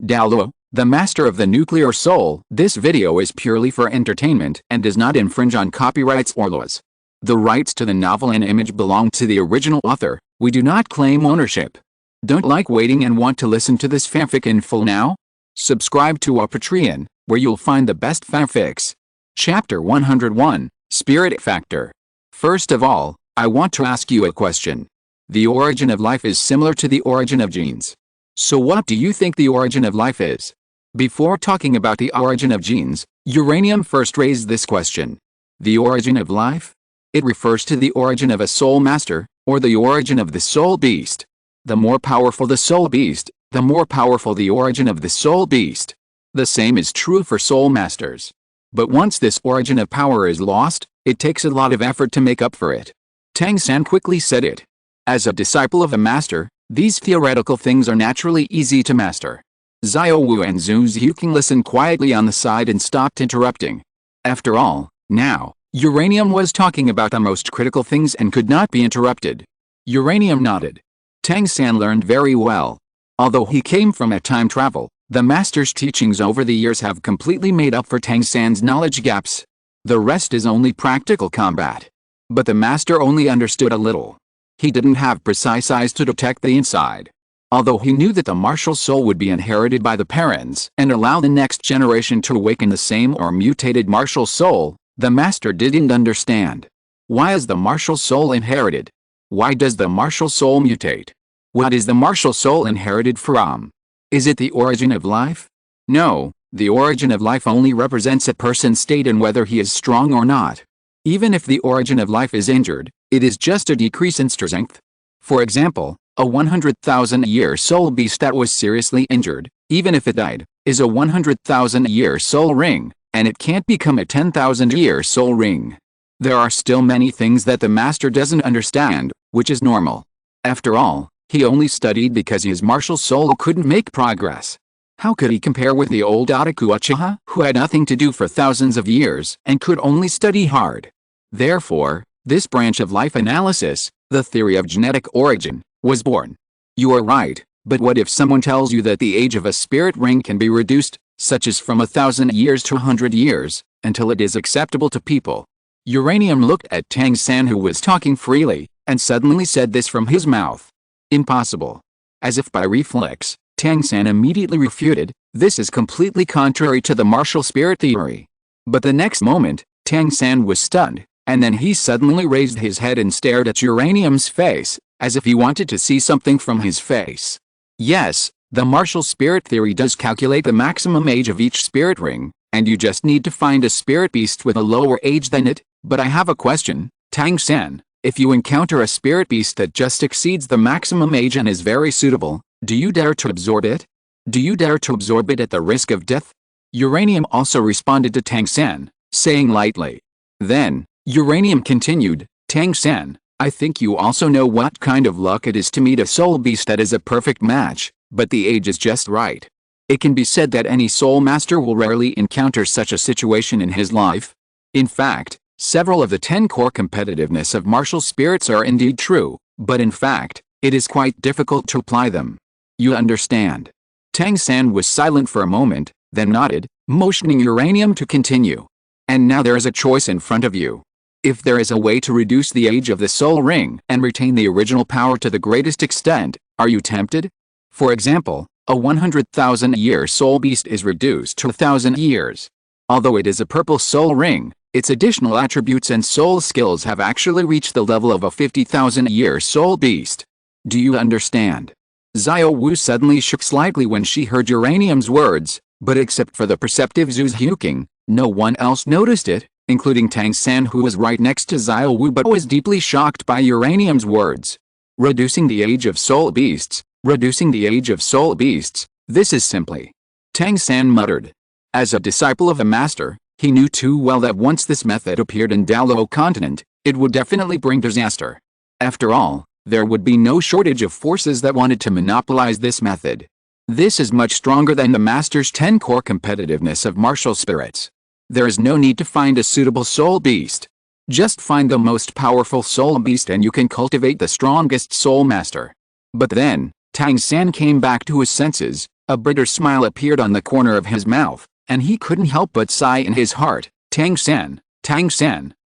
Douluo, the master of the nuclear soul. This video is purely for entertainment and does not infringe on copyrights or laws. The rights to the novel and image belong to the original author. We do not claim ownership. Don't like waiting and want to listen to this fanfic in full now? Subscribe to our Patreon, where you'll find the best fanfics. Chapter 101, Spirit Factor. First of all, I want to ask you a question. The origin of life is similar to the origin of genes. So what do you think the origin of life is? Before talking about the origin of genes, Uranium first raised this question. The origin of life? It refers to the origin of a soul master, or the origin of the soul beast. The more powerful the soul beast, the more powerful the origin of the soul beast. The same is true for soul masters. But once this origin of power is lost, it takes a lot of effort to make up for it. Tang-san quickly said it. As a disciple of a master, these theoretical things are naturally easy to master. Xiao Wu and Zhu Zhuqing listened quietly on the side and stopped interrupting. After all, now, Uranium was talking about the most critical things and could not be interrupted. Uranium nodded. Tang-san learned very well. Although he came from a time travel, the master's teachings over the years have completely made up for Tang-san's knowledge gaps. The rest is only practical combat. But the master only understood a little. He didn't have precise eyes to detect the inside. Although he knew that the martial soul would be inherited by the parents and allow the next generation to awaken the same or mutated martial soul, the master didn't understand. Why is the martial soul inherited? Why does the martial soul mutate? What is the martial soul inherited from? Is it the origin of life? No, the origin of life only represents a person's state and whether he is strong or not. Even if the origin of life is injured, it is just a decrease in strength. For example, a 100,000-year soul beast that was seriously injured, even if it died, is a 100,000-year soul ring, and it can't become a 10,000-year soul ring. There are still many things that the master doesn't understand, which is normal. After all, he only studied because his martial soul couldn't make progress. How could he compare with the old otaku Uchiha who had nothing to do for thousands of years and could only study hard? Therefore, this branch of life analysis, the theory of genetic origin, was born. You are right, but what if someone tells you that the age of a spirit ring can be reduced, such as from 1,000 years to 100 years, until it is acceptable to people? Uranium looked at Tang-san who was talking freely, and suddenly said this from his mouth. Impossible. As if by reflex, Tang-san immediately refuted, this is completely contrary to the martial spirit theory. But the next moment, Tang-san was stunned, and then he suddenly raised his head and stared at Uranium's face, as if he wanted to see something from his face. Yes, the martial spirit theory does calculate the maximum age of each spirit ring, and you just need to find a spirit beast with a lower age than it, but I have a question, Tang-san. If you encounter a spirit beast that just exceeds the maximum age and is very suitable, do you dare to absorb it? Do you dare to absorb it at the risk of death? Uranium also responded to Tang-san, saying lightly. Then, Uranium continued, Tang-san, I think you also know what kind of luck it is to meet a soul beast that is a perfect match, but the age is just right. It can be said that any soul master will rarely encounter such a situation in his life. In fact, several of the 10 core competitiveness of martial spirits are indeed true, but in fact, it is quite difficult to apply them. You understand? Tang-san was silent for a moment, then nodded, motioning Uranium to continue. And now there is a choice in front of you. If there is a way to reduce the age of the soul ring and retain the original power to the greatest extent, are you tempted? For example, a 100,000-year soul beast is reduced to 1,000 years. Although it is a purple soul ring, its additional attributes and soul skills have actually reached the level of a 50,000-year soul beast. Do you understand? Xiao Wu suddenly shook slightly when she heard Uranium's words, but except for the perceptive Zhu Zhuqing, no one else noticed it, including Tang-san who was right next to Xiao Wu but was deeply shocked by Uranium's words. Reducing the age of soul beasts, reducing the age of soul beasts, this is simply. Tang-san muttered. As a disciple of a master, he knew too well that once this method appeared in Douluo Continent, it would definitely bring disaster. After all, there would be no shortage of forces that wanted to monopolize this method. This is much stronger than the master's 10 core competitiveness of martial spirits. There is no need to find a suitable soul beast. Just find the most powerful soul beast and you can cultivate the strongest soul master. But then, Tang-san came back to his senses, A bitter smile appeared on the corner of his mouth, and he couldn't help but sigh in his heart. Tang San,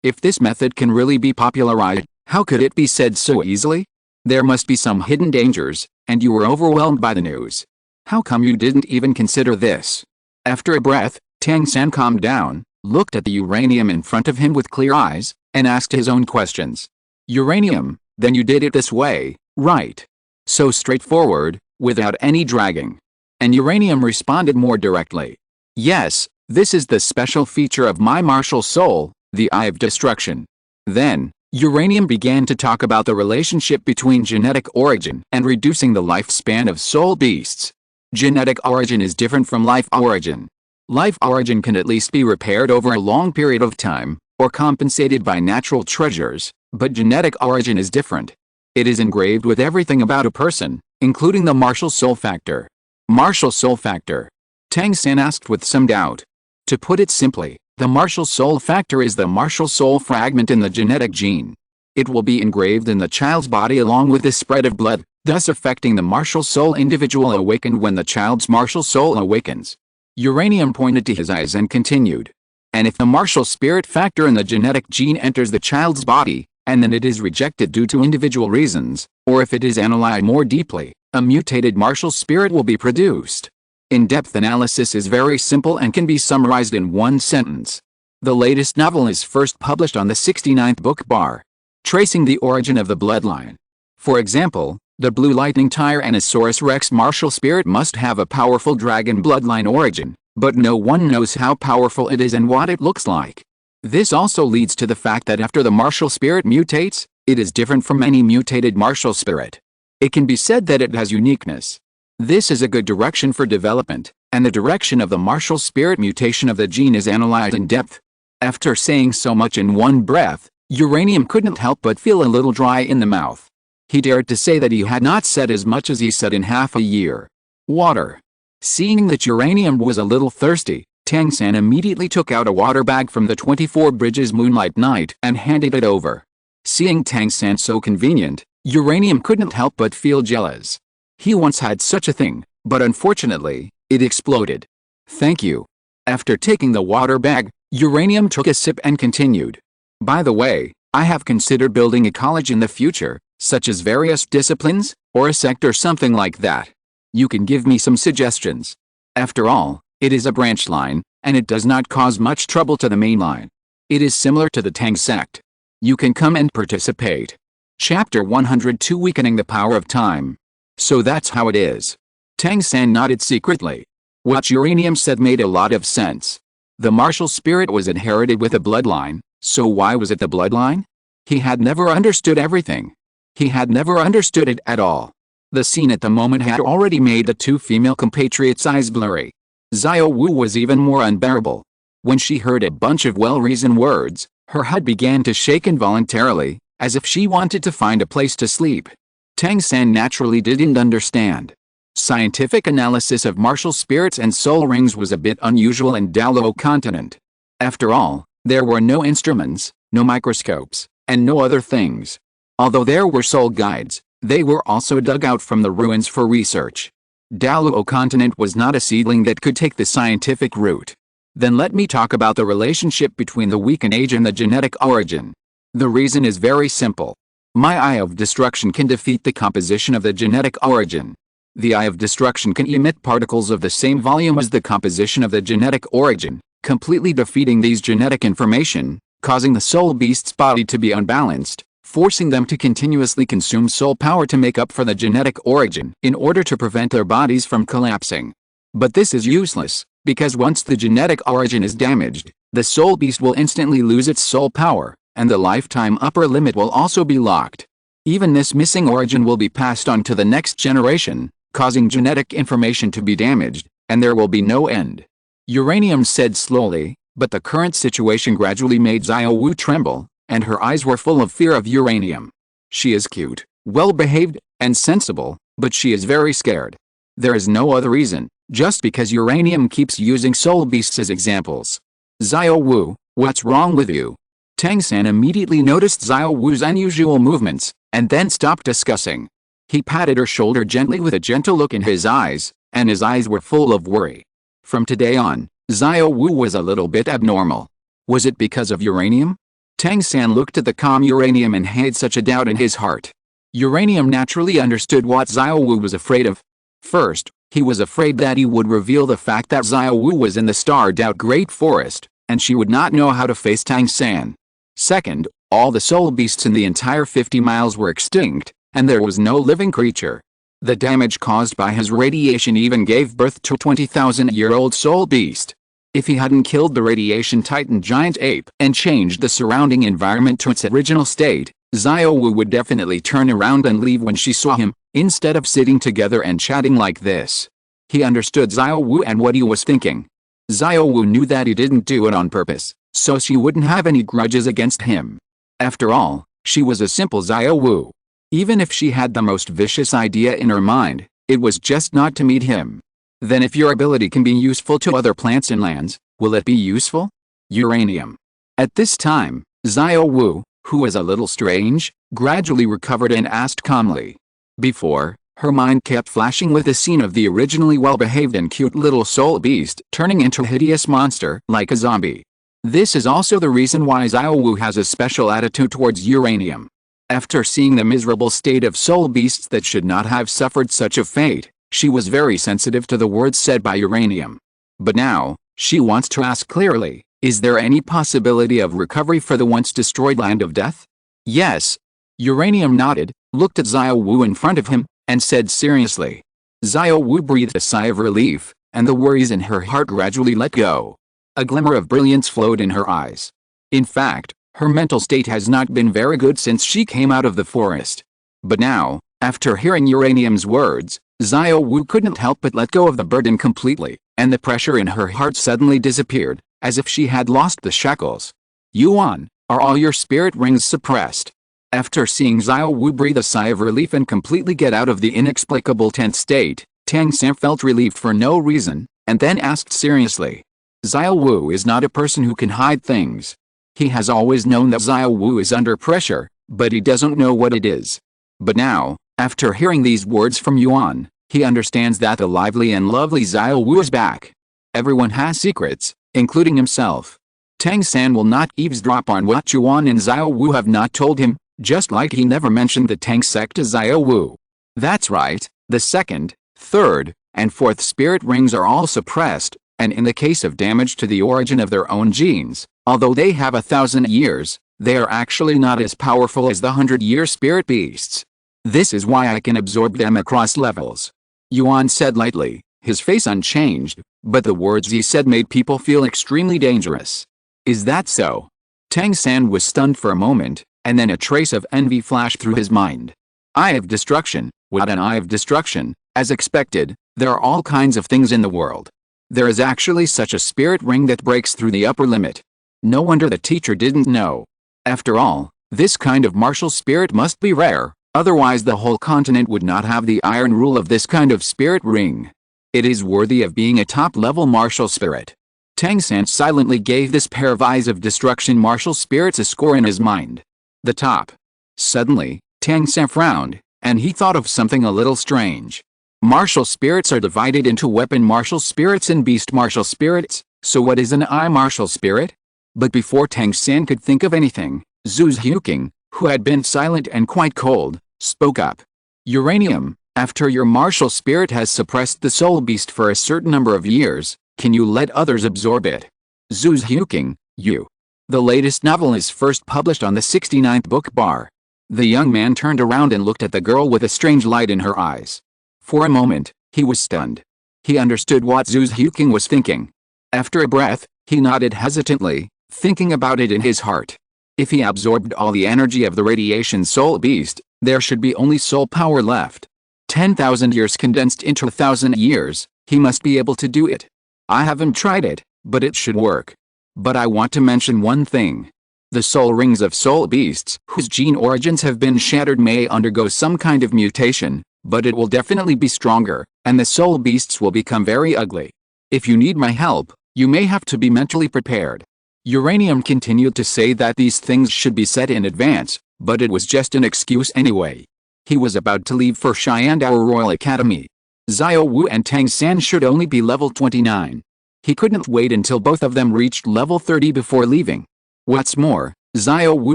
if this method can really be popularized, how could it be said so easily? There must be some hidden dangers, and you were overwhelmed by the news. How come you didn't even consider this? After a breath, Tang San calmed down, looked at the uranium in front of him with clear eyes, and asked his own questions. Uranium, then you did it this way, right? So straightforward, without any dragging. And uranium responded more directly. Yes, this is the special feature of my martial soul, the Eye of Destruction. Then, uranium began to talk about the relationship between genetic origin and reducing the lifespan of soul beasts. Genetic origin is different from life origin. Life origin can at least be repaired over a long period of time, or compensated by natural treasures, but genetic origin is different. It is engraved with everything about a person, including the martial soul factor. Martial soul factor? Tang San asked with some doubt. To put it simply, the martial soul factor is the martial soul fragment in the genetic gene. It will be engraved in the child's body along with the spread of blood, thus affecting the martial soul individual awakened when the child's martial soul awakens. Uranium pointed to his eyes and continued. And if the martial spirit factor in the genetic gene enters the child's body, and then it is rejected due to individual reasons, or if it is analyzed more deeply, a mutated martial spirit will be produced. In-depth analysis is very simple and can be summarized in one sentence. The latest novel is first published on the 69th book bar, tracing the origin of the bloodline. For example, the Blue Lightning Tyrannosaurus Rex martial spirit must have a powerful dragon bloodline origin, but no one knows how powerful it is and what it looks like. This also leads to the fact that after the martial spirit mutates, it is different from any mutated martial spirit. It can be said that it has uniqueness. This is a good direction for development, and the direction of the martial spirit mutation of the gene is analyzed in depth. After saying so much in one breath, Uranium couldn't help but feel a little dry in the mouth. He dared to say that he had not said as much as he said in half a year. Water. Seeing that Uranium was a little thirsty, Tang San immediately took out a water bag from the 24 Bridges Moonlight Night and handed it over. Seeing Tang San so convenient, Uranium couldn't help but feel jealous. He once had such a thing, but unfortunately, it exploded. Thank you. After taking the water bag, Uranium took a sip and continued. By the way, I have considered building a college in the future, such as various disciplines, or a sect or something like that. You can give me some suggestions. After all, it is a branch line, and it does not cause much trouble to the main line. It is similar to the Tang sect. You can come and participate. Chapter 102 Weakening the Power of Time. So that's how it is. Tang San nodded secretly. What Uranium said made a lot of sense. The martial spirit was inherited with a bloodline, so why was it the bloodline? He had never understood everything. He had never understood it at all. The scene at the moment had already made the two female compatriots' eyes blurry. Xiao Wu was even more unbearable. When she heard a bunch of well-reasoned words, her head began to shake involuntarily, as if she wanted to find a place to sleep. Tang San naturally didn't understand. Scientific analysis of martial spirits and soul rings was a bit unusual in Douluo Continent. After all, there were no instruments, no microscopes, and no other things. Although there were soul guides, they were also dug out from the ruins for research. Douluo Continent was not a seedling that could take the scientific route. Then let me talk about the relationship between the weakened age and the genetic origin. The reason is very simple. My Eye of Destruction can defeat the composition of the genetic origin. The Eye of Destruction can emit particles of the same volume as the composition of the genetic origin, completely defeating these genetic information, causing the soul beast's body to be unbalanced, forcing them to continuously consume soul power to make up for the genetic origin in order to prevent their bodies from collapsing. But this is useless, because once the genetic origin is damaged, the soul beast will instantly lose its soul power, and the lifetime upper limit will also be locked. Even this missing origin will be passed on to the next generation, causing genetic information to be damaged, and there will be no end. Uranium said slowly, but the current situation gradually made Xiao Wu tremble, and her eyes were full of fear of Uranium. She is cute, well-behaved, and sensible, but she is very scared. There is no other reason, just because Uranium keeps using soul beasts as examples. Xiao Wu, what's wrong with you? Tang San immediately noticed Xiao Wu's unusual movements, and then stopped discussing. He patted her shoulder gently with a gentle look in his eyes, and his eyes were full of worry. From today on, Xiao Wu was a little bit abnormal. Was it because of uranium? Tang San looked at the calm uranium and had such a doubt in his heart. Uranium naturally understood what Xiao Wu was afraid of. First, he was afraid that he would reveal the fact that Xiao Wu was in the Star Dou Great Forest, and she would not know how to face Tang San. Second, all the soul beasts in the entire 50 miles were extinct, and there was no living creature. The damage caused by his radiation even gave birth to a 20,000-year-old soul beast. If he hadn't killed the radiation titan giant ape and changed the surrounding environment to its original state, Xiao Wu would definitely turn around and leave when she saw him, instead of sitting together and chatting like this. He understood Xiao Wu and what he was thinking. Xiao Wu knew that he didn't do it on purpose, so she wouldn't have any grudges against him. After all, she was a simple Xiao Wu. Even if she had the most vicious idea in her mind, it was just not to meet him. Then if your ability can be useful to other plants and lands, will it be useful? Uranium. At this time, Xiao Wu, who was a little strange, gradually recovered and asked calmly. Before, her mind kept flashing with the scene of the originally well-behaved and cute little soul beast turning into a hideous monster like a zombie. This is also the reason why Xiao Wu has a special attitude towards uranium. After seeing the miserable state of soul beasts that should not have suffered such a fate, she was very sensitive to the words said by uranium. But now, she wants to ask clearly, is there any possibility of recovery for the once destroyed land of death? Yes. Uranium nodded, looked at Xiao Wu in front of him, and said seriously. Xiao Wu breathed a sigh of relief, and the worries in her heart gradually let go. A glimmer of brilliance flowed in her eyes. In fact, her mental state has not been very good since she came out of the forest. But now, after hearing uranium's words, Xiao Wu couldn't help but let go of the burden completely, and the pressure in her heart suddenly disappeared, as if she had lost the shackles. Yuan, are all your spirit rings suppressed? After seeing Xiao Wu breathe a sigh of relief and completely get out of the inexplicable tense state, Tang San felt relieved for no reason, and then asked seriously. Xiao Wu is not a person who can hide things. He has always known that Xiao Wu is under pressure, but he doesn't know what it is. But now, after hearing these words from Yuan, he understands that the lively and lovely Xiao Wu is back. Everyone has secrets, including himself. Tang San will not eavesdrop on what Yuan and Xiao Wu have not told him, just like he never mentioned the Tang sect to Xiao Wu. That's right, the second, third, and fourth spirit rings are all suppressed, and in the case of damage to the origin of their own genes, although they have 1,000 years, they are actually not as powerful as the 100-year spirit beasts. This is why I can absorb them across levels. Yuan said lightly, his face unchanged, but the words he said made people feel extremely dangerous. Is that so? Tang San was stunned for a moment, and then a trace of envy flashed through his mind. Eye of destruction, what an eye of destruction, as expected, there are all kinds of things in the world. There is actually such a spirit ring that breaks through the upper limit. No wonder the teacher didn't know. After all, this kind of martial spirit must be rare, otherwise the whole continent would not have the iron rule of this kind of spirit ring. It is worthy of being a top-level martial spirit. Tang San silently gave this pair of eyes of destruction martial spirits a score in his mind. The top. Suddenly, Tang San frowned, and he thought of something a little strange. Martial spirits are divided into weapon martial spirits and beast martial spirits, so what is an eye martial spirit? But before Tang San could think of anything, Zhu Xiuqing, who had been silent and quite cold, spoke up. Uranium, after your martial spirit has suppressed the soul beast for a certain number of years, can you let others absorb it? Zhu Xiuqing, you. The latest novel is first published on the 69th book bar. The young man turned around and looked at the girl with a strange light in her eyes. For a moment, he was stunned. He understood what Zhu Xiuqing was thinking. After a breath, he nodded hesitantly, thinking about it in his heart. If he absorbed all the energy of the radiation soul beast, there should be only soul power left. 10,000 years condensed into 1,000 years, he must be able to do it. I haven't tried it, but it should work. But I want to mention one thing. The soul rings of soul beasts whose gene origins have been shattered may undergo some kind of mutation, but it will definitely be stronger, and the soul beasts will become very ugly. If you need my help, you may have to be mentally prepared. Uranium continued to say that these things should be said in advance, but it was just an excuse anyway. He was about to leave for Sharingan Royal Academy. Xiao Wu and Tang San should only be level 29. He couldn't wait until both of them reached level 30 before leaving. What's more, Xiao Wu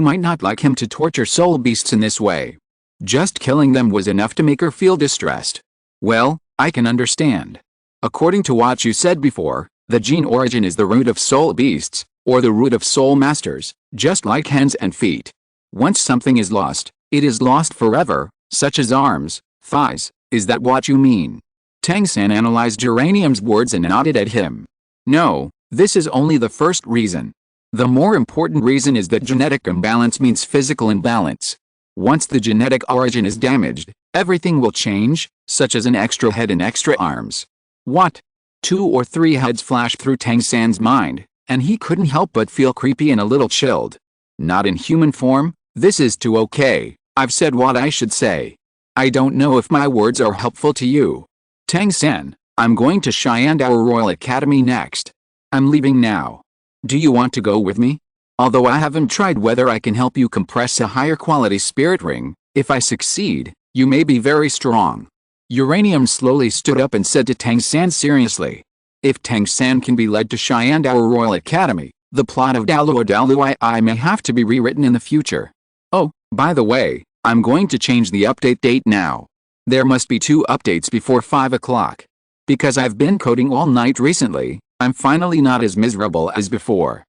might not like him to torture soul beasts in this way. Just killing them was enough to make her feel distressed. Well, I can understand. According to what you said before, the gene origin is the root of soul beasts, or the root of soul masters, just like hands and feet. Once something is lost, it is lost forever, such as arms, thighs. Is that what you mean? Tang San analyzed Uranium's words and nodded at him. No, this is only the first reason. The more important reason is that genetic imbalance means physical imbalance. Once the genetic origin is damaged, everything will change, such as an extra head and extra arms. What? 2 or 3 heads flashed through Tang San's mind, and he couldn't help but feel creepy and a little chilled. Not in human form? This is too okay. I've said what I should say. I don't know if my words are helpful to you. Tang San, I'm going to Sharingan Royal Academy next. I'm leaving now. Do you want to go with me? Although I haven't tried whether I can help you compress a higher quality spirit ring, if I succeed, you may be very strong. Uranium slowly stood up and said to Tang San seriously. If Tang San can be led to Sharingan Royal Academy, the plot of Douluo I may have to be rewritten in the future. Oh, by the way, I'm going to change the update date now. There must be 2 updates before 5 o'clock. Because I've been coding all night recently, I'm finally not as miserable as before.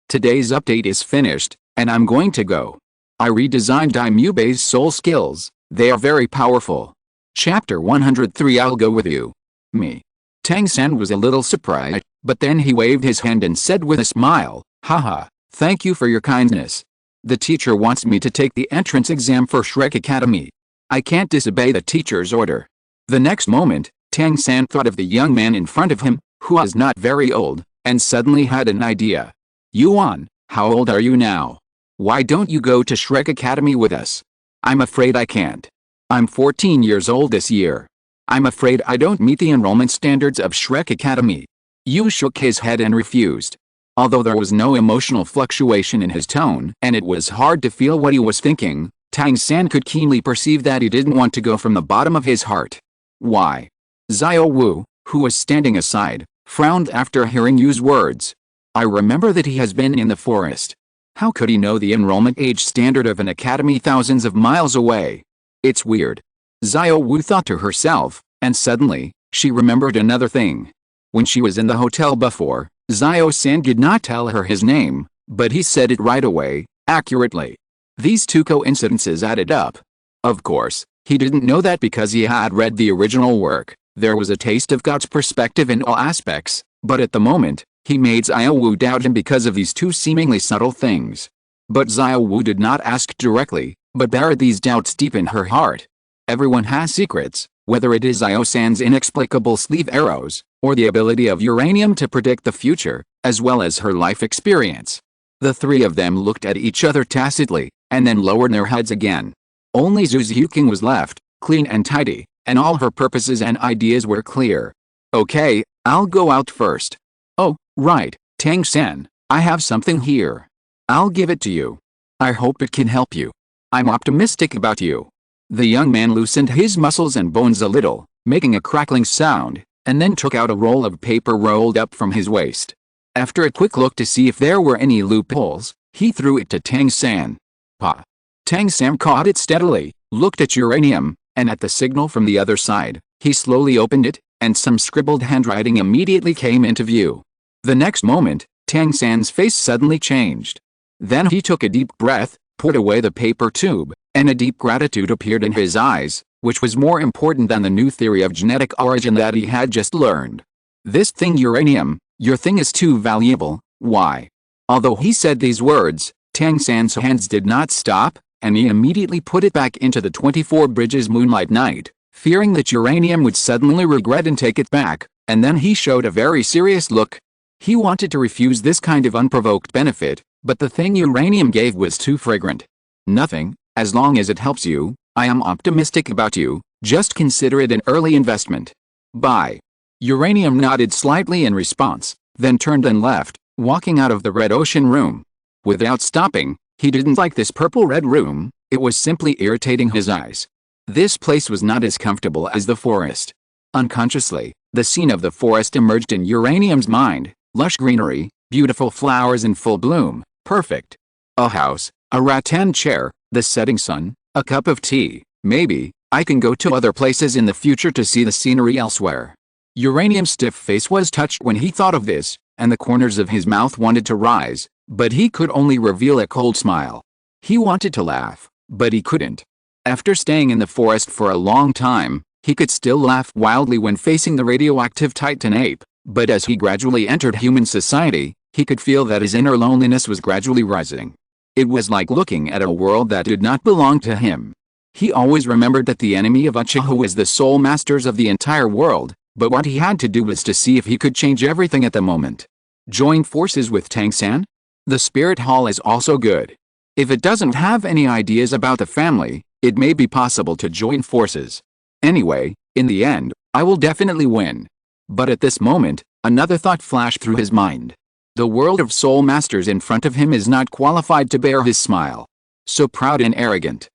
Today's update is finished, and I'm going to go. I redesigned Daimyo's soul skills, they are very powerful. Chapter 103 I'll go with you. Me. Tang San was a little surprised, but then he waved his hand and said with a smile, haha, thank you for your kindness. The teacher wants me to take the entrance exam for Shrek Academy. I can't disobey the teacher's order. The next moment, Tang San thought of the young man in front of him, who was not very old, and suddenly had an idea. Yuan, how old are you now? Why don't you go to Shrek Academy with us? I'm afraid I can't. I'm 14 years old this year. I'm afraid I don't meet the enrollment standards of Shrek Academy. Yu shook his head and refused. Although there was no emotional fluctuation in his tone and it was hard to feel what he was thinking, Tang San could keenly perceive that he didn't want to go from the bottom of his heart. Why? Xiao Wu, who was standing aside, frowned after hearing Yu's words. I remember that he has been in the forest. How could he know the enrollment age standard of an academy thousands of miles away? It's weird. Xiao Wu thought to herself, and suddenly, she remembered another thing. When she was in the hotel before, Xiao San did not tell her his name, but he said it right away, accurately. These 2 coincidences added up. Of course, he didn't know that because he had read the original work. There was a taste of God's perspective in all aspects, but at the moment, he made Xiao Wu doubt him because of these 2 seemingly subtle things. But Xiao Wu did not ask directly, but buried these doubts deep in her heart. Everyone has secrets, whether it is Xiao San's inexplicable sleeve arrows, or the ability of uranium to predict the future, as well as her life experience. The 3 of them looked at each other tacitly, and then lowered their heads again. Only Zhu Xiuqing was left, clean and tidy, and all her purposes and ideas were clear. Okay, I'll go out first. Oh, right, Tang San, I have something here. I'll give it to you. I hope it can help you. I'm optimistic about you. The young man loosened his muscles and bones a little, making a crackling sound, and then took out a roll of paper rolled up from his waist. After a quick look to see if there were any loopholes, he threw it to Tang San. Pa. Tang San caught it steadily, looked at uranium, and at the signal from the other side, he slowly opened it, and some scribbled handwriting immediately came into view. The next moment, Tang San's face suddenly changed. Then he took a deep breath, put away the paper tube, and a deep gratitude appeared in his eyes, which was more important than the new theory of genetic origin that he had just learned. This thing uranium, your thing is too valuable, why? Although he said these words, Tang San's hands did not stop, and he immediately put it back into the 24 Bridges Moonlight Night, fearing that uranium would suddenly regret and take it back, and then he showed a very serious look. He wanted to refuse this kind of unprovoked benefit, but the thing uranium gave was too fragrant. Nothing, as long as it helps you, I am optimistic about you, just consider it an early investment. Bye. Uranium nodded slightly in response, then turned and left, walking out of the red ocean room. Without stopping, he didn't like this purple-red room, it was simply irritating his eyes. This place was not as comfortable as the forest. Unconsciously, the scene of the forest emerged in Uranium's mind: lush greenery, beautiful flowers in full bloom, perfect. A house, a rattan chair, the setting sun, a cup of tea. Maybe I can go to other places in the future to see the scenery elsewhere. Uranium's stiff face was touched when he thought of this, and the corners of his mouth wanted to rise, but he could only reveal a cold smile. He wanted to laugh, but he couldn't. After staying in the forest for a long time, he could still laugh wildly when facing the radioactive Titan ape, but as he gradually entered human society, he could feel that his inner loneliness was gradually rising. It was like looking at a world that did not belong to him. He always remembered that the enemy of Uchiha was the sole masters of the entire world, but what he had to do was to see if he could change everything at the moment. Join forces with Tang-san? The spirit hall is also good. If it doesn't have any ideas about the family, it may be possible to join forces. Anyway, in the end, I will definitely win. But at this moment, another thought flashed through his mind. The world of soul masters in front of him is not qualified to bear his smile. So proud and arrogant.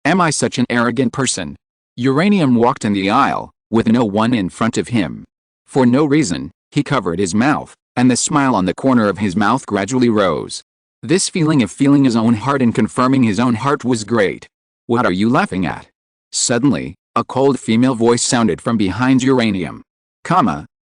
Am I such an arrogant person? Uranium walked in the aisle, with no one in front of him. For no reason, he covered his mouth, and the smile on the corner of his mouth gradually rose. This feeling of feeling his own heart and confirming his own heart was great. What are you laughing at? Suddenly, a cold female voice sounded from behind Uranium.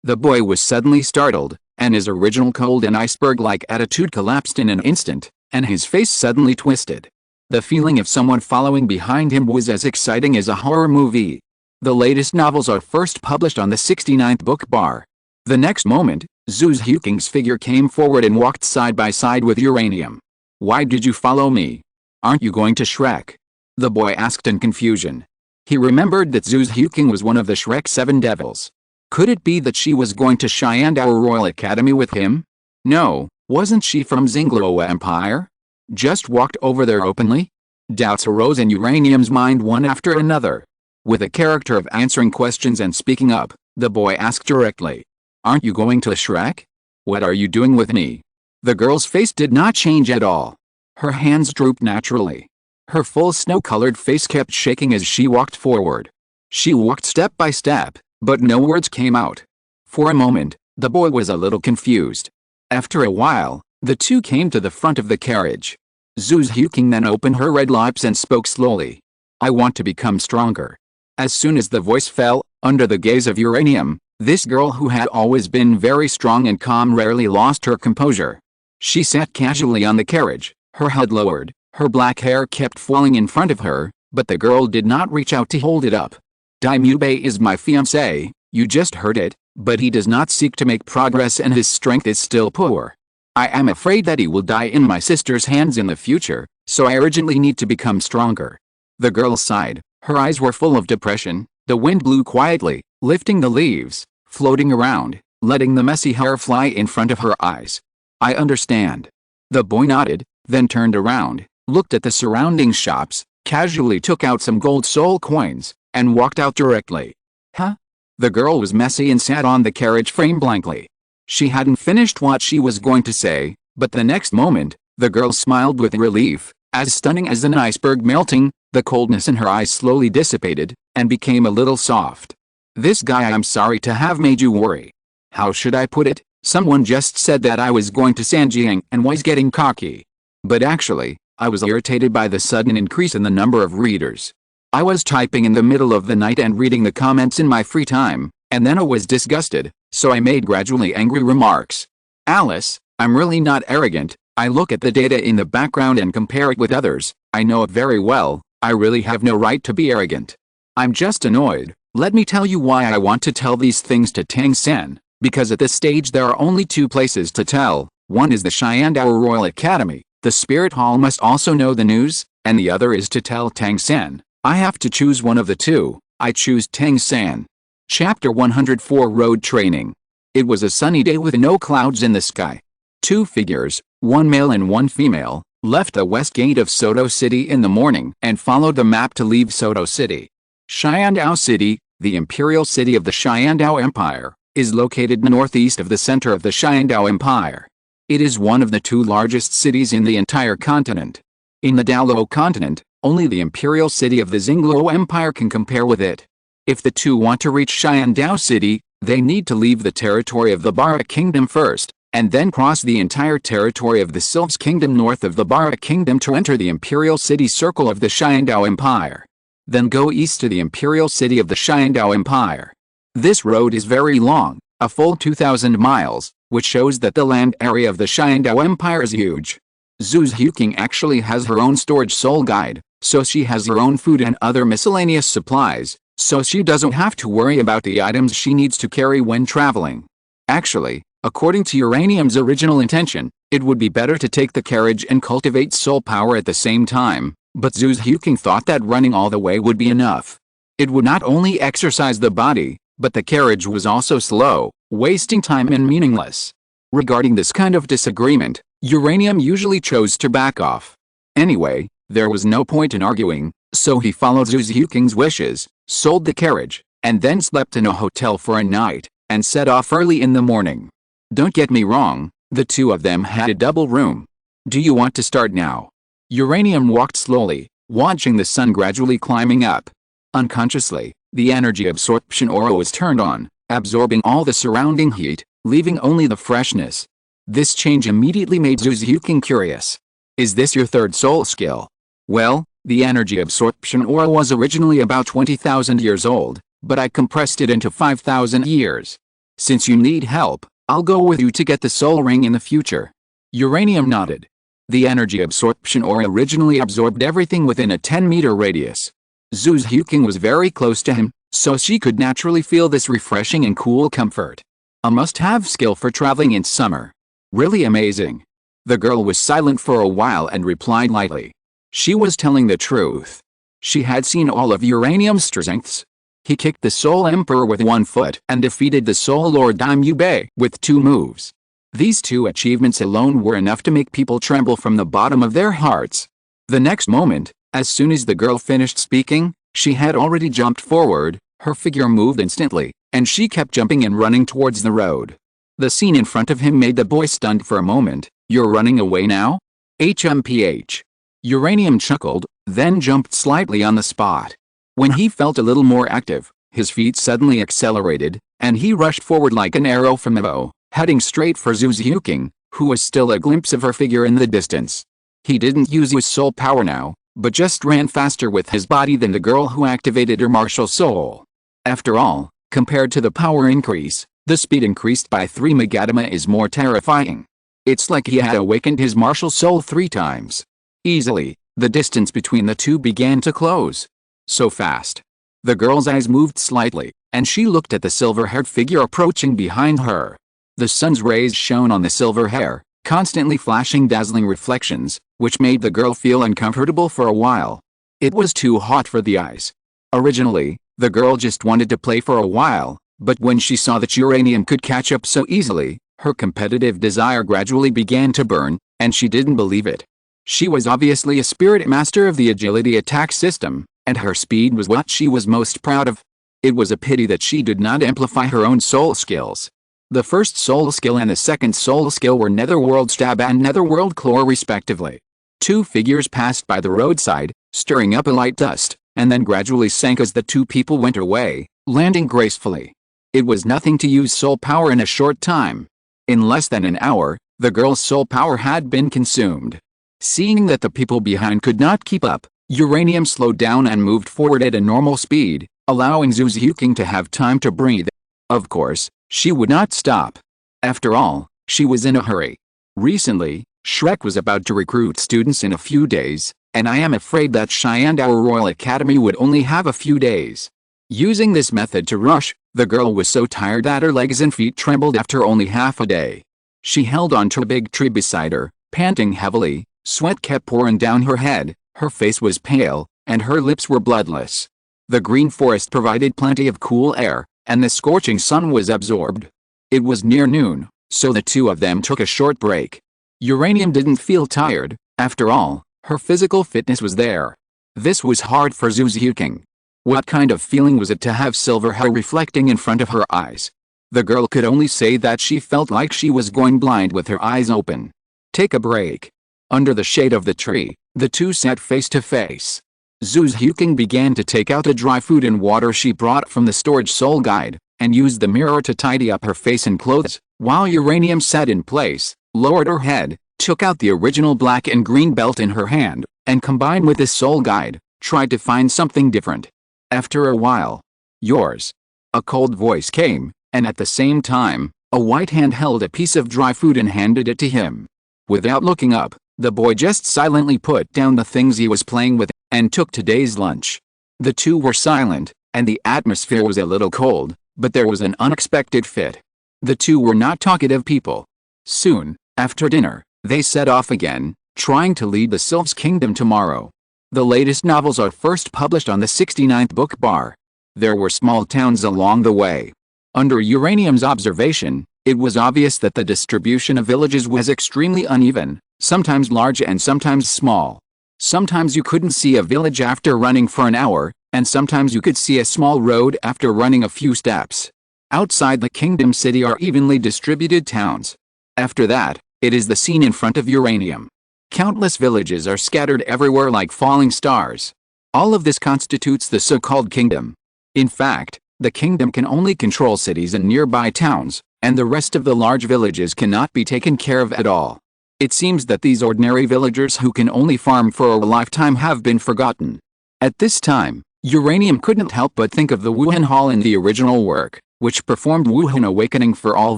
The boy was suddenly startled, and his original cold and iceberg-like attitude collapsed in an instant, and his face suddenly twisted. The feeling of someone following behind him was as exciting as a horror movie. The latest novels are first published on the 69th book bar. The next moment, Zhu Huking's figure came forward and walked side by side with Uranium. Why did you follow me? Aren't you going to Shrek? The boy asked in confusion. He remembered that Zhu Huking was one of the Shrek 7 devils. Could it be that she was going to Shandao Royal Academy with him? No, wasn't she from Zingluo Empire? Just walked over there openly? Doubts arose in Uranium's mind one after another. With a character of answering questions and speaking up, the boy asked directly. Aren't you going to Shrek? What are you doing with me? The girl's face did not change at all. Her hands drooped naturally. Her full snow-colored face kept shaking as she walked forward. She walked step by step, but no words came out. For a moment, the boy was a little confused. After a while, the two came to the front of the carriage. Zhu Huking then opened her red lips and spoke slowly. I want to become stronger. As soon as the voice fell, under the gaze of Uranium, this girl who had always been very strong and calm rarely lost her composure. She sat casually on the carriage, her head lowered, her black hair kept falling in front of her, but the girl did not reach out to hold it up. Daimube is my fiancé, you just heard it, but he does not seek to make progress and his strength is still poor. I am afraid that he will die in my sister's hands in the future, so I urgently need to become stronger. The girl sighed, her eyes were full of depression. The wind blew quietly, lifting the leaves, floating around, letting the messy hair fly in front of her eyes. I understand. The boy nodded, then turned around, looked at the surrounding shops, casually took out some gold soul coins, and walked out directly. Huh? The girl was messy and sat on the carriage frame blankly. She hadn't finished what she was going to say, but the next moment, the girl smiled with relief. As stunning as an iceberg melting, the coldness in her eyes slowly dissipated, and became a little soft. This guy, I'm sorry to have made you worry. How should I put it? Someone just said that I was going to Sanjiang and was getting cocky. But actually, I was irritated by the sudden increase in the number of readers. I was typing in the middle of the night and reading the comments in my free time, and then I was disgusted, so I made gradually angry remarks. Alice, I'm really not arrogant. I look at the data in the background and compare it with others. I know it very well. I really have no right to be arrogant. I'm just annoyed. Let me tell you why I want to tell these things to Tang-san, because at this stage there are only two places to tell. One is the Shandao Royal Academy. The Spirit Hall must also know the news, and the other is to tell Tang-san. I have to choose one of the two. I choose Tang-san. Chapter 104 Road Training. It was a sunny day with no clouds in the sky. Two figures, one male and one female, left the west gate of Soto City in the morning and followed the map to leave Soto City. Shandao City, the imperial city of the Shandao Empire, is located northeast of the center of the Shandao Empire. It is one of the two largest cities in the entire continent. In the Douluo Continent, only the imperial city of the Zingluo Empire can compare with it. If the two want to reach Xiandao City, they need to leave the territory of the Bara Kingdom first, and then cross the entire territory of the Sylphs Kingdom north of the Bara Kingdom to enter the Imperial City Circle of the Xiandao Empire. Then go east to the Imperial City of the Xiandao Empire. This road is very long, a full 2,000 miles, which shows that the land area of the Xiandao Empire is huge. Zhu Huqing actually has her own storage soul guide, so she has her own food and other miscellaneous supplies, so she doesn't have to worry about the items she needs to carry when traveling. Actually, according to Uranium's original intention, it would be better to take the carriage and cultivate soul power at the same time, but Zhu Huqing thought that running all the way would be enough. It would not only exercise the body, but the carriage was also slow, wasting time and meaningless. Regarding this kind of disagreement, Uranium usually chose to back off. Anyway, there was no point in arguing, so he followed Zhu Huqing's wishes, sold the carriage, and then slept in a hotel for a night, and set off early in the morning. Don't get me wrong, the two of them had a double room. Do you want to start now? Uranium walked slowly, watching the sun gradually climbing up. Unconsciously, the energy absorption aura was turned on, absorbing all the surrounding heat, leaving only the freshness. This change immediately made Zhu Huqing curious. Is this your third soul skill? Well, the energy absorption aura was originally about 20,000 years old, but I compressed it into 5,000 years. Since you need help, I'll go with you to get the soul ring in the future. Uranium nodded. The energy absorption aura originally absorbed everything within a 10-meter radius. Zhu Huqing was very close to him, so she could naturally feel this refreshing and cool comfort. A must-have skill for traveling in summer. Really amazing. The girl was silent for a while and replied lightly. She was telling the truth. She had seen all of Uranium's strengths. He kicked the Soul Emperor with one foot and defeated the Soul Lord Daimyu Bei with 2 moves. These 2 achievements alone were enough to make people tremble from the bottom of their hearts. The next moment, as soon as the girl finished speaking, she had already jumped forward, her figure moved instantly, and she kept jumping and running towards the road. The scene in front of him made the boy stunned for a moment. You're running away now? HMPH. Uranium chuckled, then jumped slightly on the spot. When he felt a little more active, his feet suddenly accelerated, and he rushed forward like an arrow from a bow, heading straight for Zhu Huqing, who was still a glimpse of her figure in the distance. He didn't use his soul power now, but just ran faster with his body than the girl who activated her martial soul. After all, compared to the power increase, the speed increased by 3 megatoma is more terrifying. It's like he had awakened his martial soul 3 times. Easily, the distance between the two began to close. So fast. The girl's eyes moved slightly, and she looked at the silver-haired figure approaching behind her. The sun's rays shone on the silver hair, constantly flashing dazzling reflections, which made the girl feel uncomfortable for a while. It was too hot for the eyes. Originally, the girl just wanted to play for a while, but when she saw that Uranium could catch up so easily, her competitive desire gradually began to burn, and she didn't believe it. She was obviously a spirit master of the agility attack system, and her speed was what she was most proud of. It was a pity that she did not amplify her own soul skills. The first soul skill and the second soul skill were Netherworld Stab and Netherworld Claw respectively. 2 figures passed by the roadside, stirring up a light dust, and then gradually sank as the 2 people went away, landing gracefully. It was nothing to use soul power in a short time. In less than an hour, the girl's soul power had been consumed. Seeing that the people behind could not keep up, Uranium slowed down and moved forward at a normal speed, allowing Zhu Huqing to have time to breathe. Of course, she would not stop. After all, she was in a hurry. Recently, Shrek was about to recruit students in a few days, and I am afraid that Xiandao Royal Academy would only have a few days. Using this method to rush, the girl was so tired that her legs and feet trembled after only half a day. She held onto a big tree beside her, panting heavily. Sweat kept pouring down her head, her face was pale, and her lips were bloodless. The green forest provided plenty of cool air, and the scorching sun was absorbed. It was near noon, so the 2 of them took a short break. Uranium didn't feel tired, after all, her physical fitness was there. This was hard for Zhu Huqing. What kind of feeling was it to have silver hair reflecting in front of her eyes? The girl could only say that she felt like she was going blind with her eyes open. Take a break. Under the shade of the tree, the 2 sat face to face. Zhu's Huking began to take out the dry food and water she brought from the storage soul guide, and used the mirror to tidy up her face and clothes, while Uranium sat in place, lowered her head, took out the original black and green belt in her hand, and combined with the soul guide, tried to find something different. After a while, yours. A cold voice came, and at the same time, a white hand held a piece of dry food and handed it to him. Without looking up, the boy just silently put down the things he was playing with, and took today's lunch. The two were silent, and the atmosphere was a little cold, but there was an unexpected fit. The two were not talkative people. Soon, after dinner, they set off again, trying to lead the Sylph's Kingdom tomorrow. The latest novels are first published on the 69th book bar. There were small towns along the way. Under Uranium's observation, it was obvious that the distribution of villages was extremely uneven, sometimes large and sometimes small. Sometimes you couldn't see a village after running for an hour, and sometimes you could see a small road after running a few steps. Outside the kingdom city are evenly distributed towns. After that, it is the scene in front of Uranium. Countless villages are scattered everywhere like falling stars. All of this constitutes the so-called kingdom. In fact, the kingdom can only control cities and nearby towns, and the rest of the large villages cannot be taken care of at all. It seems that these ordinary villagers who can only farm for a lifetime have been forgotten. At this time, Uranium couldn't help but think of the Wuhan Hall in the original work, which performed Wuhan Awakening for all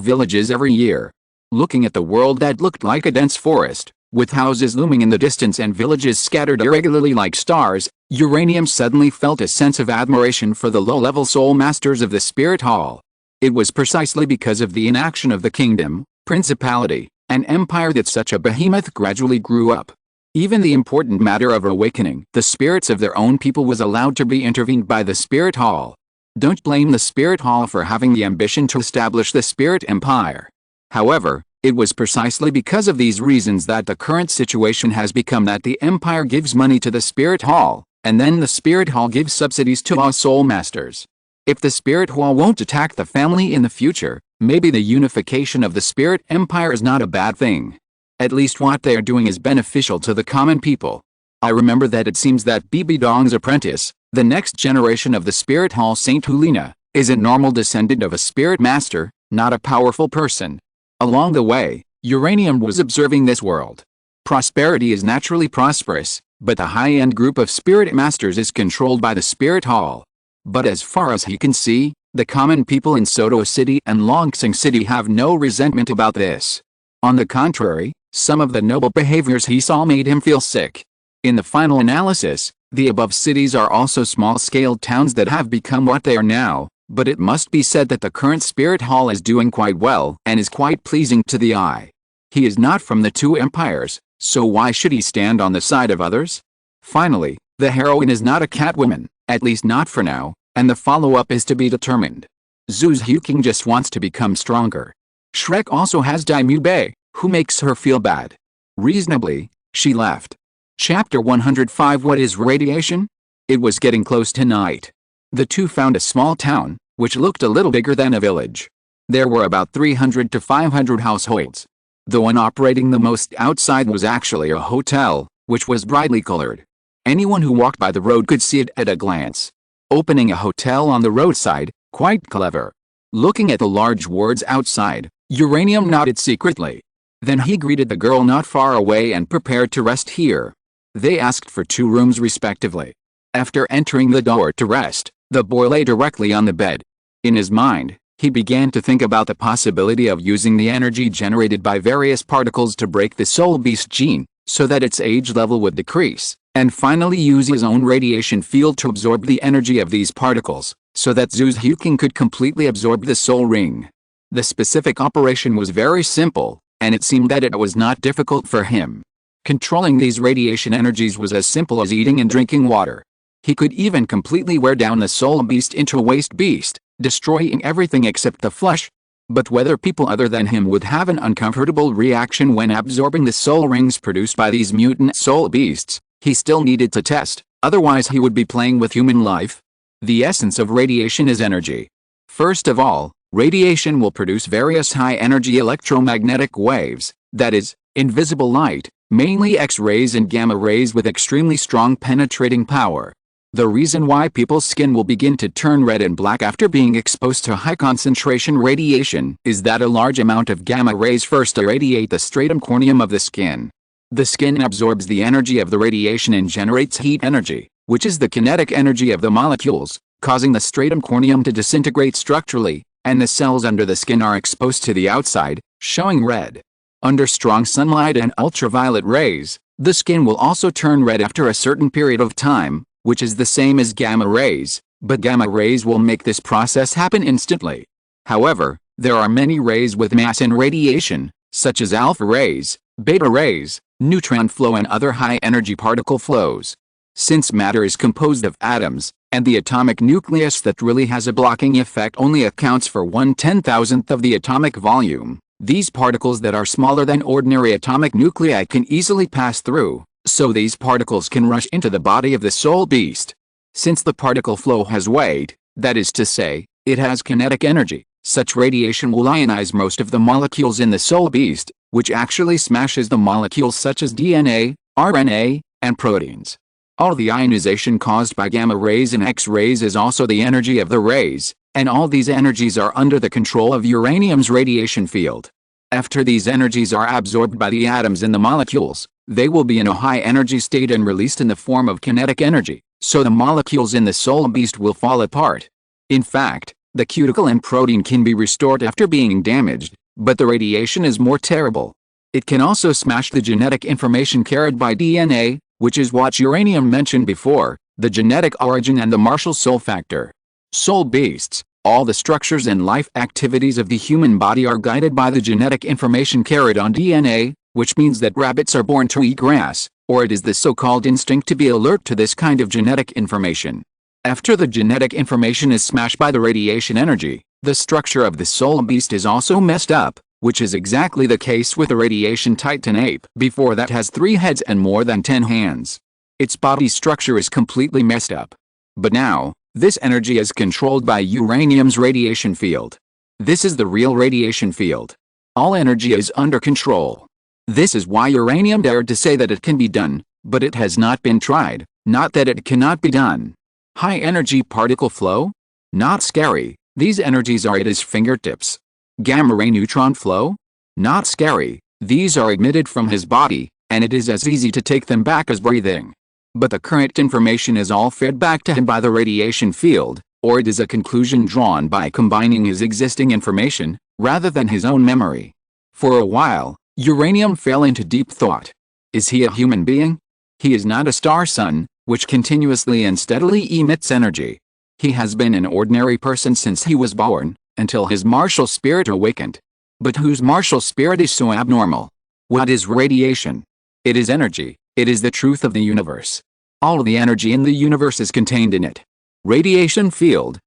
villages every year. Looking at the world that looked like a dense forest, with houses looming in the distance and villages scattered irregularly like stars, Uranium suddenly felt a sense of admiration for the low-level soul masters of the Spirit Hall. It was precisely because of the inaction of the kingdom, principality, and empire that such a behemoth gradually grew up. Even the important matter of awakening the spirits of their own people was allowed to be intervened by the Spirit Hall. Don't blame the Spirit Hall for having the ambition to establish the Spirit Empire. However, it was precisely because of these reasons that the current situation has become that the Empire gives money to the Spirit Hall, and then the Spirit Hall gives subsidies to all soul masters. If the Spirit Hall won't attack the family in the future, maybe the unification of the Spirit Empire is not a bad thing. At least what they are doing is beneficial to the common people. I remember that it seems that Bibi Dong's apprentice, the next generation of the Spirit Hall Saint Helena, is a normal descendant of a Spirit Master, not a powerful person. Along the way, Uranium was observing this world. Prosperity is naturally prosperous, but the high-end group of Spirit Masters is controlled by the Spirit Hall. But as far as he can see, the common people in Soto City and Longsing City have no resentment about this. On the contrary, some of the noble behaviors he saw made him feel sick. In the final analysis, the above cities are also small-scale towns that have become what they are now, but it must be said that the current Spirit Hall is doing quite well and is quite pleasing to the eye. He is not from the two empires, so why should he stand on the side of others? Finally, the heroine is not a Catwoman, at least not for now, and the follow-up is to be determined. Zhu's Huking just wants to become stronger. Shrek also has Daimyo Bei, who makes her feel bad. Reasonably, she left. Chapter 105 What is radiation? It was getting close to night. The two found a small town, which looked a little bigger than a village. There were about 300 to 500 households. The one operating the most outside was actually a hotel, which was brightly colored. Anyone who walked by the road could see it at a glance. Opening a hotel on the roadside, quite clever. Looking at the large words outside, Uranium nodded secretly. Then he greeted the girl not far away and prepared to rest here. They asked for 2 rooms respectively. After entering the door to rest, the boy lay directly on the bed. In his mind, he began to think about the possibility of using the energy generated by various particles to break the soul beast gene, so that its age level would decrease, and finally use his own radiation field to absorb the energy of these particles, so that Zhu's Huking could completely absorb the soul ring. The specific operation was very simple, and it seemed that it was not difficult for him. Controlling these radiation energies was as simple as eating and drinking water. He could even completely wear down the soul beast into a waste beast, destroying everything except the flesh. But whether people other than him would have an uncomfortable reaction when absorbing the soul rings produced by these mutant soul beasts, he still needed to test, otherwise he would be playing with human life. The essence of radiation is energy. First of all, radiation will produce various high-energy electromagnetic waves, that is, invisible light, mainly X-rays and gamma rays with extremely strong penetrating power. The reason why people's skin will begin to turn red and black after being exposed to high-concentration radiation is that a large amount of gamma rays first irradiate the stratum corneum of the skin. The skin absorbs the energy of the radiation and generates heat energy, which is the kinetic energy of the molecules, causing the stratum corneum to disintegrate structurally, and the cells under the skin are exposed to the outside, showing red. Under strong sunlight and ultraviolet rays, the skin will also turn red after a certain period of time, which is the same as gamma rays, but gamma rays will make this process happen instantly. However, there are many rays with mass and radiation, such as alpha rays, beta rays, neutron flow and other high-energy particle flows. Since matter is composed of atoms, and the atomic nucleus that really has a blocking effect only accounts for 1/10,000th of the atomic volume, these particles that are smaller than ordinary atomic nuclei can easily pass through. So these particles can rush into the body of the soul beast. Since the particle flow has weight, that is to say, it has kinetic energy, such radiation will ionize most of the molecules in the soul beast, which actually smashes the molecules such as DNA, RNA, and proteins. All the ionization caused by gamma rays and X-rays is also the energy of the rays, and all these energies are under the control of uranium's radiation field. After these energies are absorbed by the atoms in the molecules, they will be in a high-energy state and released in the form of kinetic energy, so the molecules in the soul beast will fall apart. In fact, the cuticle and protein can be restored after being damaged, but the radiation is more terrible. It can also smash the genetic information carried by DNA, which is what uranium mentioned before, the genetic origin and the martial soul factor. Soul beasts, all the structures and life activities of the human body are guided by the genetic information carried on DNA, which means that rabbits are born to eat grass, or it is the so-called instinct to be alert to this kind of genetic information. After the genetic information is smashed by the radiation energy, the structure of the soul beast is also messed up, which is exactly the case with the radiation titan ape. Before that has 3 heads and more than 10 hands. Its body structure is completely messed up. But now, this energy is controlled by uranium's radiation field. This is the real radiation field. All energy is under control. This is why uranium dared to say that it can be done, but it has not been tried, not that it cannot be done. High-energy particle flow? Not scary, these energies are at his fingertips. Gamma-ray neutron flow? Not scary, these are emitted from his body, and it is as easy to take them back as breathing. But the current information is all fed back to him by the radiation field, or it is a conclusion drawn by combining his existing information, rather than his own memory. For a while, uranium fell into deep thought. Is he a human being? He is not a star sun, which continuously and steadily emits energy. He has been an ordinary person since he was born, until his martial spirit awakened. But whose martial spirit is so abnormal? What is radiation? It is energy, it is the truth of the universe. All the energy in the universe is contained in it. Radiation field,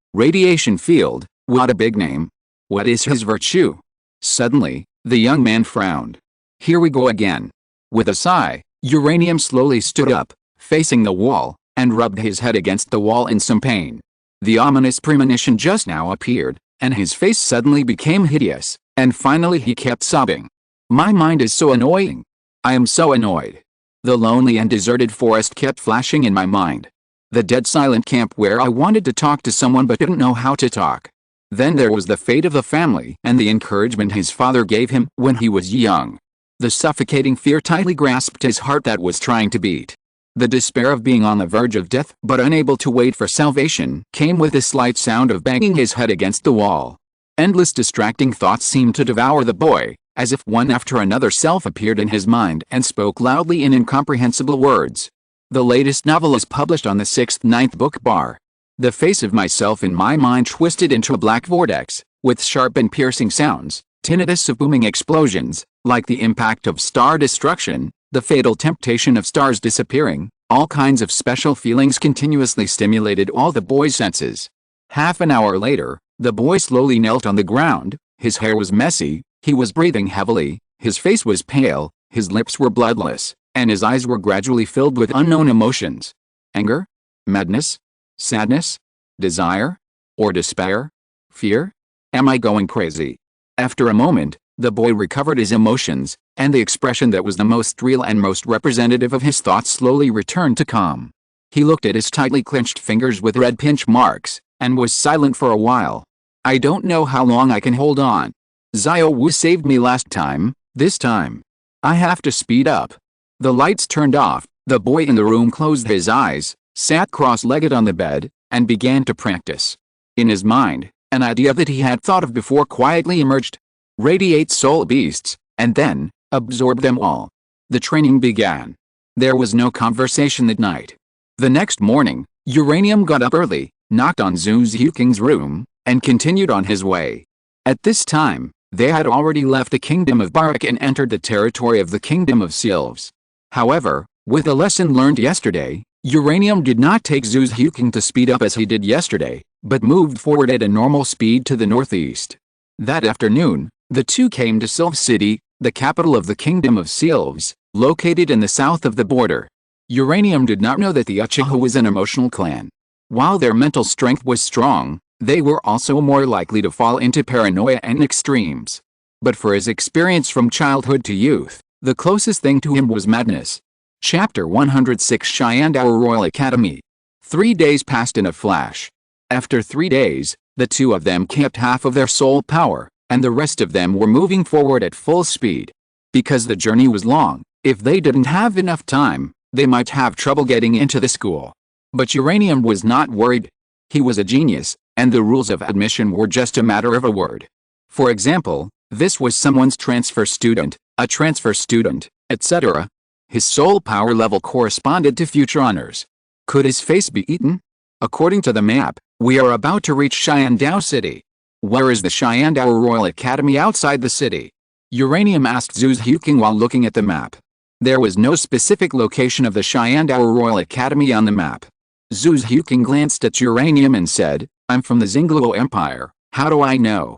what a big name. What is his virtue? Suddenly, the young man frowned. Here we go again. With a sigh, uranium slowly stood up, facing the wall, and rubbed his head against the wall in some pain. The ominous premonition just now appeared, and his face suddenly became hideous, and finally he kept sobbing. My mind is so annoying. I am so annoyed. The lonely and deserted forest kept flashing in my mind. The dead silent camp where I wanted to talk to someone but didn't know how to talk. Then there was the fate of the family and the encouragement his father gave him when he was young. The suffocating fear tightly grasped his heart that was trying to beat. The despair of being on the verge of death but unable to wait for salvation came with the slight sound of banging his head against the wall. Endless distracting thoughts seemed to devour the boy, as if one after another self appeared in his mind and spoke loudly in incomprehensible words. The latest novel is published on the 6th-9th book bar. The face of myself in my mind twisted into a black vortex, with sharp and piercing sounds, tinnitus of booming explosions, like the impact of star destruction, the fatal temptation of stars disappearing, all kinds of special feelings continuously stimulated all the boy's senses. Half an hour later, the boy slowly knelt on the ground, his hair was messy, he was breathing heavily, his face was pale, his lips were bloodless, and his eyes were gradually filled with unknown emotions. Anger? Madness? Sadness? Desire? Or despair? Fear? Am I going crazy? After a moment, The boy recovered his emotions, and the expression that was the most real and most representative of his thoughts slowly returned to calm. He looked at his tightly clenched fingers with red pinch marks, and was silent for a while. I don't know how long I can hold on. Xiao Wu saved me last time, this time I have to speed up. The lights turned off, the boy in the room closed his eyes, sat cross-legged on the bed, and began to practice. In his mind, an idea that he had thought of before quietly emerged. Radiate soul beasts, and then, absorb them all. The training began. There was no conversation that night. The next morning, Uranium got up early, knocked on Zhu Zhuking's room, and continued on his way. At this time, they had already left the kingdom of Barak and entered the territory of the kingdom of Sylves. However, with a lesson learned yesterday, Uranium did not take Zhu Zhuking to speed up as he did yesterday, but moved forward at a normal speed to the northeast. That afternoon, the two came to Sylve City, the capital of the kingdom of Sylves, located in the south of the border. Uranium did not know that the Uchiha was an emotional clan. While their mental strength was strong, they were also more likely to fall into paranoia and extremes. But for his experience from childhood to youth, the closest thing to him was madness. Chapter 106 Sharingan Royal Academy. 3 days passed in a flash. After 3 days, the two of them kept half of their soul power, and the rest of them were moving forward at full speed. Because the journey was long, if they didn't have enough time, they might have trouble getting into the school. But Uranium was not worried. He was a genius, and the rules of admission were just a matter of a word. For example, this was someone's transfer student, a transfer student, etc. His soul power level corresponded to future honors. Could his face be eaten? According to the map, we are about to reach Sharingan Dou City. Where is the Sharingan Dou Royal Academy outside the city? Uranium asked Zhu Zhuking while looking at the map. There was no specific location of the Sharingan Dou Royal Academy on the map. Zhu Zhuking glanced at Uranium and said, I'm from the Xingluo Empire, how do I know?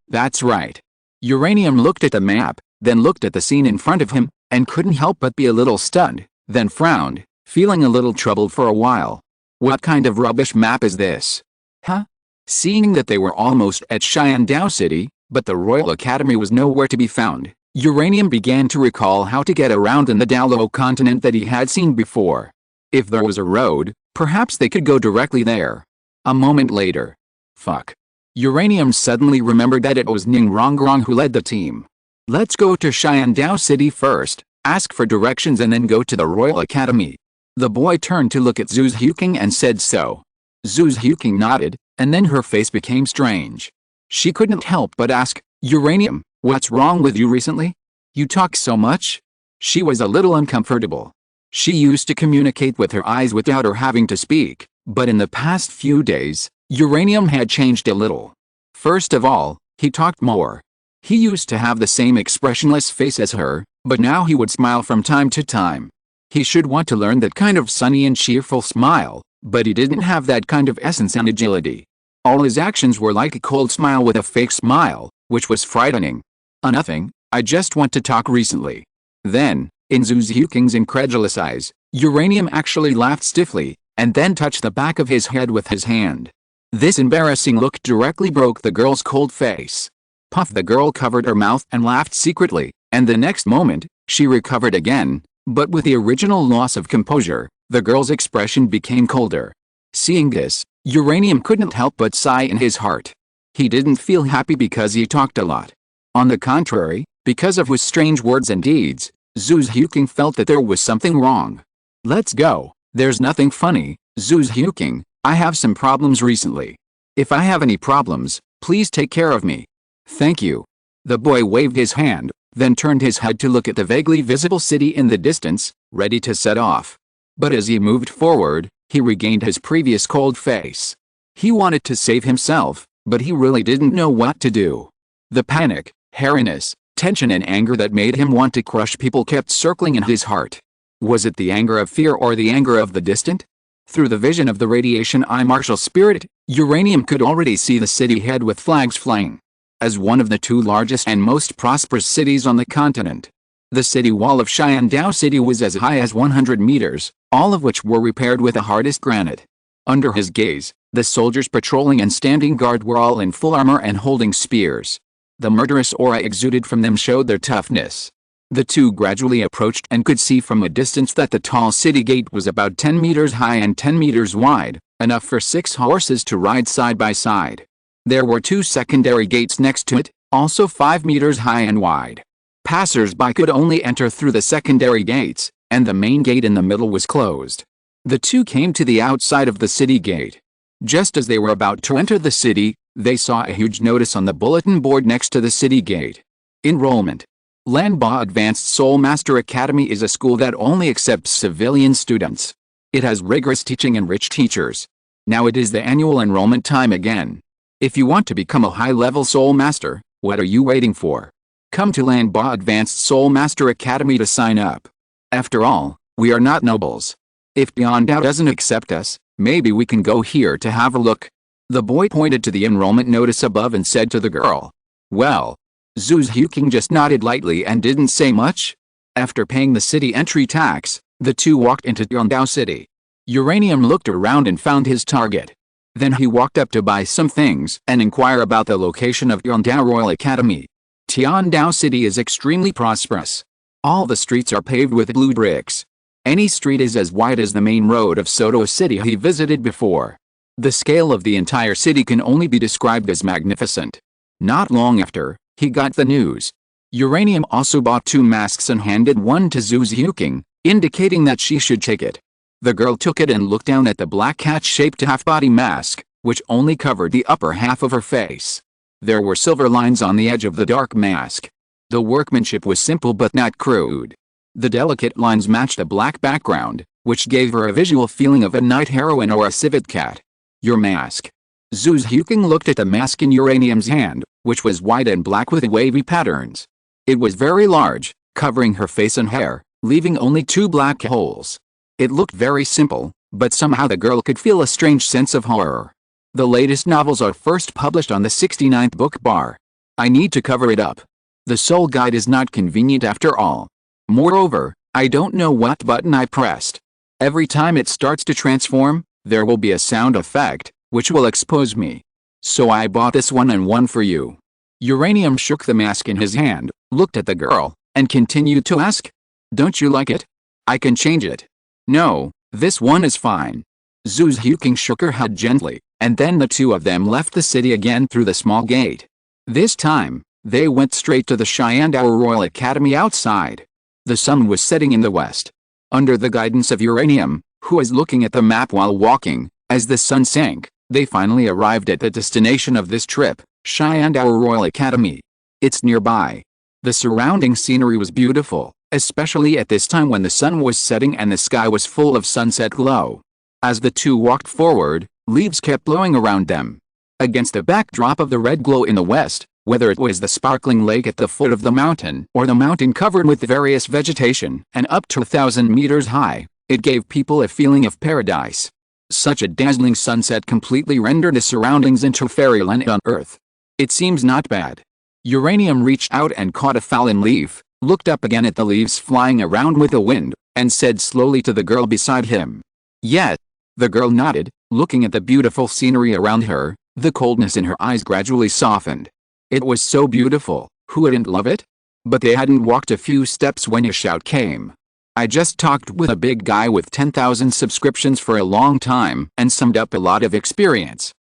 That's right. Uranium looked at the map, then looked at the scene in front of him, and couldn't help but be a little stunned, then frowned, feeling a little troubled for a while. What kind of rubbish map is this? Huh? Seeing that they were almost at Sharingan Dou City, but the Royal Academy was nowhere to be found, Uranium began to recall how to get around in the Douluo Continent that he had seen before. If there was a road, perhaps they could go directly there. A moment later. Fuck. Uranium suddenly remembered that it was Ning Rongrong who led the team. Let's go to Sharingan Dou City first, ask for directions and then go to the Royal Academy. The boy turned to look at Zhu Zhuking and said so. Zhu Zhuking nodded, and then her face became strange. She couldn't help but ask, Uranium, what's wrong with you recently? You talk so much? She was a little uncomfortable. She used to communicate with her eyes without her having to speak, but in the past few days, Uranium had changed a little. First of all, he talked more. He used to have the same expressionless face as her, but now he would smile from time to time. He should want to learn that kind of sunny and cheerful smile, but he didn't have that kind of essence and agility. All his actions were like a cold smile with a fake smile, which was frightening. Nothing, I just want to talk recently. Then, in Zhu Zhuking's incredulous eyes, Uranium actually laughed stiffly, and then touched the back of his head with his hand. This embarrassing look directly broke the girl's cold face. Puff, the girl covered her mouth and laughed secretly, and the next moment, she recovered again, but with the original loss of composure, the girl's expression became colder. Seeing this, Uranium couldn't help but sigh in his heart. He didn't feel happy because he talked a lot. On the contrary, because of his strange words and deeds, Zhu Zhuking felt that there was something wrong. Let's go, there's nothing funny, Zhu Zhuking, I have some problems recently. If I have any problems, please take care of me. Thank you. The boy waved his hand, then turned his head to look at the vaguely visible city in the distance, ready to set off. But as he moved forward, he regained his previous cold face. He wanted to save himself, but he really didn't know what to do. The panic, hairiness, tension and anger that made him want to crush people kept circling in his heart. Was it the anger of fear or the anger of the distant? Through the vision of the radiation eye martial spirit, Uranium could already see the city head with flags flying. As one of the two largest and most prosperous cities on the continent, the city wall of Sharingan Dou City was as high as 100 meters, all of which were repaired with the hardest granite. Under his gaze, the soldiers patrolling and standing guard were all in full armor and holding spears. The murderous aura exuded from them showed their toughness. The two gradually approached and could see from a distance that the tall city gate was about 10 meters high and 10 meters wide, enough for 6 horses to ride side by side. There were 2 secondary gates next to it, also 5 meters high and wide. Passers-by could only enter through the secondary gates, and the main gate in the middle was closed. The two came to the outside of the city gate. Just as they were about to enter the city, they saw a huge notice on the bulletin board next to the city gate. Enrollment. Lanba Advanced Soul Master Academy is a school that only accepts civilian students. It has rigorous teaching and rich teachers. Now it is the annual enrollment time again. If you want to become a high-level Soul Master, what are you waiting for? Come to Lanba Advanced Soul Master Academy to sign up. After all, we are not nobles. If Yandao doesn't accept us, maybe we can go here to have a look. The boy pointed to the enrollment notice above and said to the girl. Well, Zhu Huqing just nodded lightly and didn't say much. After paying the city entry tax, the two walked into Yandao City. Uranium looked around and found his target. Then he walked up to buy some things and inquire about the location of Yandao Royal Academy. Tiandao City is extremely prosperous. All the streets are paved with blue bricks. Any street is as wide as the main road of Soto City he visited before. The scale of the entire city can only be described as magnificent. Not long after, he got the news. Uranium also bought 2 masks and handed one to Zhu Huqing, indicating that she should take it. The girl took it and looked down at the black cat-shaped half-body mask, which only covered the upper half of her face. There were silver lines on the edge of the dark mask. The workmanship was simple but not crude. The delicate lines matched a black background, which gave her a visual feeling of a night heroine or a civet cat. Your mask. Zhu Huqing looked at the mask in Uranium's hand, which was white and black with wavy patterns. It was very large, covering her face and hair, leaving only 2 black holes. It looked very simple, but somehow the girl could feel a strange sense of horror. The latest novels are first published on the 69th book bar. I need to cover it up. The soul guide is not convenient after all. Moreover, I don't know what button I pressed. Every time it starts to transform, there will be a sound effect, which will expose me. So I bought this one and one for you. Uranium shook the mask in his hand, looked at the girl, and continued to ask, Don't you like it? I can change it. No, this one is fine. Zhu Huqing shook her head gently, and then the two of them left the city again through the small gate. This time, they went straight to the Shandao Royal Academy outside. The sun was setting in the west. Under the guidance of Uranium, who was looking at the map while walking, as the sun sank, they finally arrived at the destination of this trip, Shandao Royal Academy. It's nearby. The surrounding scenery was beautiful, especially at this time when the sun was setting and the sky was full of sunset glow. As the two walked forward, leaves kept blowing around them. Against the backdrop of the red glow in the west, whether it was the sparkling lake at the foot of the mountain or the mountain covered with various vegetation and up to 1,000 meters high, it gave people a feeling of paradise. Such a dazzling sunset completely rendered the surroundings into fairyland on Earth. It seems not bad. Uranium reached out and caught a fallen leaf, looked up again at the leaves flying around with the wind, and said slowly to the girl beside him. Yet, the girl nodded, looking at the beautiful scenery around her. The coldness in her eyes gradually softened. It was so beautiful, who wouldn't love it? But they hadn't walked a few steps when a shout came. I just talked with a big guy with 10,000 subscriptions for a long time and summed up a lot of experience.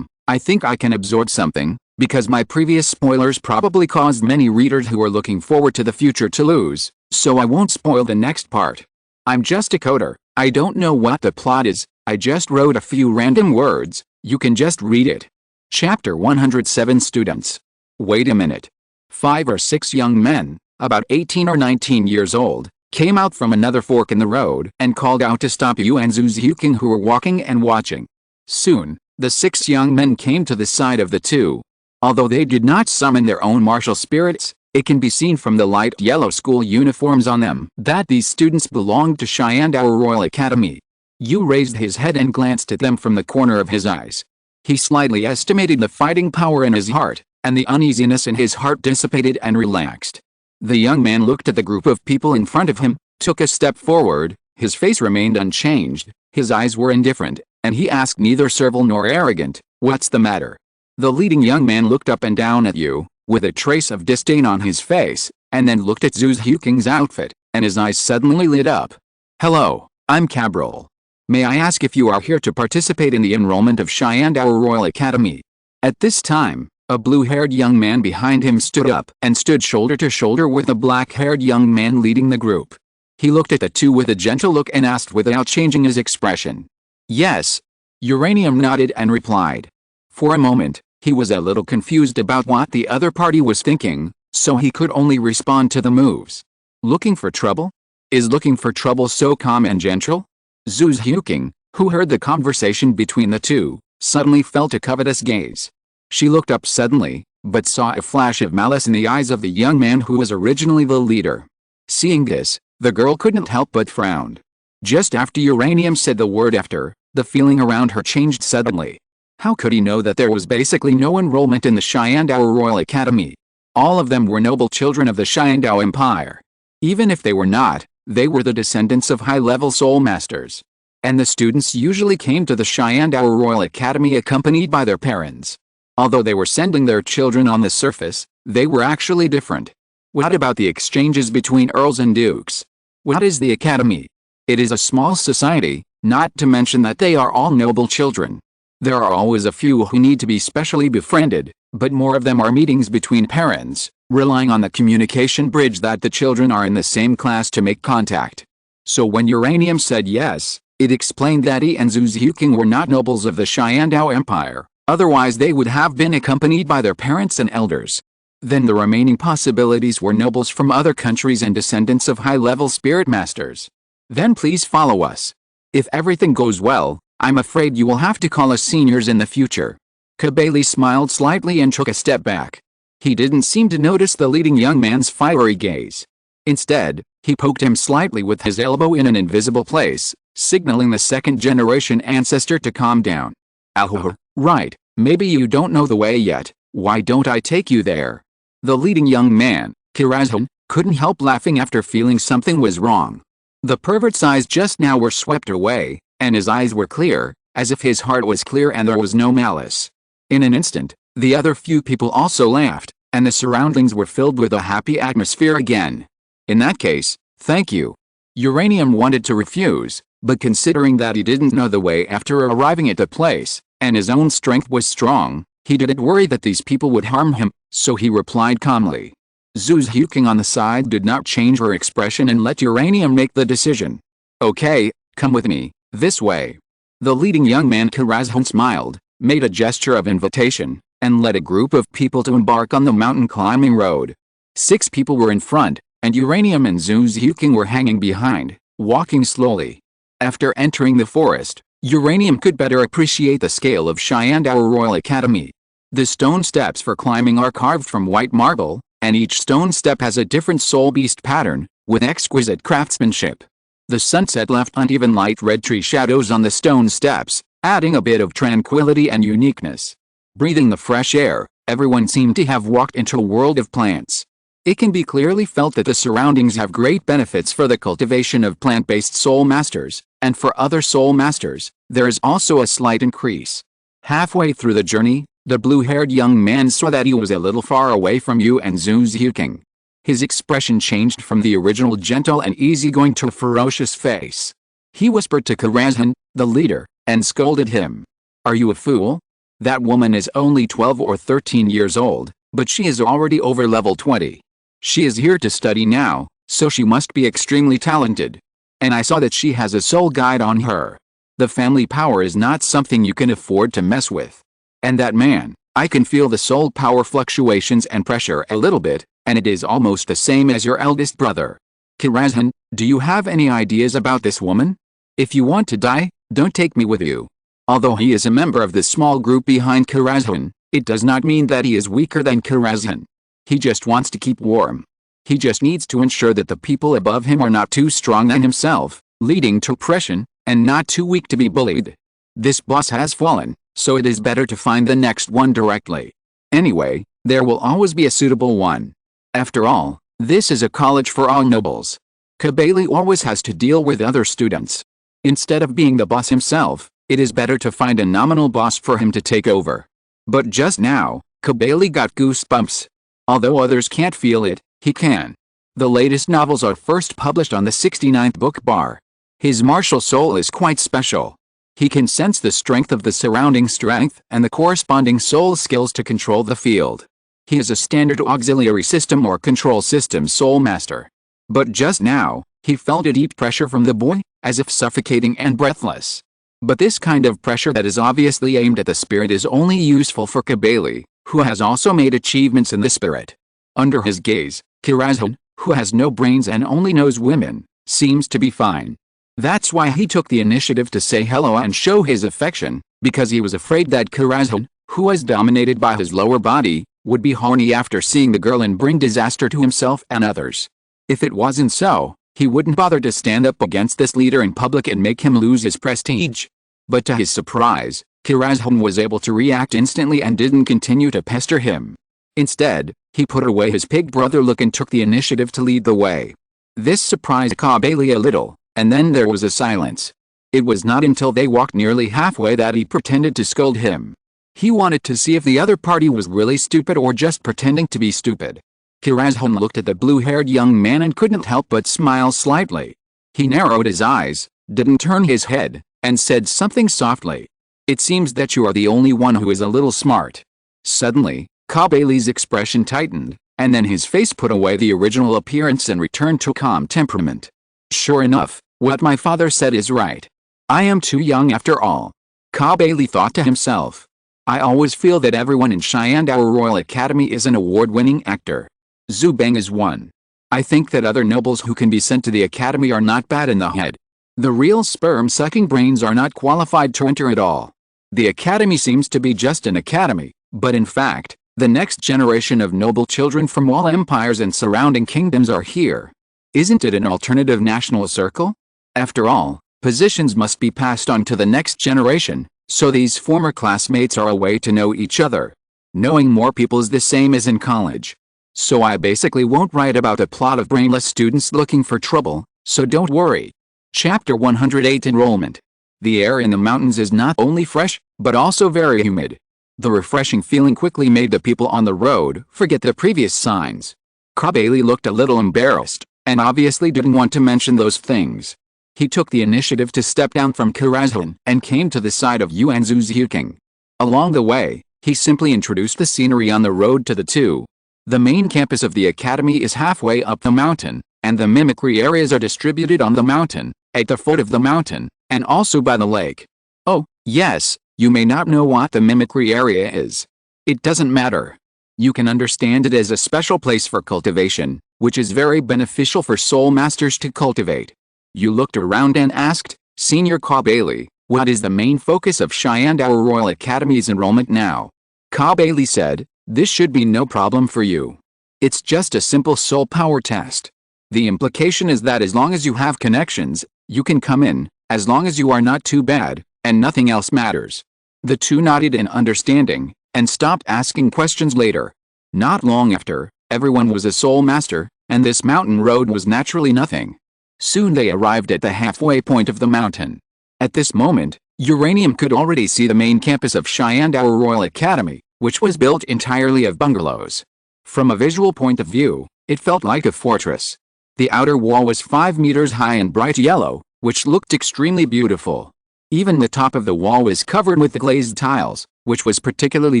I think I can absorb something, because my previous spoilers probably caused many readers who are looking forward to the future to lose, so I won't spoil the next part. I'm just a coder, I don't know what the plot is, I just wrote a few random words, you can just read it. Chapter 107 Students. Wait a minute. 5 or 6 young men, about 18 or 19 years old, came out from another fork in the road and called out to stop Yu and Zhu Huqing who were walking and watching. Soon, the 6 young men came to the side of the two. Although they did not summon their own martial spirits, it can be seen from the light yellow school uniforms on them that these students belonged to Shandao Royal Academy. Yu raised his head and glanced at them from the corner of his eyes. He slightly estimated the fighting power in his heart, and the uneasiness in his heart dissipated and relaxed. The young man looked at the group of people in front of him, took a step forward, his face remained unchanged, his eyes were indifferent, and he asked neither servile nor arrogant, "What's the matter?" The leading young man looked up and down at Yu, with a trace of disdain on his face, and then looked at Zhu Zhuking's outfit, and his eyes suddenly lit up. "Hello, I'm Cabral. May I ask if you are here to participate in the enrollment of Sharingan Royal Academy?" At this time, a blue-haired young man behind him stood up and stood shoulder to shoulder with a black-haired young man leading the group. He looked at the two with a gentle look and asked without changing his expression. "Yes." Uranium nodded and replied. For a moment, he was a little confused about what the other party was thinking, so he could only respond to the moves. "Looking for trouble? Is looking for trouble so calm and gentle?" Zhu Zhuking, who heard the conversation between the two, suddenly felt a covetous gaze. She looked up suddenly, but saw a flash of malice in the eyes of the young man who was originally the leader. Seeing this, the girl couldn't help but frown. Just after Uranium said the word after, the feeling around her changed suddenly. How could he know that there was basically no enrollment in the Sharingan Royal Academy? All of them were noble children of the Sharingan Empire. Even if they were not, they were the descendants of high-level soul masters. And the students usually came to the Sharingan Royal Academy accompanied by their parents. Although they were sending their children on the surface, they were actually different. What about the exchanges between earls and dukes? What is the academy? It is a small society, not to mention that they are all noble children. There are always a few who need to be specially befriended, but more of them are meetings between parents, relying on the communication bridge that the children are in the same class to make contact. So when Uranium said yes, it explained that he and Zhu Zhuking were not nobles of the Sharingan Empire, otherwise they would have been accompanied by their parents and elders. Then the remaining possibilities were nobles from other countries and descendants of high-level spirit masters. Then please follow us. If everything goes well, I'm afraid you will have to call us seniors in the future. Kabali smiled slightly and took a step back. He didn't seem to notice the leading young man's fiery gaze. Instead, he poked him slightly with his elbow in an invisible place, signaling the second-generation ancestor to calm down. "Oh, right, maybe you don't know the way yet, why don't I take you there?" The leading young man, Kirazhan, couldn't help laughing after feeling something was wrong. The pervert's eyes just now were swept away, and his eyes were clear, as if his heart was clear and there was no malice. In an instant, the other few people also laughed, and the surroundings were filled with a happy atmosphere again. "In that case, thank you." Uranium wanted to refuse, but considering that he didn't know the way after arriving at the place, and his own strength was strong, he didn't worry that these people would harm him, so he replied calmly. Zhu Zhuking on the side did not change her expression and let Uranium make the decision. "Okay, come with me, this way." The leading young man Kirazhan smiled, made a gesture of invitation, and led a group of people to embark on the mountain climbing road. 6 people were in front, and Uranium and Zhu Zhuking were hanging behind, walking slowly. After entering the forest, Uranium could better appreciate the scale of Sharingan Royal Academy. The stone steps for climbing are carved from white marble, and each stone step has a different soul beast pattern, with exquisite craftsmanship. The sunset left uneven light red tree shadows on the stone steps, adding a bit of tranquility and uniqueness. Breathing the fresh air, everyone seemed to have walked into a world of plants. It can be clearly felt that the surroundings have great benefits for the cultivation of plant-based soul masters, and for other soul masters, there is also a slight increase. Halfway through the journey, the blue-haired young man saw that he was a little far away from you and Zhu Zhuking. His expression changed from the original gentle and easygoing to a ferocious face. He whispered to Kirazhan, the leader, and scolded him. "Are you a fool? That woman is only 12 or 13 years old, but she is already over level 20. She is here to study now, so she must be extremely talented. And I saw that she has a soul guide on her. The family power is not something you can afford to mess with. And that man, I can feel the soul power fluctuations and pressure a little bit, and it is almost the same as your eldest brother. Kirazhan, do you have any ideas about this woman? If you want to die, don't take me with you." Although he is a member of the small group behind Kirazhan, it does not mean that he is weaker than Kirazhan. He just wants to keep warm. He just needs to ensure that the people above him are not too strong than himself, leading to oppression, and not too weak to be bullied. This boss has fallen, so it is better to find the next one directly. Anyway, there will always be a suitable one. After all, this is a college for all nobles. Kabali always has to deal with other students. Instead of being the boss himself, it is better to find a nominal boss for him to take over. But just now, Kabali got goosebumps. Although others can't feel it, he can. The latest novels are first published on the 69th book bar. His martial soul is quite special. He can sense the strength of the surrounding strength and the corresponding soul skills to control the field. He is a standard auxiliary system or control system soul master. But just now, he felt a deep pressure from the boy, as if suffocating and breathless. But this kind of pressure that is obviously aimed at the spirit is only useful for Kabali, who has also made achievements in the spirit. Under his gaze, Kirazhan, who has no brains and only knows women, seems to be fine. That's why he took the initiative to say hello and show his affection, because he was afraid that Kirazhan, who was dominated by his lower body, would be horny after seeing the girl and bring disaster to himself and others. If it wasn't so, he wouldn't bother to stand up against this leader in public and make him lose his prestige. But to his surprise, Kirazhan was able to react instantly and didn't continue to pester him. Instead, he put away his pig brother look and took the initiative to lead the way. This surprised Kabali a little, and then there was a silence. It was not until they walked nearly halfway that he pretended to scold him. He wanted to see if the other party was really stupid or just pretending to be stupid. Kirazhan looked at the blue-haired young man and couldn't help but smile slightly. He narrowed his eyes, didn't turn his head, and said something softly. "It seems that you are the only one who is a little smart." Suddenly, Kabali's expression tightened, and then his face put away the original appearance and returned to calm temperament. "Sure enough, what my father said is right. I am too young after all." Kabali thought to himself. "I always feel that everyone in Shandao Royal Academy is an award-winning actor. Zhu Beng is one. I think that other nobles who can be sent to the academy are not bad in the head. The real sperm-sucking brains are not qualified to enter at all. The academy seems to be just an academy, but in fact, the next generation of noble children from all empires and surrounding kingdoms are here. Isn't it an alternative national circle? After all, positions must be passed on to the next generation, so these former classmates are a way to know each other. Knowing more people is the same as in college. So I basically won't write about a plot of brainless students looking for trouble, so don't worry." Chapter 108 Enrollment. The air in the mountains is not only fresh, but also very humid. The refreshing feeling quickly made the people on the road forget the previous signs. Kabali looked a little embarrassed, and obviously didn't want to mention those things. He took the initiative to step down from Kirazhan and came to the side of Yuan Zuziuking. Along the way, he simply introduced the scenery on the road to the two. The main campus of the academy is halfway up the mountain, and the mimicry areas are distributed on the mountain, at the foot of the mountain, and also by the lake. Oh, yes, you may not know what the mimicry area is. It doesn't matter. You can understand it as a special place for cultivation, which is very beneficial for soul masters to cultivate. You looked around and asked, "Senior Kabali, what is the main focus of Shandao Royal Academy's enrollment now?" Kabali said, "This should be no problem for you. It's just a simple soul power test. The implication is that as long as you have connections, you can come in, as long as you are not too bad, and nothing else matters." The two nodded in understanding, and stopped asking questions later. Not long after, everyone was a soul master, and this mountain road was naturally nothing. Soon they arrived at the halfway point of the mountain. At this moment, Uranium could already see the main campus of Shandao Royal Academy, which was built entirely of bungalows. From a visual point of view, it felt like a fortress. The outer wall was 5 meters high and bright yellow, which looked extremely beautiful. Even the top of the wall was covered with glazed tiles, which was particularly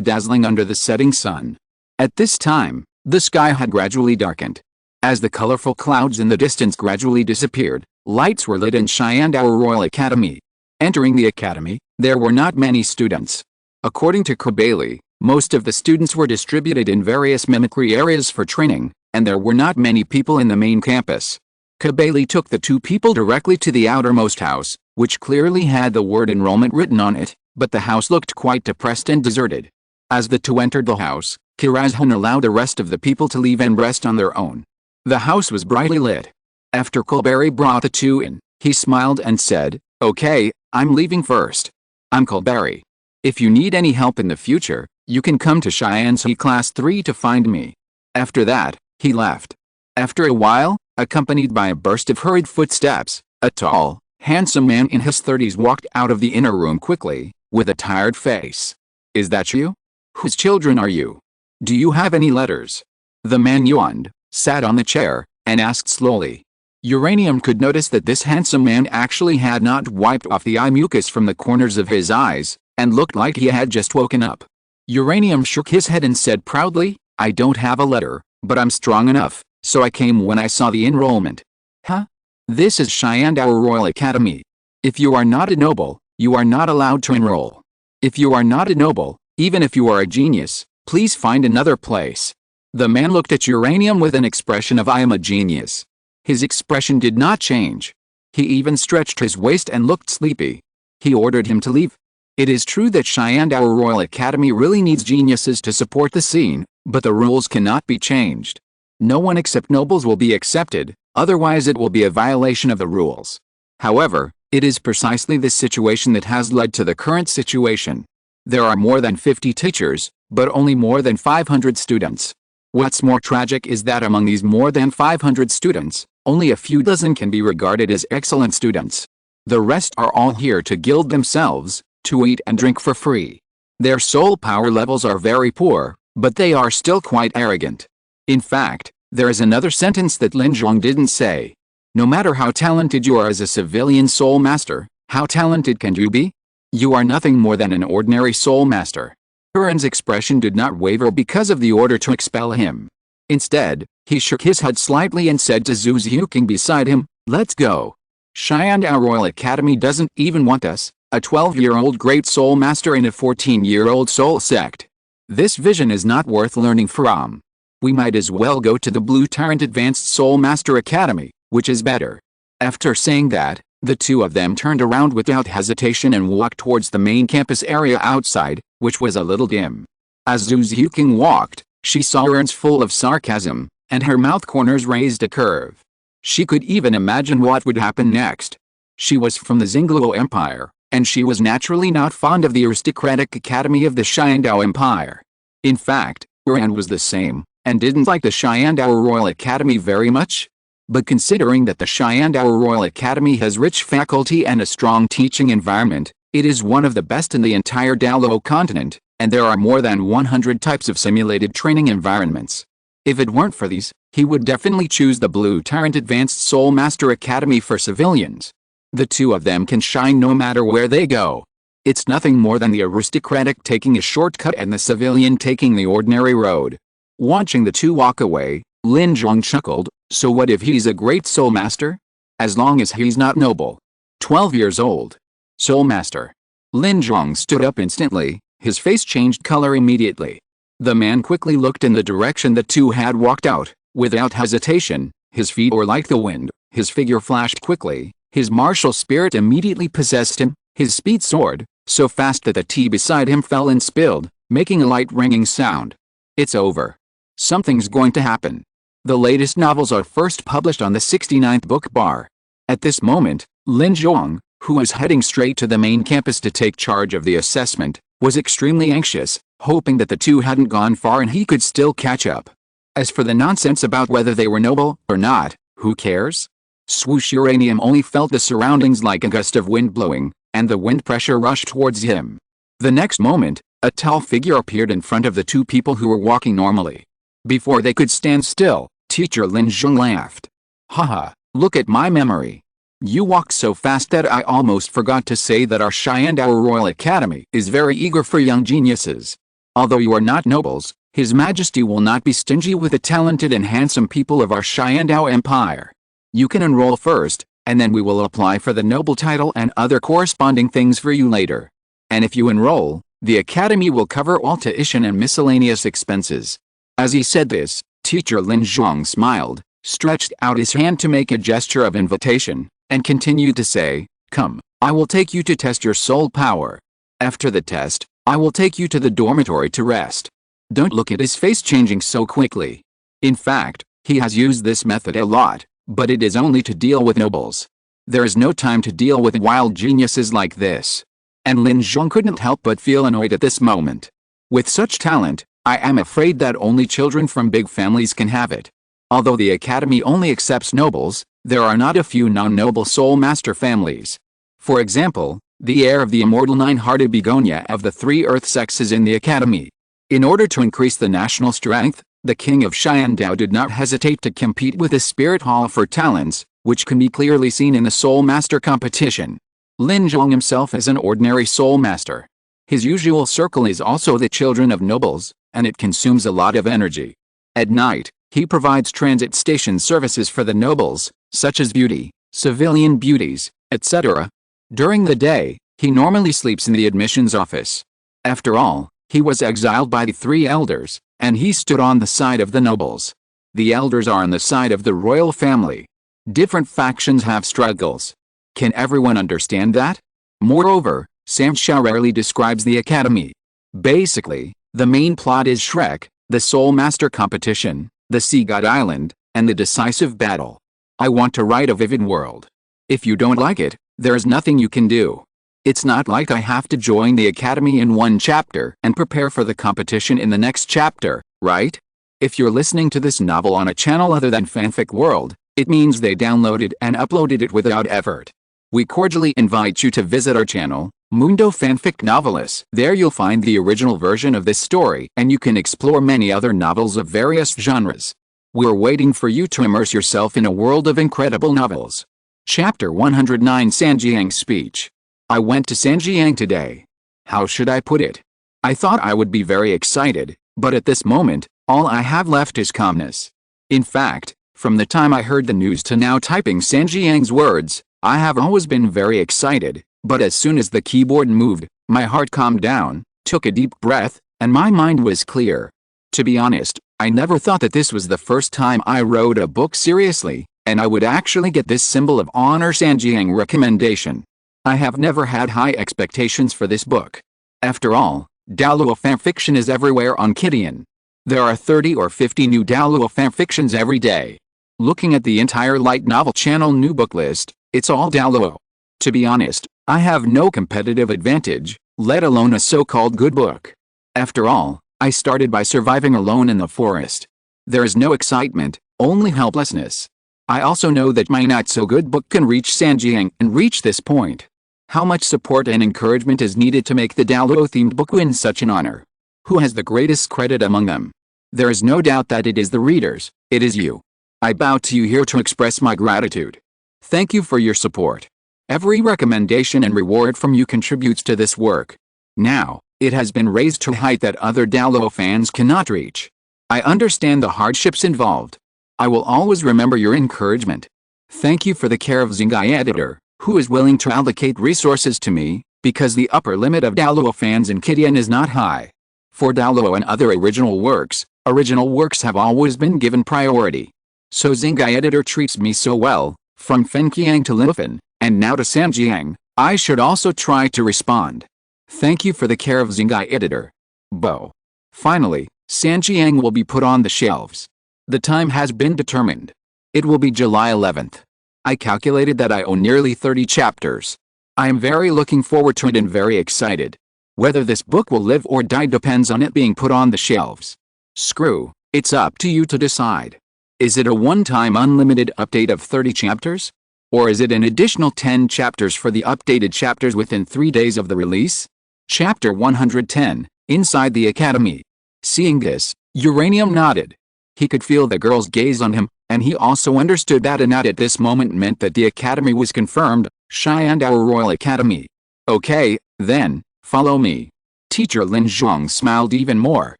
dazzling under the setting sun. At this time, the sky had gradually darkened. As the colorful clouds in the distance gradually disappeared, lights were lit in Shandao Royal Academy. Entering the academy, there were not many students. According to Kabali, most of the students were distributed in various mimicry areas for training, and there were not many people in the main campus. Kabali took the two people directly to the outermost house, which clearly had the word enrollment written on it, but the house looked quite depressed and deserted. As the two entered the house, Kirazhan allowed the rest of the people to leave and rest on their own. The house was brightly lit. After Kabali brought the two in, he smiled and said, "Okay, I'm leaving first. I'm Kabali. If you need any help in the future, you can come to Shanxi Class 3 to find me." After that, he left. After a while, accompanied by a burst of hurried footsteps, a tall, handsome man in his 30s walked out of the inner room quickly, with a tired face. "Is that you? Whose children are you? Do you have any letters?" The man yawned, sat on the chair, and asked slowly. Uranium could notice that this handsome man actually had not wiped off the eye mucus from the corners of his eyes, and looked like he had just woken up. Uranium shook his head and said proudly, "I don't have a letter, but I'm strong enough, so I came when I saw the enrollment." Huh? This is Shandao Royal Academy. If you are not a noble, you are not allowed to enroll. If you are not a noble, even if you are a genius, please find another place. The man looked at Uranium with an expression of "I am a genius." His expression did not change. He even stretched his waist and looked sleepy. He ordered him to leave. It is true that Shandao Royal Academy really needs geniuses to support the scene, but the rules cannot be changed. No one except nobles will be accepted, otherwise it will be a violation of the rules. However, it is precisely this situation that has led to the current situation. There are more than 50 teachers, but only more than 500 students. What's more tragic is that among these more than 500 students, only a few dozen can be regarded as excellent students. The rest are all here to gild themselves, to eat and drink for free. Their soul power levels are very poor, but they are still quite arrogant. In fact, there is another sentence that Lin Zhuang didn't say. No matter how talented you are as a civilian soul master, how talented can you be? You are nothing more than an ordinary soul master. Huron's expression did not waver because of the order to expel him. Instead, he shook his head slightly and said to Zhu Xiuqing beside him, "Let's go. Shandao Royal Academy doesn't even want us, a 12-year-old great soul master in a 14-year-old soul sect. This vision is not worth learning from. We might as well go to the Blue Tyrant Advanced Soul Master Academy, which is better." After saying that, the two of them turned around without hesitation and walked towards the main campus area outside, which was a little dim. As Zhu Xiuqing walked, she saw her eyes full of sarcasm, and her mouth corners raised a curve. She could even imagine what would happen next. She was from the Xingluo Empire, and she was naturally not fond of the aristocratic academy of the Shandao Empire. In fact, Huron was the same, and didn't like the Shandao Royal Academy very much. But considering that the Shandao Royal Academy has rich faculty and a strong teaching environment, it is one of the best in the entire Douluo Continent, and there are more than 100 types of simulated training environments. If it weren't for these, he would definitely choose the Blue Tyrant Advanced Soul Master Academy for civilians. The two of them can shine no matter where they go. It's nothing more than the aristocratic taking a shortcut and the civilian taking the ordinary road. Watching the two walk away, Lin Zhuang chuckled, "So what if he's a great soul master? As long as he's not noble. 12 years old. Soul master." Lin Zhuang stood up instantly, his face changed color immediately. The man quickly looked in the direction the two had walked out, without hesitation. His feet were like the wind, his figure flashed quickly, his martial spirit immediately possessed him, his speed soared, so fast that the tea beside him fell and spilled, making a light ringing sound. It's over. Something's going to happen. The latest novels are first published on the 69th book bar. At this moment, Lin Zhuang, who was heading straight to the main campus to take charge of the assessment, was extremely anxious, hoping that the two hadn't gone far and he could still catch up. As for the nonsense about whether they were noble or not, who cares? Swoosh! Uranium only felt the surroundings like a gust of wind blowing, and the wind pressure rushed towards him. The next moment, a tall figure appeared in front of the two people who were walking normally. Before they could stand still, Teacher Lin Zhuang laughed. "Haha, look at my memory. You walked so fast that I almost forgot to say that our Shandao Royal Academy is very eager for young geniuses. Although you are not nobles, His Majesty will not be stingy with the talented and handsome people of our Shandao Empire. You can enroll first, and then we will apply for the noble title and other corresponding things for you later. And if you enroll, the Academy will cover all tuition and miscellaneous expenses." As he said this, Teacher Lin Zhuang smiled, stretched out his hand to make a gesture of invitation, and continued to say, "Come, I will take you to test your soul power. After the test, I will take you to the dormitory to rest." Don't look at his face changing so quickly. In fact, he has used this method a lot, but it is only to deal with nobles. There is no time to deal with wild geniuses like this. And Lin Zhuang couldn't help but feel annoyed at this moment. With such talent, I am afraid that only children from big families can have it. Although the Academy only accepts nobles, there are not a few non-noble soul master families. For example, the heir of the immortal nine-hearted begonia of the three earth sexes in the Academy. In order to increase the national strength, The king of Xiandao did not hesitate to compete with the Spirit Hall for talents, which can be clearly seen in the Soul Master competition. Lin Zhong himself is an ordinary Soul Master. His usual circle is also the children of nobles, and it consumes a lot of energy. At night, he provides transit station services for the nobles, such as beauty, civilian beauties, etc. During the day, he normally sleeps in the admissions office. After all, he was exiled by the three elders, and he stood on the side of the nobles. The elders are on the side of the royal family. Different factions have struggles. Can everyone understand that? Moreover, Sam Xiao rarely describes the academy. Basically, the main plot is Shrek, the Soul Master competition, the Sea God Island, and the decisive battle. I want to write a vivid world. If you don't like it, there's nothing you can do. It's not like I have to join the academy in one chapter and prepare for the competition in the next chapter, right? If you're listening to this novel on a channel other than Fanfic World, it means they downloaded and uploaded it without effort. We cordially invite you to visit our channel, Mundo Fanfic Novelists. There you'll find the original version of this story, and you can explore many other novels of various genres. We're waiting for you to immerse yourself in a world of incredible novels. Chapter 109 Sanjiang's Speech. I went to Sanjiang today. How should I put it? I thought I would be very excited, but at this moment, all I have left is calmness. In fact, from the time I heard the news to now typing Sanjiang's words, I have always been very excited, but as soon as the keyboard moved, my heart calmed down, took a deep breath, and my mind was clear. To be honest, I never thought that this was the first time I wrote a book seriously, and I would actually get this symbol of honor Sanjiang recommendation. I have never had high expectations for this book. After all, Douluo fanfiction is everywhere on Kidian. There are 30 or 50 new Douluo fanfictions every day. Looking at the entire light novel channel new book list, it's all Douluo. To be honest, I have no competitive advantage, let alone a so-called good book. After all, I started by surviving alone in the forest. There is no excitement, only helplessness. I also know that my not-so-good book can reach Sanjiang and reach this point. How much support and encouragement is needed to make the Douluo-themed book win such an honor? Who has the greatest credit among them? There is no doubt that it is the readers, it is you. I bow to you here to express my gratitude. Thank you for your support. Every recommendation and reward from you contributes to this work. Now, it has been raised to a height that other Douluo fans cannot reach. I understand the hardships involved. I will always remember your encouragement. Thank you for the care of Zingai Editor, who is willing to allocate resources to me, because the upper limit of Douluo fans in Kidian is not high. For Douluo and other original works have always been given priority. So Zingai Editor treats me so well, from Fenqiang to Lifan, and now to Sanjiang, I should also try to respond. Thank you for the care of Zingai Editor. Bo. Finally, Sanjiang will be put on the shelves. The time has been determined. It will be July 11th. I calculated that I own nearly 30 chapters. I am very looking forward to it and very excited. Whether this book will live or die depends on it being put on the shelves. Screw, it's up to you to decide. Is it a one-time unlimited update of 30 chapters? Or is it an additional 10 chapters for the updated chapters within 3 days of the release? Chapter 110, Inside the Academy. Seeing this, Uranium nodded. He could feel the girl's gaze on him, and he also understood that a nod at this moment meant that the academy was confirmed, Xiandao Royal Academy. Okay, then, follow me. Teacher Lin Zhong smiled even more,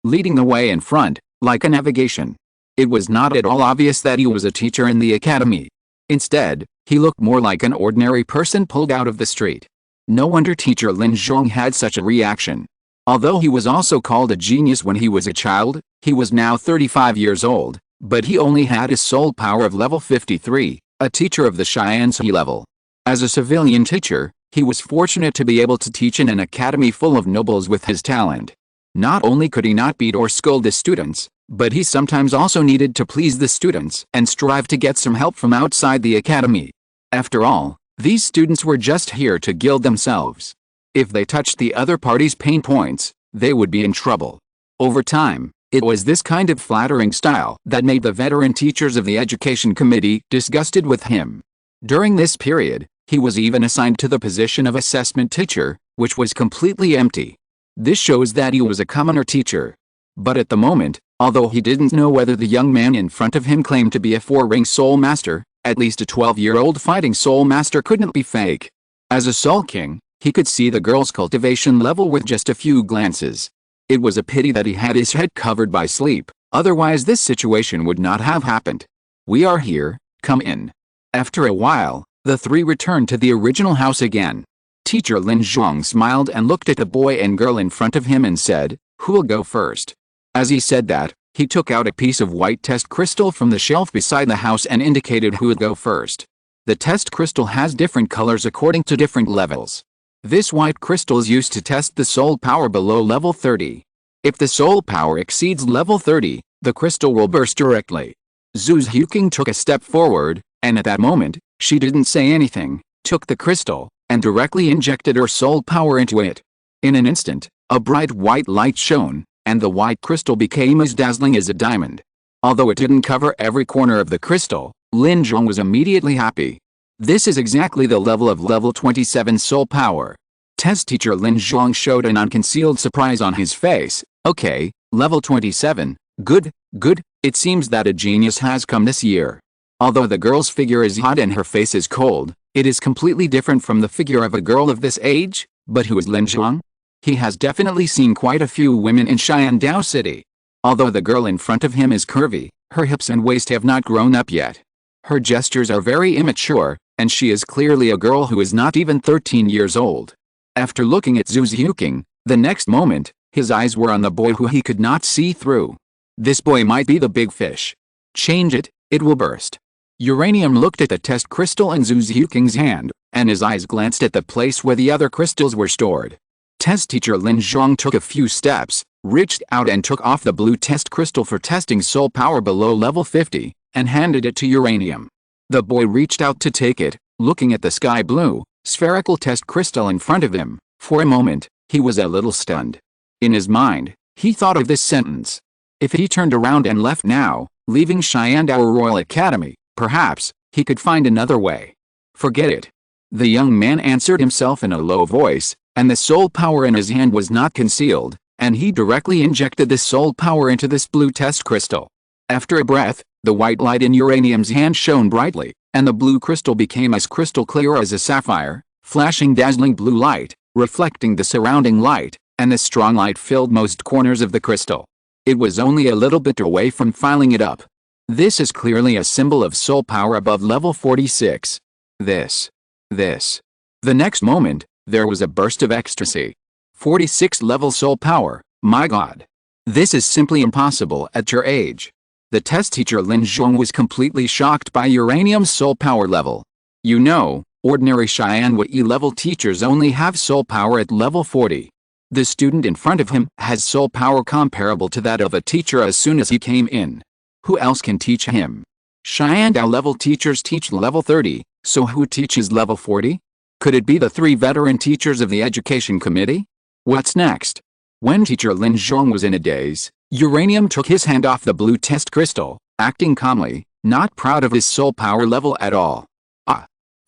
leading the way in front, like a navigation. It was not at all obvious that he was a teacher in the academy. Instead, he looked more like an ordinary person pulled out of the street. No wonder Teacher Lin Zhong had such a reaction. Although he was also called a genius when he was a child, he was now 35 years old, but he only had his soul power of level 53, a teacher of the Xianxi level. As a civilian teacher, he was fortunate to be able to teach in an academy full of nobles with his talent. Not only could he not beat or scold the students, but he sometimes also needed to please the students and strive to get some help from outside the academy. After all, these students were just here to gild themselves. If they touched the other party's pain points, they would be in trouble. Over time, it was this kind of flattering style that made the veteran teachers of the education committee disgusted with him. During this period, he was even assigned to the position of assessment teacher, which was completely empty. This shows that he was a commoner teacher. But at the moment, Although he didn't know whether the young man in front of him claimed to be a 4-ring soul master, at least a 12-year-old fighting soul master couldn't be fake. As a soul king, he could see the girl's cultivation level with just a few glances. It was a pity that he had his head covered by sleep, otherwise this situation would not have happened. "We are here, come in." After a while, the three returned to the original house again. Teacher Lin Zhuang smiled and looked at the boy and girl in front of him and said, "Who'll go first?" As he said that, he took out a piece of white test crystal from the shelf beside the house and indicated who would go first. The test crystal has different colors according to different levels. This white crystal is used to test the soul power below level 30. If the soul power exceeds level 30, the crystal will burst directly. Zhu Huqing took a step forward, and at that moment, she didn't say anything, took the crystal, and directly injected her soul power into it. In an instant, a bright white light shone, and the white crystal became as dazzling as a diamond. Although it didn't cover every corner of the crystal, Lin Zhuang was immediately happy. This is exactly the level of level 27 soul power. Test teacher Lin Zhuang showed an unconcealed surprise on his face. "Okay, level 27, good, good, it seems that a genius has come this year." Although the girl's figure is hot and her face is cold, it is completely different from the figure of a girl of this age. But who is Lin Zhuang? He has definitely seen quite a few women in Shandao City. Although the girl in front of him is curvy, her hips and waist have not grown up yet. Her gestures are very immature, and she is clearly a girl who is not even 13 years old. After looking at Zhu Huqing, the next moment, his eyes were on the boy who he could not see through. This boy might be the big fish. Change it, it will burst. Uranium looked at the test crystal in Zhu Huqing's hand, and his eyes glanced at the place where the other crystals were stored. Test teacher Lin Zhuang took a few steps, reached out and took off the blue test crystal for testing soul power below level 50, and handed it to Uranium. The boy reached out to take it, looking at the sky blue, spherical test crystal in front of him. For a moment, he was a little stunned. In his mind, he thought of this sentence. If he turned around and left now, leaving Shandao Royal Academy, perhaps, he could find another way. Forget it. The young man answered himself in a low voice, and the soul power in his hand was not concealed, and he directly injected the soul power into this blue test crystal. After a breath, the white light in Uranium's hand shone brightly, and the blue crystal became as crystal clear as a sapphire, flashing dazzling blue light, reflecting the surrounding light, and the strong light filled most corners of the crystal. It was only a little bit away from filling it up. This is clearly a symbol of soul power above level 46. This. The next moment, there was a burst of ecstasy. 46 level soul power, my god. This is simply impossible at your age. The test teacher Lin Zhuang was completely shocked by Uranium's soul power level. You know, ordinary Shandao level teachers only have soul power at level 40. The student in front of him has soul power comparable to that of a teacher as soon as he came in. Who else can teach him? Shandao level teachers teach level 30, so who teaches level 40? Could it be the 3 veteran teachers of the education committee? What's next? When teacher Lin Zhuang was in a daze, Uranium took his hand off the blue test crystal, acting calmly, not proud of his soul power level at all.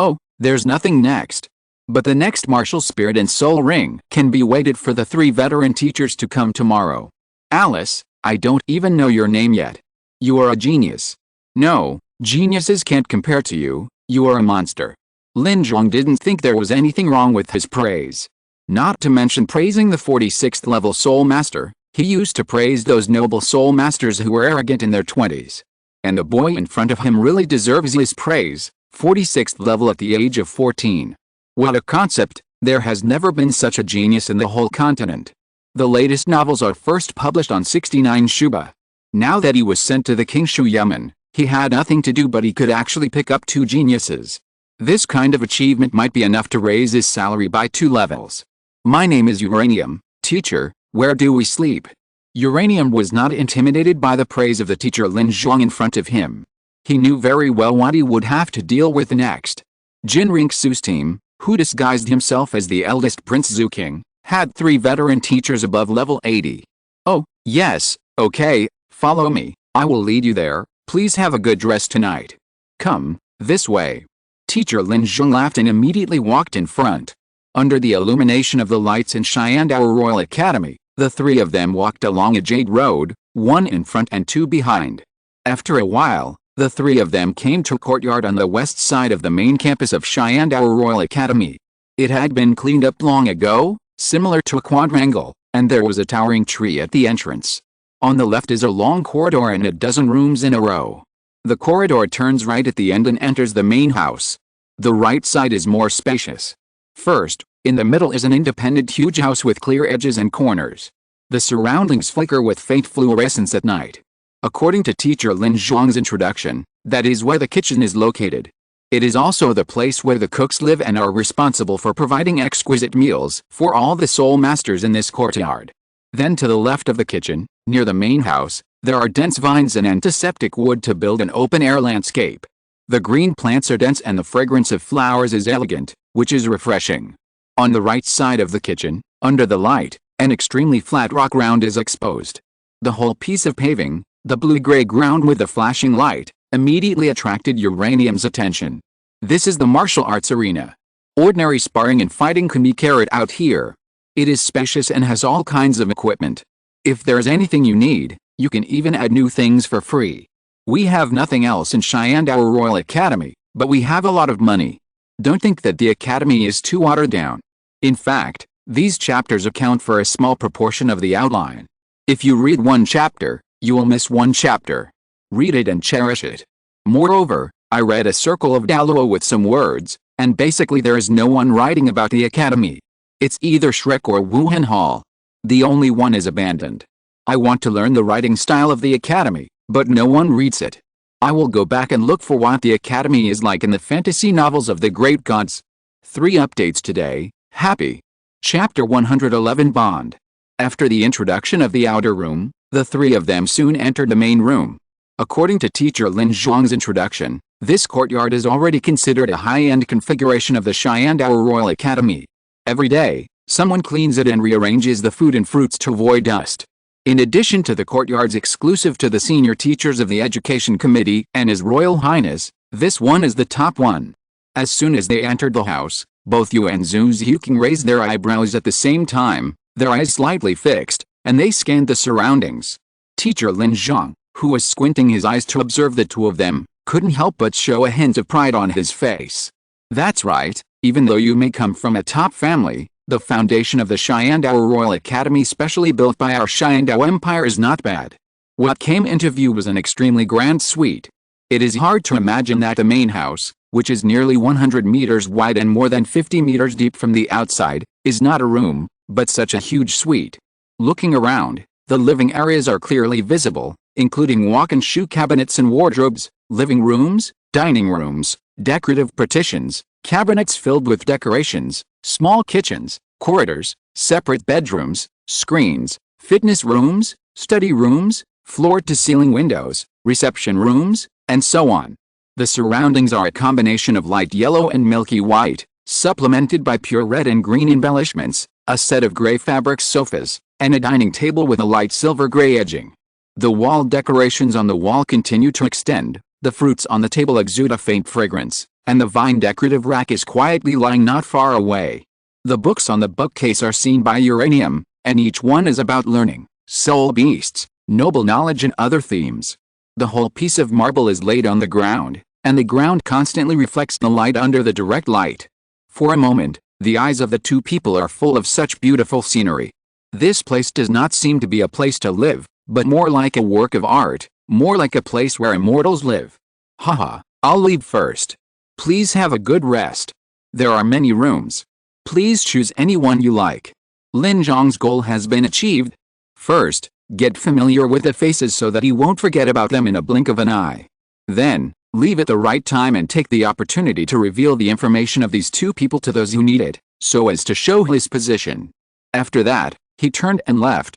Oh, there's nothing next. But the next martial spirit and soul ring can be waited for the 3 veteran teachers to come tomorrow. Alice, I don't even know your name yet. You are a genius. No, geniuses can't compare to you, you are a monster. Lin Zhuang didn't think there was anything wrong with his praise. Not to mention praising the 46th level soul master, he used to praise those noble soul masters who were arrogant in their 20s. And the boy in front of him really deserves his praise, 46th level at the age of 14. What a concept, there has never been such a genius in the whole continent. The latest novels are first published on 69 Shuba. Now that he was sent to the Kingshu Yamen, he had nothing to do but he could actually pick up 2 geniuses. This kind of achievement might be enough to raise his salary by 2 levels. My name is Uranium, teacher, where do we sleep? Uranium was not intimidated by the praise of the teacher Lin Zhuang in front of him. He knew very well what he would have to deal with next. Jin Ringsu's team, who disguised himself as the eldest Prince Zuking, had 3 veteran teachers above level 80. Oh, yes, okay, follow me, I will lead you there, please have a good rest tonight. Come, this way. Teacher Lin Zhuang laughed and immediately walked in front. Under the illumination of the lights in Shandao Royal Academy, The three of them walked along a jade road, one in front and two behind. After a while, the three of them came to a courtyard on the west side of the main campus of Star Dou Royal Academy. It had been cleaned up long ago, similar to a quadrangle, and there was a towering tree at the entrance. On the left is a long corridor and a dozen rooms in a row. The corridor turns right at the end and enters the main house. The right side is more spacious. First, in the middle is an independent huge house with clear edges and corners. The surroundings flicker with faint fluorescence at night. According to teacher Lin Zhuang's introduction, that is where the kitchen is located. It is also the place where the cooks live and are responsible for providing exquisite meals for all the soul masters in this courtyard. Then to the left of the kitchen, near the main house, there are dense vines and antiseptic wood to build an open-air landscape. The green plants are dense and the fragrance of flowers is elegant, which is refreshing. On the right side of the kitchen, under the light, an extremely flat rock ground is exposed. The whole piece of paving, the blue-gray ground with the flashing light, immediately attracted Uranium's attention. This is the martial arts arena. Ordinary sparring and fighting can be carried out here. It is spacious and has all kinds of equipment. If there's anything you need, you can even add new things for free. We have nothing else in Star Dou Royal Academy, but we have a lot of money. Don't think that the academy is too watered down. In fact, these chapters account for a small proportion of the outline. If you read one chapter, you will miss one chapter. Read it and cherish it. Moreover, I read a circle of Douluo with some words, and basically there is no one writing about the academy. It's either Shrek or Wuhan Hall. The only one is abandoned. I want to learn the writing style of the academy, but no one reads it. I will go back and look for what the academy is like in the fantasy novels of the great gods. 3 updates today. Happy. Chapter 111 Bond. After the introduction of the outer room, the three of them soon entered the main room. According to teacher Lin Zhuang's introduction, this courtyard is already considered a high-end configuration of the Star Dou Royal Academy. Every day, someone cleans it and rearranges the food and fruits to avoid dust. In addition to the courtyards exclusive to the senior teachers of the Education Committee and His Royal Highness, this one is the top one. As soon as they entered the house, both Yu and Zhu Zihuqing raised their eyebrows at the same time, their eyes slightly fixed, and they scanned the surroundings. Teacher Lin Zhuang, who was squinting his eyes to observe the two of them, couldn't help but show a hint of pride on his face. That's right, even though you may come from a top family, the foundation of the Star Dou Royal Academy specially built by our Star Dou Empire is not bad. What came into view was an extremely grand suite. It is hard to imagine that the main house, which is nearly 100 meters wide and more than 50 meters deep from the outside, is not a room, but such a huge suite. Looking around, the living areas are clearly visible, including walk-in shoe cabinets and wardrobes, living rooms, dining rooms, decorative partitions, cabinets filled with decorations, small kitchens, corridors, separate bedrooms, screens, fitness rooms, study rooms, floor-to-ceiling windows, reception rooms, and so on. The surroundings are a combination of light yellow and milky white, supplemented by pure red and green embellishments, a set of gray fabric sofas, and a dining table with a light silver-gray edging. The wall decorations on the wall continue to extend, the fruits on the table exude a faint fragrance, and the vine decorative rack is quietly lying not far away. The books on the bookcase are seen by Uranium, and each one is about learning, soul beasts, noble knowledge and other themes. The whole piece of marble is laid on the ground, and the ground constantly reflects the light under the direct light. For a moment, the eyes of the two people are full of such beautiful scenery. This place does not seem to be a place to live, but more like a work of art, more like a place where immortals live. Haha, I'll leave first. Please have a good rest. There are many rooms. Please choose any one you like. Lin Zhuang's goal has been achieved. First, get familiar with the faces so that he won't forget about them in a blink of an eye. Then, leave at the right time and take the opportunity to reveal the information of these two people to those who need it, so as to show his position. After that, he turned and left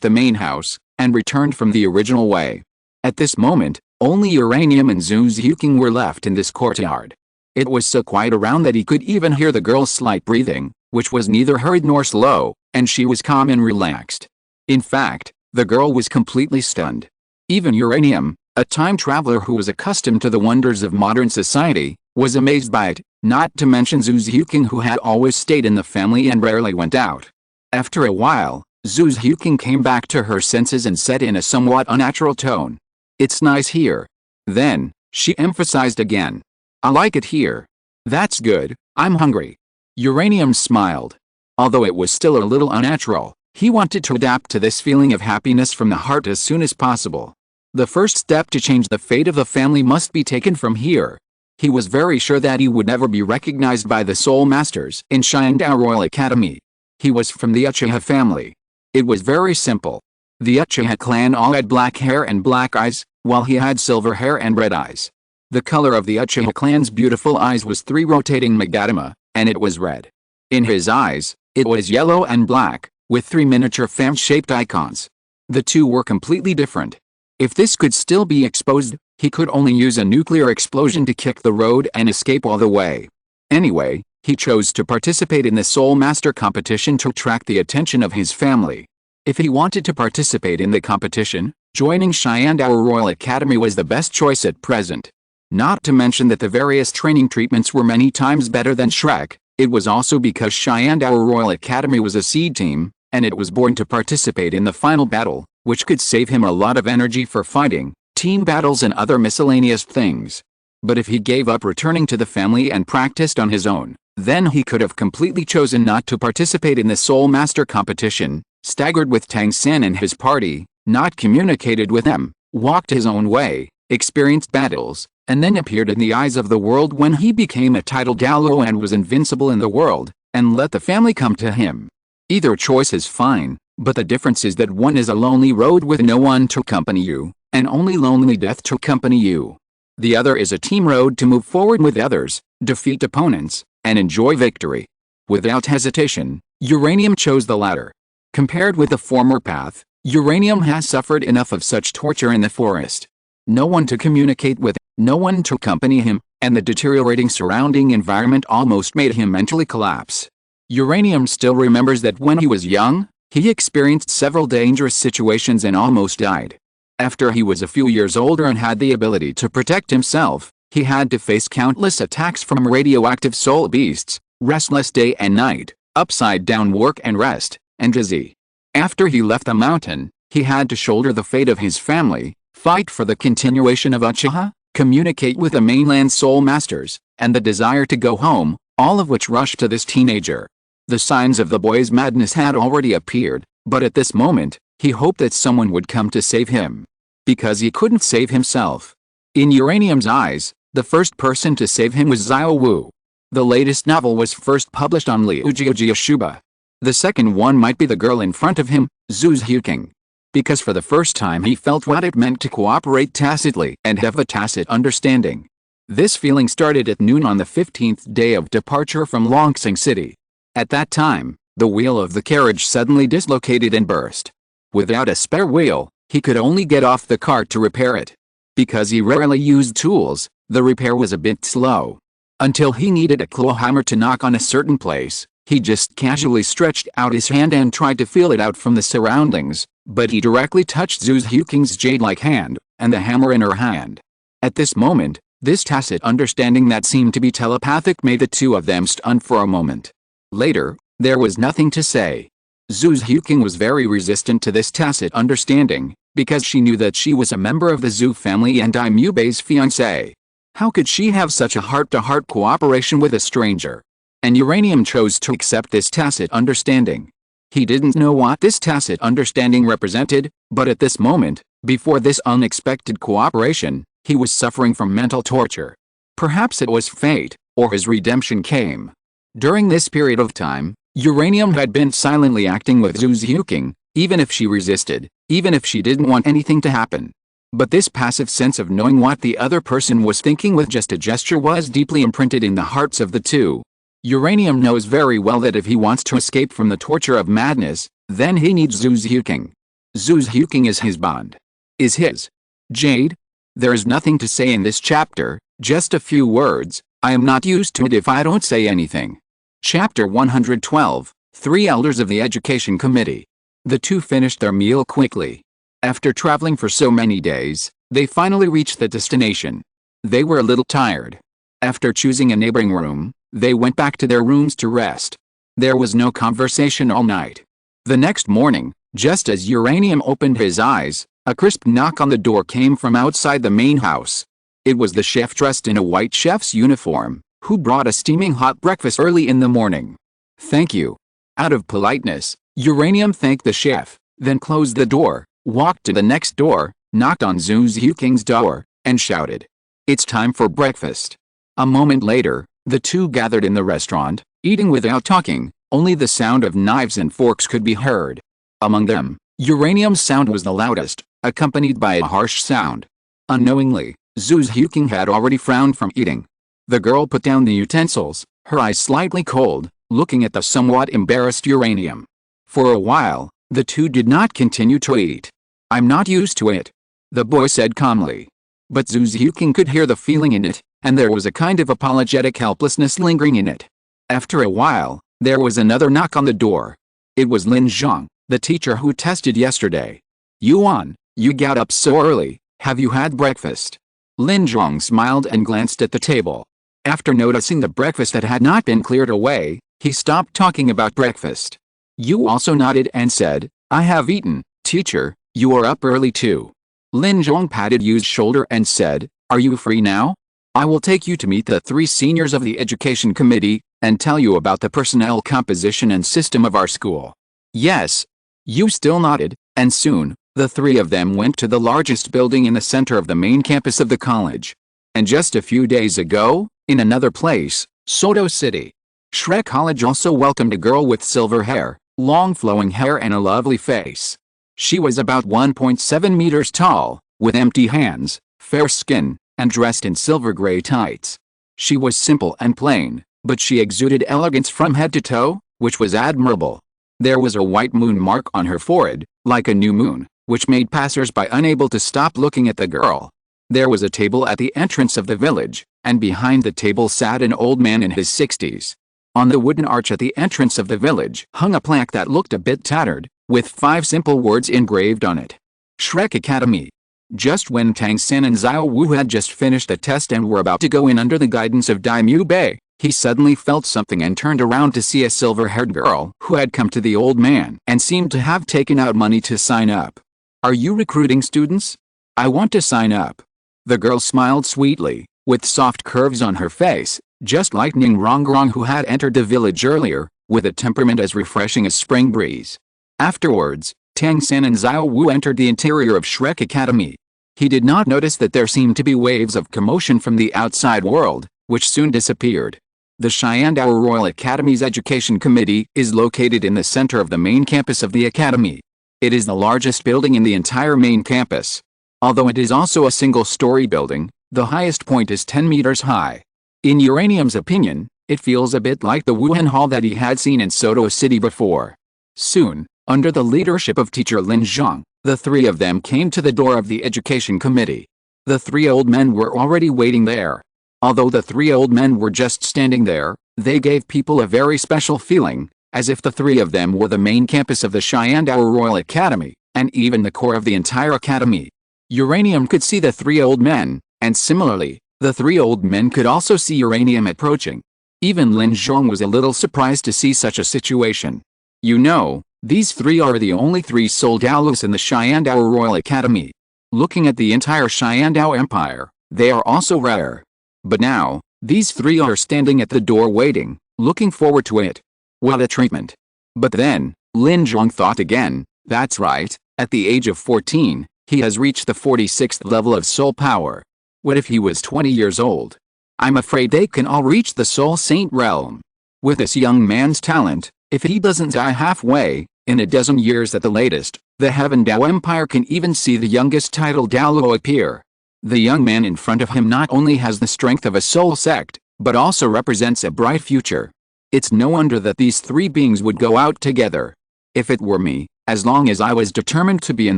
the main house, and returned from the original way. At this moment, only Uranium and Zhu Zihuqing were left in this courtyard. It was so quiet around that he could even hear the girl's slight breathing, which was neither hurried nor slow, and she was calm and relaxed. In fact, the girl was completely stunned. Even Uranium, a time traveler who was accustomed to the wonders of modern society, was amazed by it, not to mention Zhu Zihuqing who had always stayed in the family and rarely went out. After a while, Zhu Huqing came back to her senses and said in a somewhat unnatural tone. "It's nice here." Then, she emphasized again. "I like it here." "That's good, I'm hungry." Uranium smiled. Although it was still a little unnatural, he wanted to adapt to this feeling of happiness from the heart as soon as possible. The first step to change the fate of the family must be taken from here. He was very sure that he would never be recognized by the Soul Masters in Sharingan Dou Royal Academy. He was from the Uchiha family. It was very simple. The Uchiha clan all had black hair and black eyes, while he had silver hair and red eyes. The color of the Uchiha clan's beautiful eyes was 3 rotating magatama, and it was red. In his eyes, it was yellow and black, with 3 miniature fan-shaped icons. The two were completely different. If this could still be exposed, he could only use a nuclear explosion to kick the road and escape all the way. Anyway, he chose to participate in the Soul Master competition to attract the attention of his family. If he wanted to participate in the competition, joining Sharingan Dou Royal Academy was the best choice at present. Not to mention that the various training treatments were many times better than Shrek. It was also because Sharingan Dou Royal Academy was a seed team, and it was born to participate in the final battle, which could save him a lot of energy for fighting, team battles and other miscellaneous things. But if he gave up returning to the family and practiced on his own, then he could have completely chosen not to participate in the Soul Master competition, staggered with Tang San and his party, not communicated with them, walked his own way, experienced battles, and then appeared in the eyes of the world when he became a titled Douluo and was invincible in the world, and let the family come to him. Either choice is fine, but the difference is that one is a lonely road with no one to accompany you, and only lonely death to accompany you. The other is a team road to move forward with others, defeat opponents, and enjoy victory. Without hesitation, Uranium chose the latter. Compared with the former path, Uranium has suffered enough of such torture in the forest. No one to communicate with, no one to accompany him, and the deteriorating surrounding environment almost made him mentally collapse. Uranium still remembers that when he was young, he experienced several dangerous situations and almost died. After he was a few years older and had the ability to protect himself, he had to face countless attacks from radioactive soul beasts, restless day and night, upside-down work and rest, and disease. After he left the mountain, he had to shoulder the fate of his family, fight for the continuation of Uchiha, communicate with the mainland Soul Masters, and the desire to go home, all of which rushed to this teenager. The signs of the boy's madness had already appeared, but at this moment, he hoped that someone would come to save him. Because he couldn't save himself. In Uranium's eyes, the first person to save him was Xiao Wu. The latest novel was first published on Liu Jiajiashuba. The second one might be the girl in front of him, Zhu Huqing. Because for the first time he felt what it meant to cooperate tacitly and have a tacit understanding. This feeling started at noon on the 15th day of departure from Longsing City. At that time, the wheel of the carriage suddenly dislocated and burst. Without a spare wheel, he could only get off the cart to repair it. Because he rarely used tools, the repair was a bit slow. Until he needed a claw hammer to knock on a certain place, he just casually stretched out his hand and tried to feel it out from the surroundings, but he directly touched Zhu Huqing's jade-like hand, and the hammer in her hand. At this moment, this tacit understanding that seemed to be telepathic made the two of them stunned for a moment. Later, there was nothing to say. Zhu Huqing was very resistant to this tacit understanding, because she knew that she was a member of the Zhu family and Daimubei's fiancé. How could she have such a heart-to-heart cooperation with a stranger? And Uranium chose to accept this tacit understanding. He didn't know what this tacit understanding represented, but at this moment, before this unexpected cooperation, he was suffering from mental torture. Perhaps it was fate, or his redemption came. During this period of time, Uranium had been silently acting with Zhu Huqing, even if she resisted, even if she didn't want anything to happen. But this passive sense of knowing what the other person was thinking with just a gesture was deeply imprinted in the hearts of the two. Uranium knows very well that if he wants to escape from the torture of madness, then he needs Zhu Huqing. Zhu Huqing is his bond. Is his jade? There is nothing to say in this chapter, just a few words. I am not used to it if I don't say anything. Chapter 112, 3 Elders of the Education Committee. The two finished their meal quickly. After traveling for so many days, they finally reached the destination. They were a little tired. After choosing a neighboring room, they went back to their rooms to rest. There was no conversation all night. The next morning, just as Uranium opened his eyes, a crisp knock on the door came from outside the main house. It was the chef dressed in a white chef's uniform, who brought a steaming hot breakfast early in the morning. "Thank you." Out of politeness, Uranium thanked the chef, then closed the door, walked to the next door, knocked on Zhu Zhuking's door, and shouted, "It's time for breakfast." A moment later, the two gathered in the restaurant, eating without talking, only the sound of knives and forks could be heard. Among them, Uranium's sound was the loudest, accompanied by a harsh sound. Unknowingly, Zhu Zhuking had already frowned from eating. The girl put down the utensils, her eyes slightly cold, looking at the somewhat embarrassed Uranium. For a while, the two did not continue to eat. "I'm not used to it," the boy said calmly. But Zhu Zhuking could hear the feeling in it, and there was a kind of apologetic helplessness lingering in it. After a while, there was another knock on the door. It was Lin Zhang, the teacher who tested yesterday. "Yuan, you got up so early, have you had breakfast?" Lin Zhang smiled and glanced at the table. After noticing the breakfast that had not been cleared away, he stopped talking about breakfast. Yu also nodded and said, "I have eaten, teacher, you are up early too." Lin Zhang patted Yu's shoulder and said, "Are you free now? I will take you to meet the 3 seniors of the education committee, and tell you about the personnel composition and system of our school." "Yes." Yu still nodded, and soon, the 3 of them went to the largest building in the center of the main campus of the college. And just a few days ago, in another place, Soto City, Shrek College also welcomed a girl with silver hair, long flowing hair and a lovely face. She was about 1.7 meters tall, with empty hands, fair skin, and dressed in silver gray tights. She was simple and plain, but she exuded elegance from head to toe, which was admirable. There was a white moon mark on her forehead, like a new moon, which made passers-by unable to stop looking at the girl. There was a table at the entrance of the village, and behind the table sat an old man in his 60s. On the wooden arch at the entrance of the village hung a plaque that looked a bit tattered, with 5 simple words engraved on it. Shrek Academy. Just when Tang San and Xiao Wu had just finished the test and were about to go in under the guidance of Daimyo Bei, he suddenly felt something and turned around to see a silver-haired girl who had come to the old man and seemed to have taken out money to sign up. "Are you recruiting students? I want to sign up." The girl smiled sweetly, with soft curves on her face, just like Ning Rongrong, who had entered the village earlier, with a temperament as refreshing as spring breeze. Afterwards, Tang San and Xiao Wu entered the interior of Shrek Academy. He did not notice that there seemed to be waves of commotion from the outside world, which soon disappeared. The Shandao Royal Academy's Education Committee is located in the center of the main campus of the academy. It is the largest building in the entire main campus. Although it is also a single-story building, the highest point is 10 meters high. In Uranium's opinion, it feels a bit like the Wuhan Hall that he had seen in Soto City before. Soon, under the leadership of teacher Lin Zhang, the 3 of them came to the door of the education committee. The 3 old men were already waiting there. Although the 3 old men were just standing there, they gave people a very special feeling, as if the 3 of them were the main campus of the Shandao Royal Academy, and even the core of the entire academy. Uranium could see the 3 old men, and similarly, the 3 old men could also see Uranium approaching. Even Lin Zhang was a little surprised to see such a situation. "You know, these 3 are the only 3 soldados in the Shandao Royal Academy. Looking at the entire Shandao Empire, they are also rare. But now, these 3 are standing at the door waiting, looking forward to it. What a treatment." But then, Lin Zhang thought again, that's right, at the age of 14, he has reached the 46th level of soul power. What if he was 20 years old? I'm afraid they can all reach the Soul Saint realm. With this young man's talent, if he doesn't die halfway, in a dozen years at the latest, the Heaven Dao Empire can even see the youngest title Douluo appear. The young man in front of him not only has the strength of a soul sect, but also represents a bright future. It's no wonder that these 3 beings would go out together. If it were me, as long as I was determined to be in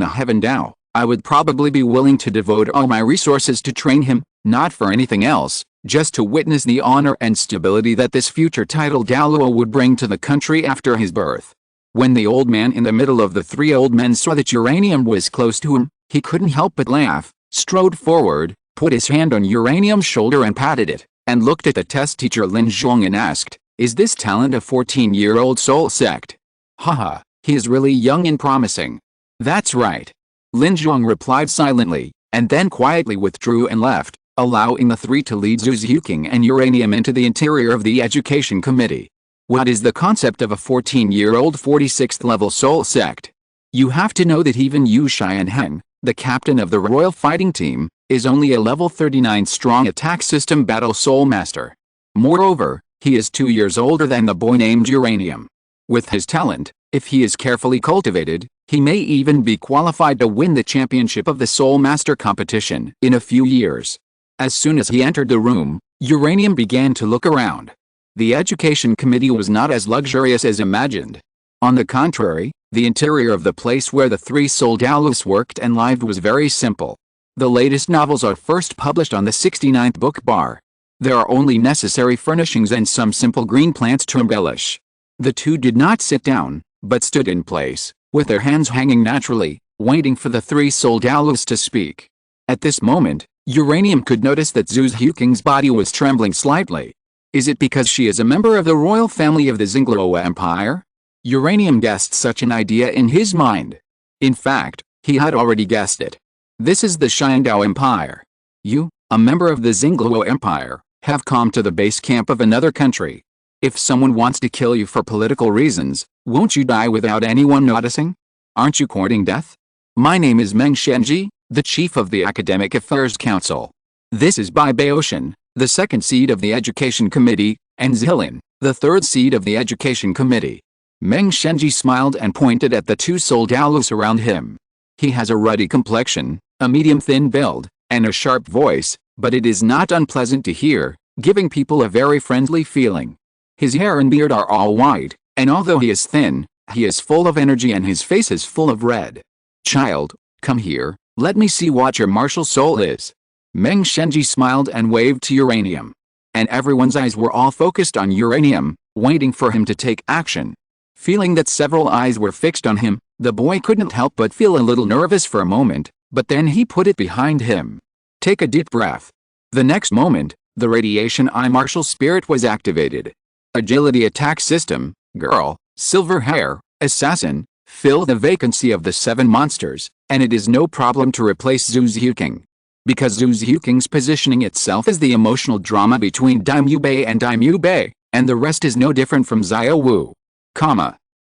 the Heaven Dao, I would probably be willing to devote all my resources to train him, not for anything else, just to witness the honor and stability that this future title Douluo would bring to the country after his birth. When the old man in the middle of the 3 old men saw that Uranium was close to him, he couldn't help but laugh, strode forward, put his hand on Uranium's shoulder and patted it, and looked at the test teacher Lin Zhang and asked, "Is this talent a 14-year-old soul sect?" "Haha," He is really young and promising. That's right. Lin Zhuang replied silently, and then quietly withdrew and left, allowing the three to lead Zhu Ziuqing and Uranium into the interior of the Education Committee. What is the concept of a 14-year-old 46th level soul sect? You have to know that even Yu Xianheng, the captain of the royal fighting team, is only a level 39 strong attack system battle soul master. Moreover, he is 2 years older than the boy named Uranium. With his talent, if he is carefully cultivated, he may even be qualified to win the championship of the Soul Master competition in a few years. As soon as he entered the room, Uranium began to look around. The Education Committee was not as luxurious as imagined. On the contrary, the interior of the place where the three Soul Daulous worked and lived was very simple. The latest novels are first published on the 69th book bar. There are only necessary furnishings and some simple green plants to embellish. The two did not sit down, but stood in place, with their hands hanging naturally, waiting for the three Soul Daulous to speak. At this moment, Uranium could notice that Zhu Ziuqing's body was trembling slightly. Is it because she is a member of the royal family of the Xingluo Empire? Uranium guessed such an idea in his mind. In fact, he had already guessed it. This is the Shindao Empire. You, a member of the Xingluo Empire, have come to the base camp of another country. If someone wants to kill you for political reasons, won't you die without anyone noticing? Aren't you courting death? My name is Meng Shenji, the chief of the Academic Affairs Council. This is Bai Baoshan, the second seed of the Education Committee, and Zilin, the third seed of the Education Committee. Meng Shenji smiled and pointed at the two Soul Daulous around him. He has a ruddy complexion, a medium-thin build, and a sharp voice, but it is not unpleasant to hear, giving people a very friendly feeling. His hair and beard are all white, and although he is thin, he is full of energy and his face is full of red. Child, come here, let me see what your martial soul is. Meng Shenji smiled and waved to Uranium. And everyone's eyes were all focused on Uranium, waiting for him to take action. Feeling that several eyes were fixed on him, the boy couldn't help but feel a little nervous for a moment, but then he put it behind him. Take a deep breath. The next moment, the radiation eye martial spirit was activated. Agility attack system, girl, silver hair, assassin, fill the vacancy of the 7 monsters, and it is no problem to replace Zhu Ziuqing. Because Zhu Ziuqing's positioning itself is the emotional drama between Daimyo Bei and Daimyo Bei, and the rest is no different from Xiao Wu.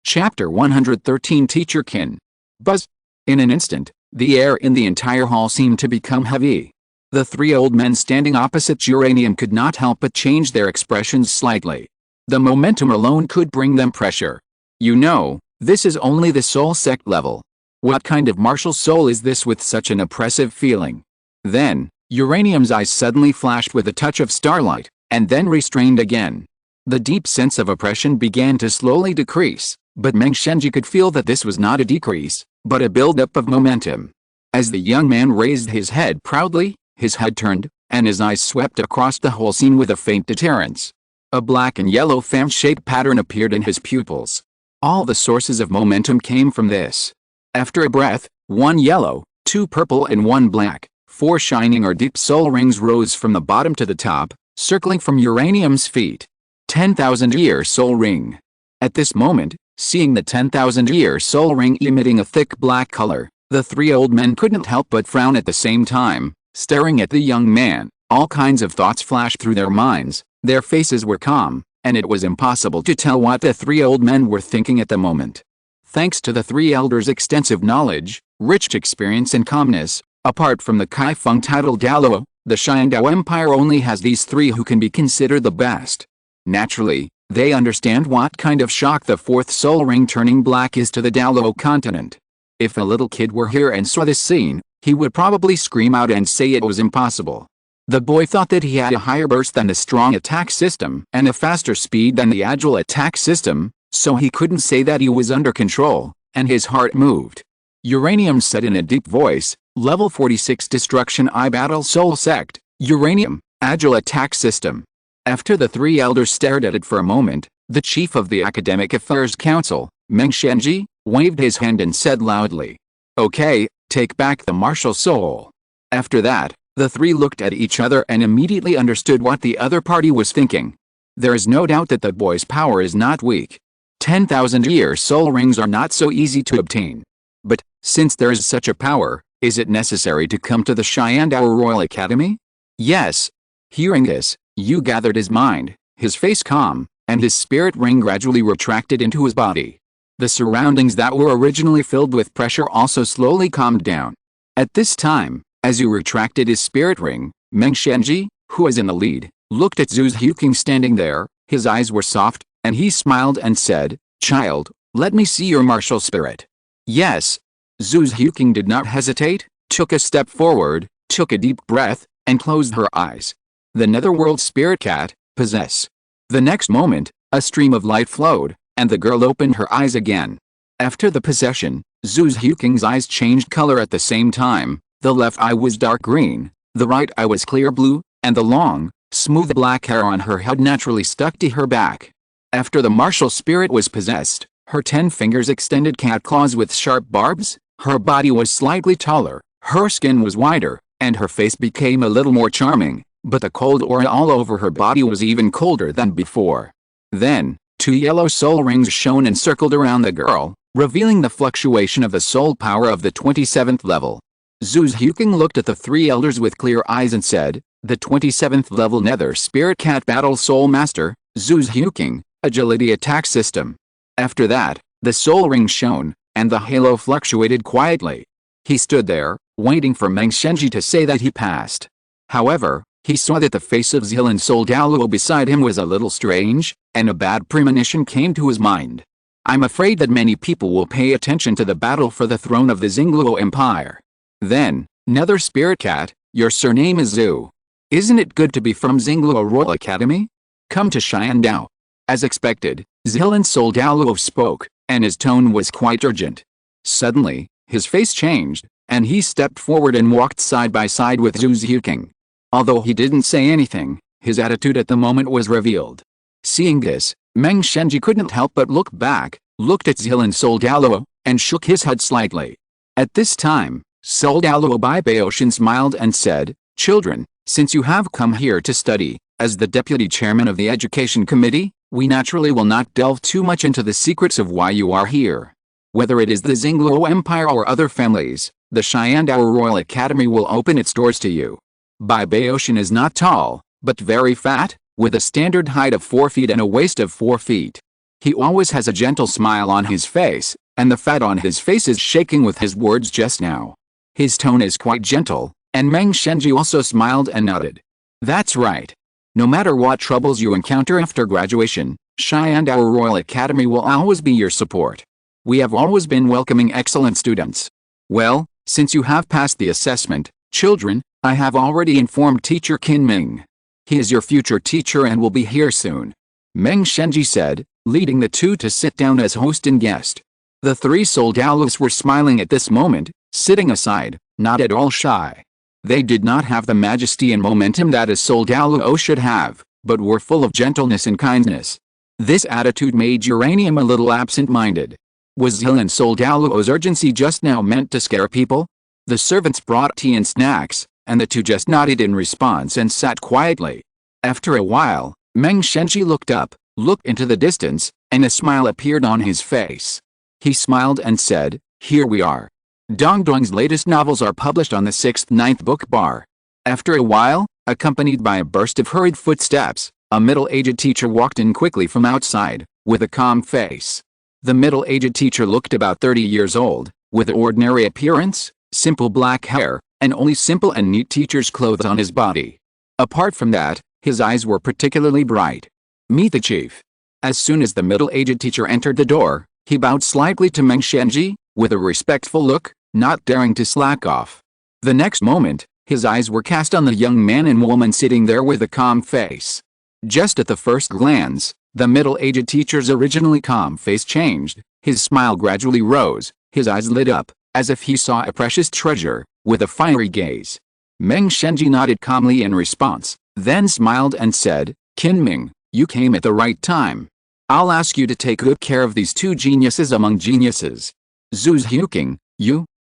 Chapter 113 Teacher Qin. Buzz. In an instant, the air in the entire hall seemed to become heavy. The three old men standing opposite Uranium could not help but change their expressions slightly. The momentum alone could bring them pressure. You know, this is only the soul sect level. What kind of martial soul is this with such an oppressive feeling? Then, Uranium's eyes suddenly flashed with a touch of starlight, and then restrained again. The deep sense of oppression began to slowly decrease, but Meng Shenji could feel that this was not a decrease, but a build-up of momentum. As the young man raised his head proudly, his head turned, and his eyes swept across the whole scene with a faint deterrence. A black and yellow fan-shaped pattern appeared in his pupils. All the sources of momentum came from this. After a breath, 1 yellow, 2 purple and 1 black, 4 shining or deep soul rings rose from the bottom to the top, circling from Uranium's feet. 10,000-year soul ring. At this moment, seeing the 10,000-year soul ring emitting a thick black color, the three old men couldn't help but frown at the same time, staring at the young man. All kinds of thoughts flashed through their minds. Their faces were calm, and it was impossible to tell what the three old men were thinking at the moment. Thanks to the three elders' extensive knowledge, rich experience and calmness, apart from the Kaifeng title Douluo, the Shindao Empire only has these three who can be considered the best. Naturally, they understand what kind of shock the 4th soul ring turning black is to the Douluo Continent. If a little kid were here and saw this scene, he would probably scream out and say it was impossible. The boy thought that he had a higher burst than the strong attack system and a faster speed than the agile attack system, so he couldn't say that he was under control, and his heart moved. Uranium said in a deep voice, Level 46 Destruction I Battle Soul Sect, Uranium, Agile Attack System. After the three elders stared at it for a moment, the chief of the Academic Affairs Council, Meng Shenji, waved his hand and said loudly, "Okay, take back the martial soul." After that, the three looked at each other and immediately understood what the other party was thinking. There is no doubt that the boy's power is not weak. 10,000-year soul rings are not so easy to obtain. But, since there is such a power, is it necessary to come to the Star Dou Royal Academy? Yes. Hearing this, Yu gathered his mind, his face calm, and his spirit ring gradually retracted into his body. The surroundings that were originally filled with pressure also slowly calmed down. At this time, as Yu retracted his spirit ring, Meng Shenji, who was in the lead, looked at Zhu Huqing standing there. His eyes were soft, and he smiled and said, "Child, let me see your martial spirit." "Yes." Zhu Huqing did not hesitate, took a step forward, took a deep breath, and closed her eyes. The Netherworld Spirit Cat, possess. The next moment, a stream of light flowed, and the girl opened her eyes again. After the possession, Zhu Huqing's eyes changed color at the same time. The left eye was dark green, the right eye was clear blue, and the long, smooth black hair on her head naturally stuck to her back. After the martial spirit was possessed, her 10 fingers extended cat claws with sharp barbs, her body was slightly taller, her skin was wider, and her face became a little more charming, but the cold aura all over her body was even colder than before. Then, 2 yellow soul rings shone and circled around the girl, revealing the fluctuation of the soul power of the 27th level. Zhu Huqing looked at the 3 elders with clear eyes and said, "The 27th level Nether Spirit Cat Battle Soul Master, Zhu Huqing, Agility Attack System." After that, the soul ring shone, and the halo fluctuated quietly. He stood there, waiting for Meng Shenji to say that he passed. However, he saw that the face of Zilin Soul Douluo beside him was a little strange, and a bad premonition came to his mind. "I'm afraid that many people will pay attention to the battle for the throne of the Xingluo Empire. Then, Nether Spirit Cat, your surname is Zhu. Isn't it good to be from Xingluo Royal Academy? Come to Xiandao." As expected, Zilin Soul Douluo spoke, and his tone was quite urgent. Suddenly, his face changed, and he stepped forward and walked side by side with Zhu Huqing. Although he didn't say anything, his attitude at the moment was revealed. Seeing this, Meng Shenji couldn't help but look back, looked at Zilin Soul Douluo, and shook his head slightly. At this time, Soul Douluo by Baotian smiled and said, "Children, since you have come here to study, as the deputy chairman of the education committee, we naturally will not delve too much into the secrets of why you are here. Whether it is the Xingluo Empire or other families, the Xiandao Royal Academy will open its doors to you." Bai Baotian is not tall, but very fat, with a standard height of 4 feet and a waist of 4 feet. He always has a gentle smile on his face, and the fat on his face is shaking with his words just now. His tone is quite gentle, and Meng Shenji also smiled and nodded. "That's right. No matter what troubles you encounter after graduation, Xiandao Royal Academy will always be your support. We have always been welcoming excellent students. Well, since you have passed the assessment, children, I have already informed Teacher Qin Ming. He is your future teacher and will be here soon," Meng Shenji said, leading the 2 to sit down as host and guest. The 3 Soul Doulos were smiling at this moment, sitting aside, not at all shy. They did not have the majesty and momentum that a Soul Doulo should have, but were full of gentleness and kindness. This attitude made Uranium a little absent-minded. Was Zilin Soul Doulo's urgency just now meant to scare people? The servants brought tea and snacks, and the 2 just nodded in response and sat quietly. After a while, Meng Shenji looked up, looked into the distance, and a smile appeared on his face. He smiled and said, "Here we are. Dongdong's latest novels are published on the 6th-9th book bar." After a while, accompanied by a burst of hurried footsteps, a middle-aged teacher walked in quickly from outside, with a calm face. The middle-aged teacher looked about 30 years old, with ordinary appearance, simple black hair, and only simple and neat teacher's clothes on his body. Apart from that, his eyes were particularly bright. "Meet the chief." As soon as the middle-aged teacher entered the door, he bowed slightly to Meng Shenji, with a respectful look, not daring to slack off. The next moment, his eyes were cast on the young man and woman sitting there with a calm face. Just at the first glance, the middle-aged teacher's originally calm face changed, his smile gradually rose, his eyes lit up, as if he saw a precious treasure, with a fiery gaze. Meng Shenji nodded calmly in response, then smiled and said, "Qin Ming, you came at the right time. I'll ask you to take good care of these 2 geniuses among geniuses. Zhu Huqing,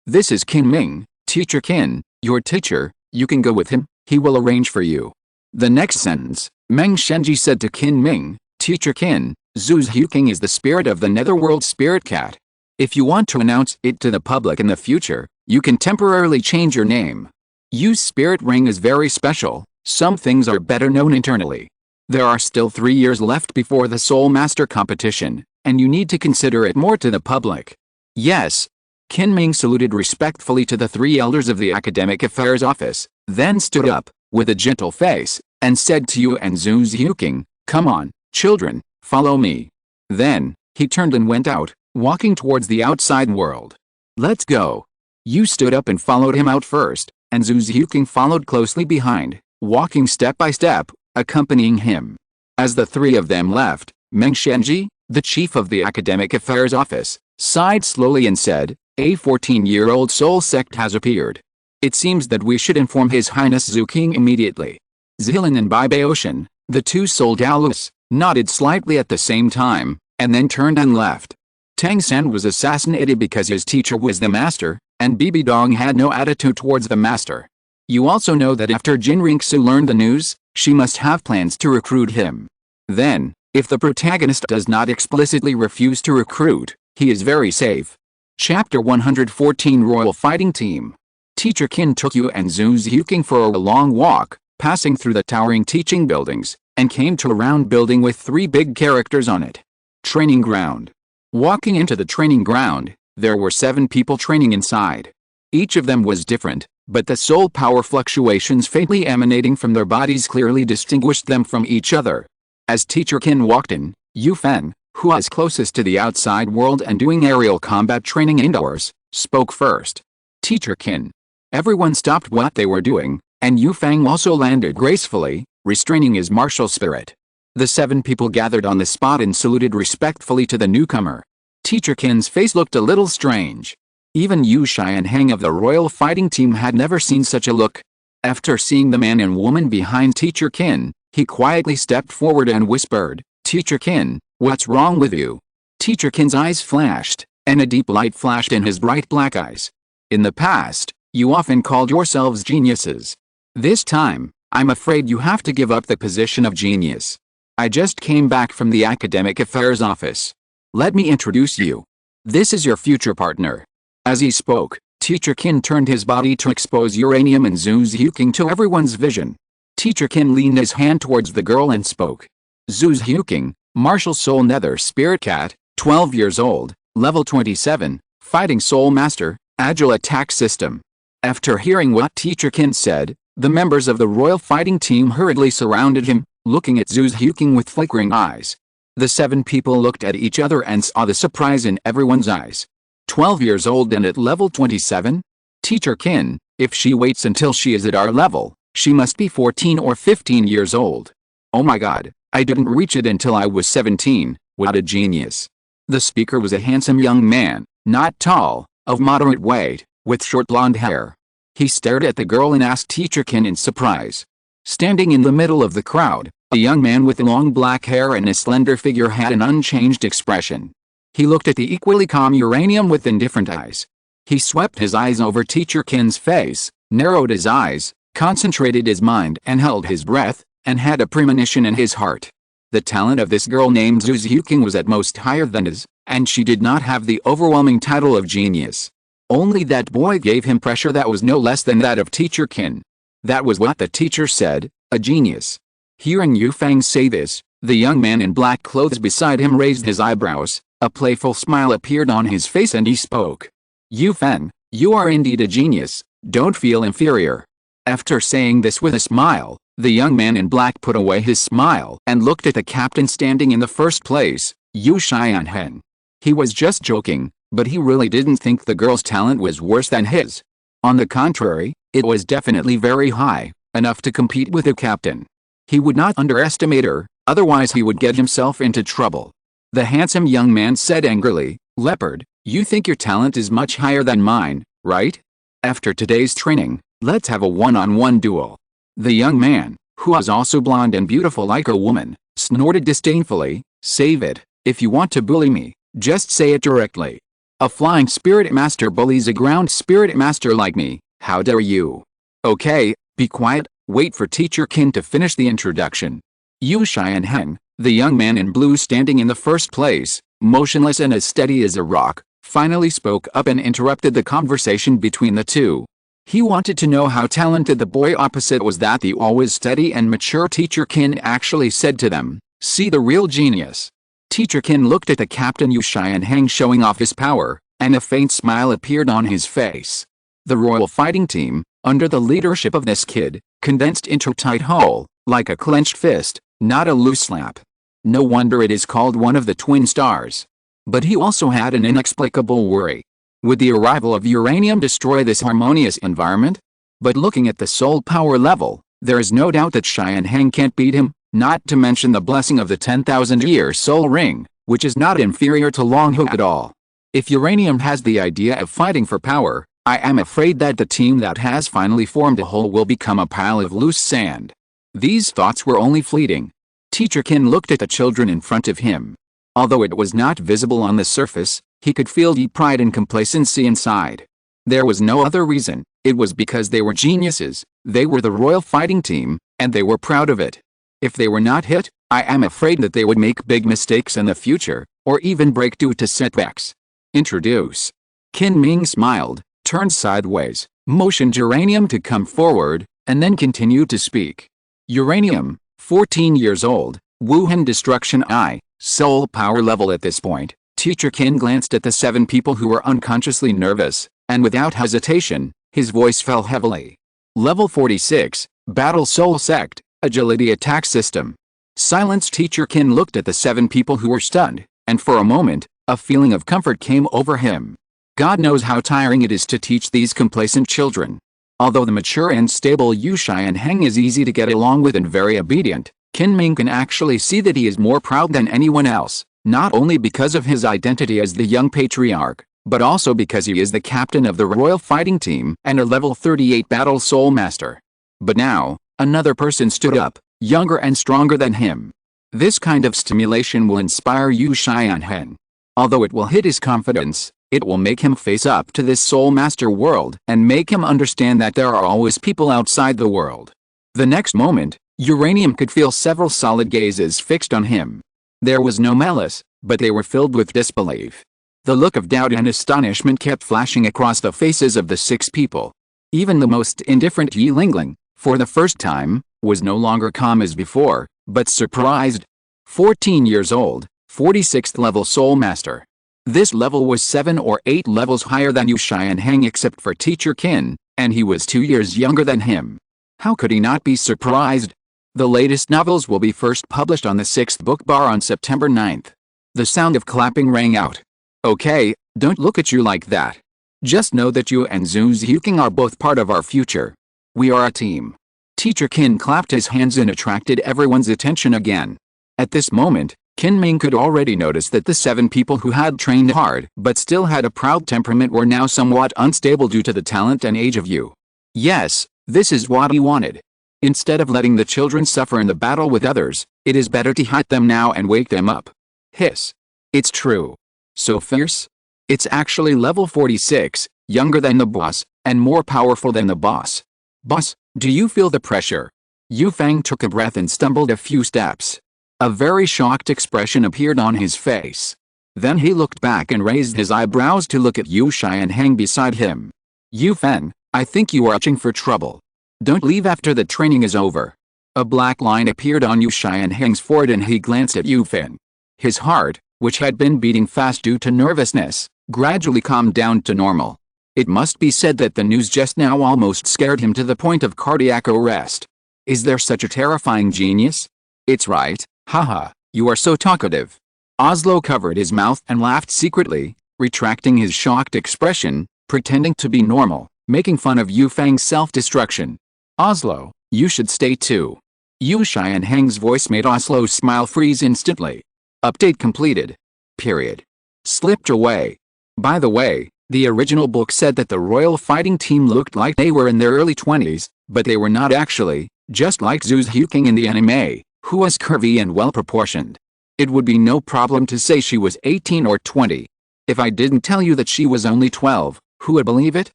this is Qin Ming, Teacher Qin, your teacher, you can go with him, he will arrange for you." The next sentence, Meng Shenji said to Qin Ming, "Teacher Qin, Zhu Huking is the spirit of the Netherworld spirit cat. If you want to announce it to the public in the future, you can temporarily change your name. Yu's spirit ring is very special. Some things are better known internally. There are still 3 years left before the Soul Master competition, and you need to consider it more to the public. Yes. Qin Ming saluted respectfully to the 3 elders of the Academic Affairs Office, then stood up, with a gentle face, and said to Yu and Zhu Huking, "Come on, children, follow me." Then, he turned and went out, walking towards the outside world. "Let's go." Yu stood up and followed him out first, and Zhu Huking followed closely behind, walking step by step, accompanying him. As the 3 of them left, Meng Shenji, the chief of the Academic Affairs Office, sighed slowly and said, "A 14-year-old soul sect has appeared. It seems that we should inform His Highness Zhu King immediately." Zilin and Bai Baoshan, the 2 soul Daolus, nodded slightly at the same time, and then turned and left. Tang San was assassinated because his teacher was the master, and Bibi Dong had no attitude towards the master. You also know that after Jin Ringsu learned the news, she must have plans to recruit him. Then, if the protagonist does not explicitly refuse to recruit, he is very safe. Chapter 114 Royal Fighting Team. Teacher Qin took Yu and Zhu Huking for a long walk, passing through the towering teaching buildings, and came to a round building with 3 big characters on it. Training ground. Walking into the training ground, there were 7 people training inside. Each of them was different, but the soul power fluctuations faintly emanating from their bodies clearly distinguished them from each other. As Teacher Qin walked in, Yu Fen, who was closest to the outside world and doing aerial combat training indoors, spoke first. "Teacher Qin." Everyone stopped what they were doing, and Yu Feng also landed gracefully, restraining his martial spirit. The 7 people gathered on the spot and saluted respectfully to the newcomer. Teacher Qin's face looked a little strange. Even Yu Xianheng of the Royal Fighting Team had never seen such a look. After seeing the man and woman behind Teacher Qin, he quietly stepped forward and whispered, "Teacher Qin, what's wrong with you?" Teacher Qin's eyes flashed, and a deep light flashed in his bright black eyes. "In the past, you often called yourselves geniuses. This time, I'm afraid you have to give up the position of genius. I just came back from the Academic Affairs Office. Let me introduce you. This is your future partner." As he spoke, Teacher Qin turned his body to expose Uranium and Zhu Huking to everyone's vision. Teacher Qin leaned his hand towards the girl and spoke. "Zhu Huking, Martial Soul Nether Spirit Cat, 12 years old, level 27, Fighting Soul Master, Agile Attack System." After hearing what Teacher Qin said, the members of the Royal Fighting Team hurriedly surrounded him, looking at Zhu Huking with flickering eyes. The 7 people looked at each other and saw the surprise in everyone's eyes. 12 years old and at level 27? Teacher Qin, if she waits until she is at our level, she must be 14 or 15 years old. Oh my god, I didn't reach it until I was 17, what a genius. The speaker was a handsome young man, not tall, of moderate weight, with short blonde hair. He stared at the girl and asked Teacher Qin in surprise. Standing in the middle of the crowd, a young man with long black hair and a slender figure had an unchanged expression. He looked at the equally calm Uranium with indifferent eyes. He swept his eyes over Teacher Qin's face, narrowed his eyes, concentrated his mind and held his breath, and had a premonition in his heart. The talent of this girl named Zhu Huking was at most higher than his, and she did not have the overwhelming title of genius. Only that boy gave him pressure that was no less than that of Teacher Qin. That was what the teacher said, a genius. Hearing Yu Feng say this, the young man in black clothes beside him raised his eyebrows. A playful smile appeared on his face and he spoke. "Yu Fen, you are indeed a genius, don't feel inferior." After saying this with a smile, the young man in black put away his smile and looked at the captain standing in the first place, Yu Xianheng. He was just joking, but he really didn't think the girl's talent was worse than his. On the contrary, it was definitely very high, enough to compete with the captain. He would not underestimate her, otherwise he would get himself into trouble. The handsome young man said angrily, "Leopard, you think your talent is much higher than mine, right? After today's training, let's have a one-on-one duel." The young man, who was also blonde and beautiful like a woman, snorted disdainfully, "Save it, if you want to bully me, just say it directly. A flying spirit master bullies a ground spirit master like me, how dare you?" "Okay, be quiet, wait for Teacher Qin to finish the introduction." Yu Xianheng, The young man in blue standing in the first place, motionless and as steady as a rock, finally spoke up and interrupted the conversation between the two. He wanted to know how talented the boy opposite was. That the always steady and mature Teacher Qin actually said to them, "See the real genius." Teacher Qin looked at the captain Yu Xianheng showing off his power, and a faint smile appeared on his face. The royal fighting team, under the leadership of this kid, condensed into a tight whole, like a clenched fist, not a loose slap. No wonder it is called one of the twin stars. But he also had an inexplicable worry. Would the arrival of uranium destroy this harmonious environment? But looking at the soul power level, there is no doubt that Xianheng can't beat him, not to mention the blessing of the 10,000-year soul ring, which is not inferior to Longhu at all. If uranium has the idea of fighting for power, I am afraid that the team that has finally formed a whole will become a pile of loose sand. These thoughts were only fleeting. Teacher Qin looked at the children in front of him. Although it was not visible on the surface, he could feel deep pride and complacency inside. There was no other reason. It was because they were geniuses, they were the royal fighting team, and they were proud of it. If they were not hit, I am afraid that they would make big mistakes in the future, or even break due to setbacks. Introduce. Qin Ming smiled, turned sideways, motioned Uranium to come forward, and then continued to speak. Uranium, 14 years old, Wuhan Destruction I, soul power level at this point. Teacher Qin glanced at the 7 people who were unconsciously nervous, and without hesitation, his voice fell heavily. Level 46, Battle Soul Sect, Agility Attack System. Silence. Teacher Qin looked at the 7 people who were stunned, and for a moment, a feeling of comfort came over him. God knows how tiring it is to teach these complacent children. Although the mature and stable Yu Xianheng is easy to get along with and very obedient, Qin Ming can actually see that he is more proud than anyone else, not only because of his identity as the young patriarch, but also because he is the captain of the royal fighting team and a level 38 battle soul master. But now, another person stood up, younger and stronger than him. This kind of stimulation will inspire Yu Xianheng. Although it will hit his confidence, it will make him face up to this soul master world and make him understand that there are always people outside the world. The next moment, Uranium could feel several solid gazes fixed on him. There was no malice, but they were filled with disbelief. The look of doubt and astonishment kept flashing across the faces of the 6 people. Even the most indifferent Yi Lingling, for the first time, was no longer calm as before, but surprised. 14 years old, 46th level soul master. This level was 7 or 8 levels higher than Yu Xianheng except for Teacher Qin, and he was 2 years younger than him. How could he not be surprised? The latest novels will be first published on the 6th book bar on September 9th. The sound of clapping rang out. Okay, don't look at you like that. Just know that you and Zhu Zhuking are both part of our future. We are a team. Teacher Qin clapped his hands and attracted everyone's attention again. At this moment, Qin Ming could already notice that the 7 people who had trained hard but still had a proud temperament were now somewhat unstable due to the talent and age of Yu. Yes, this is what he wanted. Instead of letting the children suffer in the battle with others, it is better to hit them now and wake them up. Hiss. It's true. So fierce? It's actually level 46, younger than the boss, and more powerful than the boss. Boss, do you feel the pressure? Yu Fang took a breath and stumbled a few steps. A very shocked expression appeared on his face. Then he looked back and raised his eyebrows to look at Yu Xianheng beside him. Yu Feng, I think you are itching for trouble. Don't leave after the training is over. A black line appeared on Yu Xianheng's forehead and he glanced at Yu Feng. His heart, which had been beating fast due to nervousness, gradually calmed down to normal. It must be said that the news just now almost scared him to the point of cardiac arrest. Is there such a terrifying genius? It's right, haha, you are so talkative. Oslo covered his mouth and laughed secretly, retracting his shocked expression, pretending to be normal, making fun of Yu Feng's self-destruction. Oslo, you should stay too. Yu Xianheng's voice made Oslo's smile freeze instantly. Update completed. Period. Slipped away. By the way, the original book said that the royal fighting team looked like they were in their early 20s, but they were not actually, just like Zhu Zhuking in the anime, who was curvy and well-proportioned. It would be no problem to say she was 18 or 20. If I didn't tell you that she was only 12, who would believe it?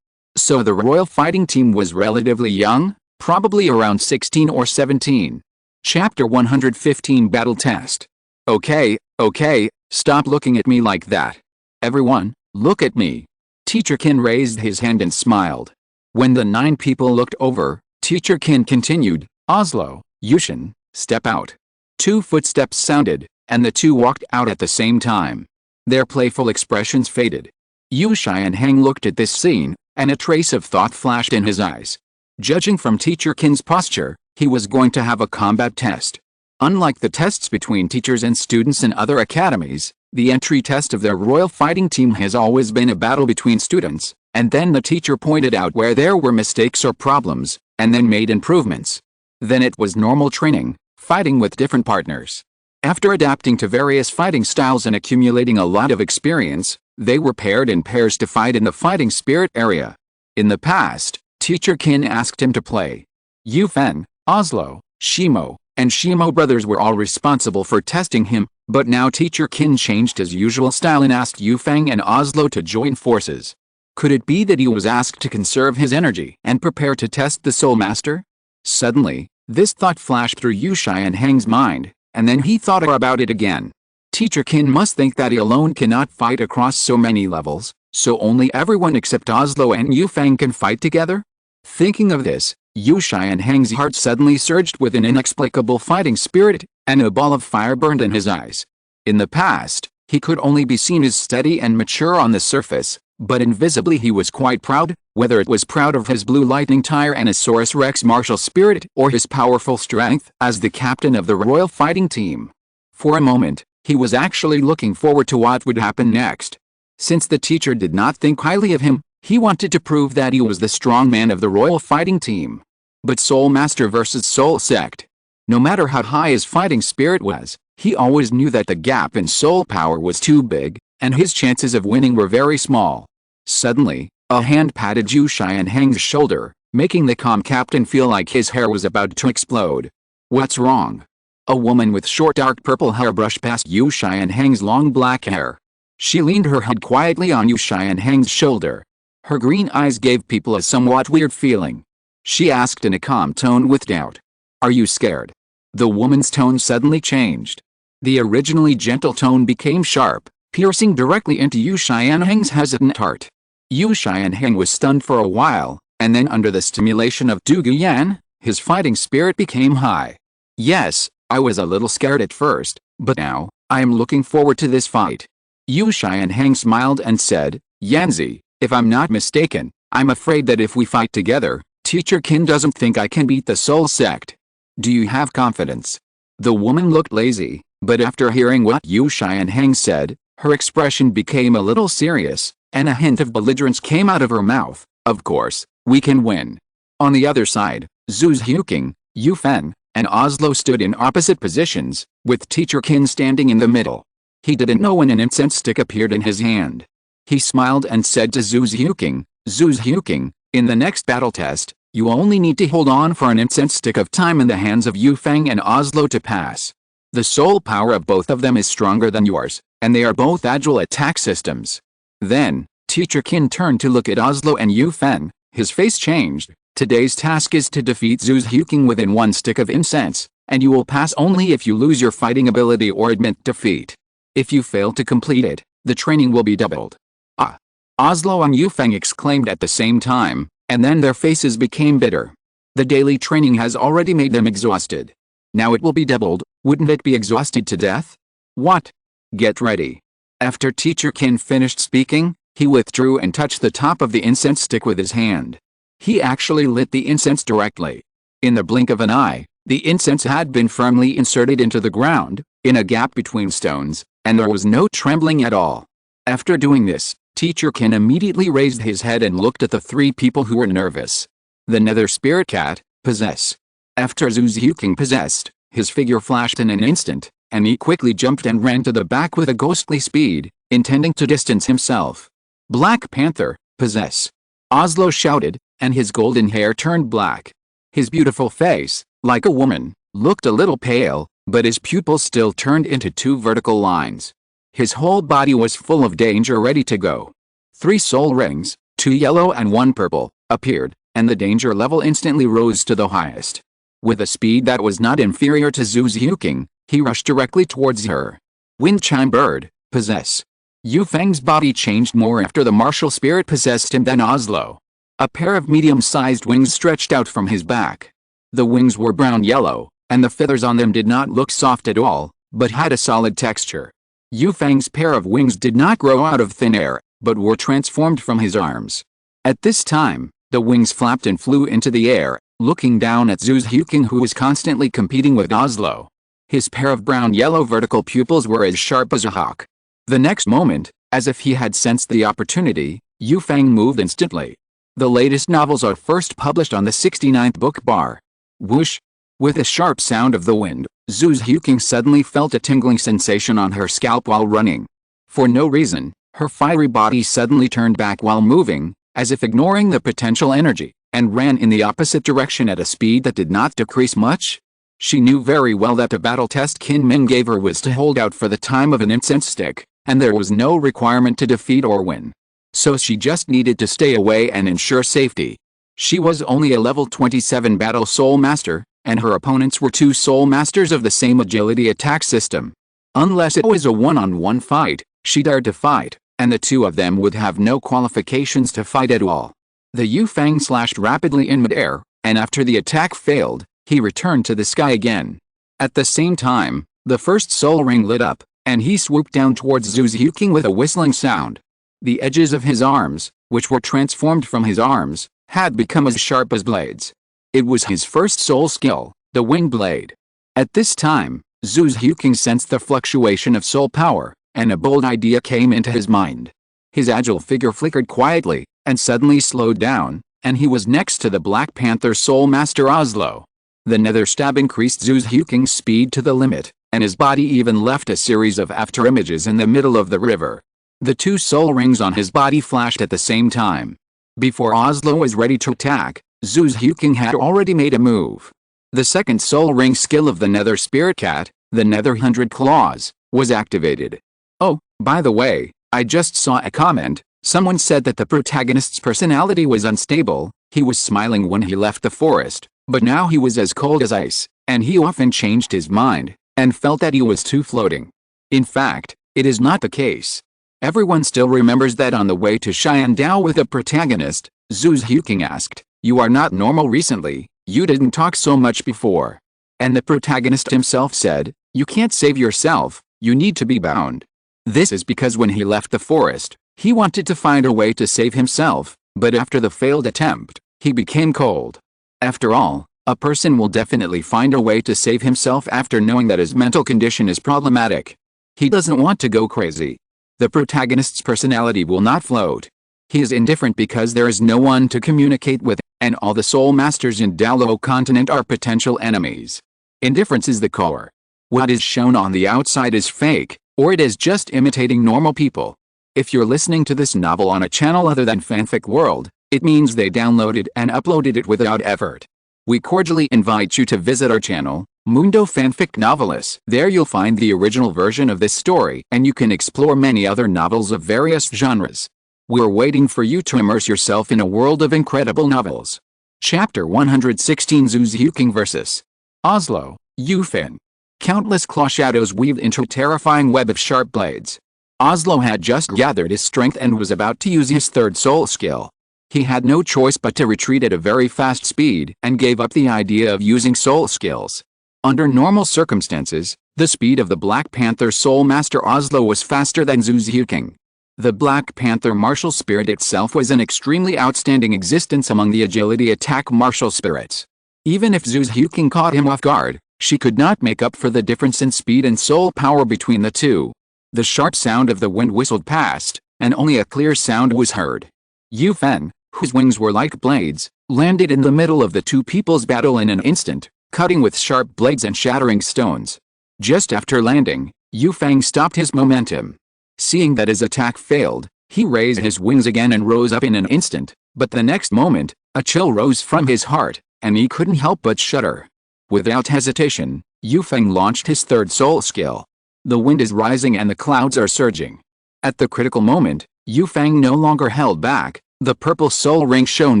So the royal fighting team was relatively young, probably around 16 or 17. Chapter 115 Battle Test. Okay, okay, stop looking at me like that. Everyone, look at me. Teacher Kin raised his hand and smiled. When the 9 people looked over, Teacher Kin continued, Oslo, Yushin, step out. 2 footsteps sounded, and the 2 walked out at the same time. Their playful expressions faded. Yushai and Hang looked at this scene, and a trace of thought flashed in his eyes. Judging from Teacher Kin's posture, he was going to have a combat test. Unlike the tests between teachers and students in other academies, the entry test of their royal fighting team has always been a battle between students, and then the teacher pointed out where there were mistakes or problems, and then made improvements. Then it was normal training, fighting with different partners. After adapting to various fighting styles and accumulating a lot of experience, they were paired in pairs to fight in the fighting spirit area. In the past, Teacher Kin asked him to play. Yufen, Oslo, Shimo, and Shimo brothers were all responsible for testing him, but now Teacher Kin changed his usual style and asked Yufeng and Oslo to join forces. Could it be that he was asked to conserve his energy and prepare to test the Soul Master? Suddenly, this thought flashed through Yushai and Hang's mind, and then he thought about it again. Teacher Kin must think that he alone cannot fight across so many levels, so only everyone except Oslo and Yufeng can fight together? Thinking of this, Yushai and Hang's heart suddenly surged with an inexplicable fighting spirit, and a ball of fire burned in his eyes. In the past, he could only be seen as steady and mature on the surface, but invisibly he was quite proud, whether it was proud of his blue lightning Tyrannosaurus Rex martial spirit or his powerful strength as the captain of the royal fighting team. For a moment, he was actually looking forward to what would happen next. Since the teacher did not think highly of him, he wanted to prove that he was the strong man of the royal fighting team. But Soul Master versus Soul Sect. No matter how high his fighting spirit was, he always knew that the gap in soul power was too big, and his chances of winning were very small. Suddenly, a hand patted Yushai and Hang's shoulder, making the calm captain feel like his hair was about to explode. What's wrong? A woman with short dark purple hair brushed past Yushai and Hang's long black hair. She leaned her head quietly on Yushai and Hang's shoulder. Her green eyes gave people a somewhat weird feeling. She asked in a calm tone with doubt. Are you scared? The woman's tone suddenly changed. The originally gentle tone became sharp, piercing directly into Yushai and Hang's hesitant heart. Yushai and Hang was stunned for a while, and then under the stimulation of Du Guyan, his fighting spirit became high. Yes, I was a little scared at first, but now, I am looking forward to this fight. Yushai and Hang smiled and said, Yanzi, if I'm not mistaken, I'm afraid that if we fight together, Teacher Kin doesn't think I can beat the Soul Sect. Do you have confidence? The woman looked lazy, but after hearing what Yushai and Hang said, her expression became a little serious, and a hint of belligerence came out of her mouth. Of course, we can win. On the other side, Zhu's Huking, Yufen, and Oslo stood in opposite positions, with Teacher Kin standing in the middle. He didn't know when an incense stick appeared in his hand. He smiled and said to Zhu's Huking, in the next battle test, you only need to hold on for an incense stick of time in the hands of Yufeng and Oslo to pass. The soul power of both of them is stronger than yours, and they are both agile attack systems. Then, Teacher Kin turned to look at Oslo and Yufeng. His face changed. Today's task is to defeat Zhu's Huking within one stick of incense, and you will pass only if you lose your fighting ability or admit defeat. If you fail to complete it, the training will be doubled. Ah! Oslo and Yufeng exclaimed at the same time, and then their faces became bitter. The daily training has already made them exhausted. Now it will be doubled, wouldn't it be exhausted to death? What? Get ready. After Teacher Kin finished speaking, he withdrew and touched the top of the incense stick with his hand. He actually lit the incense directly. In the blink of an eye, the incense had been firmly inserted into the ground, in a gap between stones, and there was no trembling at all. After doing this, Teacher Kin immediately raised his head and looked at the 3 people who were nervous. The Nether Spirit Cat, possess. After Zhu's Huking possessed, his figure flashed in an instant, and he quickly jumped and ran to the back with a ghostly speed, intending to distance himself. Black Panther, possess. Oslo shouted, and his golden hair turned black. His beautiful face, like a woman, looked a little pale, but his pupils still turned into 2 vertical lines. His whole body was full of danger ready to go. 3 soul rings, 2 yellow and 1 purple, appeared, and the danger level instantly rose to the highest. With a speed that was not inferior to Zhu's Huking, He rushed directly towards her. Wind chime bird, possess. Yu Feng's body changed more after the martial spirit possessed him than Oslo. A pair of medium-sized wings stretched out from his back. The wings were brown-yellow, and the feathers on them did not look soft at all, but had a solid texture. Yu Feng's pair of wings did not grow out of thin air, but were transformed from his arms. At this time, the wings flapped and flew into the air, looking down at Zhu Huqing, who was constantly competing with Oslo. His pair of brown-yellow vertical pupils were as sharp as a hawk. The next moment, as if he had sensed the opportunity, Yu Feng moved instantly. The latest novels are first published on the 69th book bar. Whoosh! With a sharp sound of the wind, Zhu Huqing suddenly felt a tingling sensation on her scalp while running. For no reason, her fiery body suddenly turned back while moving, as if ignoring the potential energy, and ran in the opposite direction at a speed that did not decrease much. She knew very well that the battle test Qin Ming gave her was to hold out for the time of an incense stick, and there was no requirement to defeat or win. So she just needed to stay away and ensure safety. She was only a level 27 battle soul master, and her opponents were two soul masters of the same agility attack system. Unless it was a one-on-one fight, she dared to fight, and the two of them would have no qualifications to fight at all. The Yu Feng slashed rapidly in midair, and after the attack failed, he returned to the sky again. At the same time, the first soul ring lit up, and he swooped down towards Zhu Huqing with a whistling sound. The edges of his arms, which were transformed from his arms, had become as sharp as blades. It was his first soul skill, the Wing Blade. At this time, Zhu Huqing sensed the fluctuation of soul power, and a bold idea came into his mind. His agile figure flickered quietly, and suddenly slowed down, and he was next to the Black Panther Soul Master Oslo. The nether stab increased Zhu Huqing's speed to the limit, and his body even left a series of afterimages in the middle of the river. The two soul rings on his body flashed at the same time. Before Oslo was ready to attack, Zhu Huqing had already made a move. The second soul ring skill of the Nether Spirit Cat, the Nether 100 Claws, was activated. Oh, by the way, I just saw a comment. Someone said that the protagonist's personality was unstable. He was smiling when he left the forest, but now he was as cold as ice, and he often changed his mind, and felt that he was too floating. In fact, it is not the case. Everyone still remembers that on the way to Xiandao with the protagonist, Zhu Huqing asked, "You are not normal recently, you didn't talk so much before." And the protagonist himself said, "You can't save yourself, you need to be bound." This is because when he left the forest, he wanted to find a way to save himself, but after the failed attempt, he became cold. After all, a person will definitely find a way to save himself after knowing that his mental condition is problematic. He doesn't want to go crazy. The protagonist's personality will not float. He is indifferent because there is no one to communicate with, and all the soul masters in Douluo Continent are potential enemies. Indifference is the core. What is shown on the outside is fake, or it is just imitating normal people. If you're listening to this novel on a channel other than Fanfic World, it means they downloaded and uploaded it without effort. We cordially invite you to visit our channel, Mundo Fanfic Novelis. There you'll find the original version of this story, and you can explore many other novels of various genres. We're waiting for you to immerse yourself in a world of incredible novels. Chapter 116 Zhu Huqing vs. Oslo, Yu Feng. Countless claw shadows weaved into a terrifying web of sharp blades. Oslo had just gathered his strength and was about to use his third soul skill. He had no choice but to retreat at a very fast speed and gave up the idea of using soul skills. Under normal circumstances, the speed of the Black Panther Soul Master Oslo was faster than Zhu Huqing. The Black Panther martial spirit itself was an extremely outstanding existence among the agility attack martial spirits. Even if Zhu Huqing caught him off guard, she could not make up for the difference in speed and soul power between the two. The sharp sound of the wind whistled past, and only a clear sound was heard. Yu Feng, whose wings were like blades, landed in the middle of the two people's battle in an instant, cutting with sharp blades and shattering stones. Just after landing, Yu Feng stopped his momentum. Seeing that his attack failed, he raised his wings again and rose up in an instant, but the next moment, a chill rose from his heart, and he couldn't help but shudder. Without hesitation, Yu Feng launched his third soul skill. The wind is rising and the clouds are surging. At the critical moment, Yu Feng no longer held back. The purple soul ring shone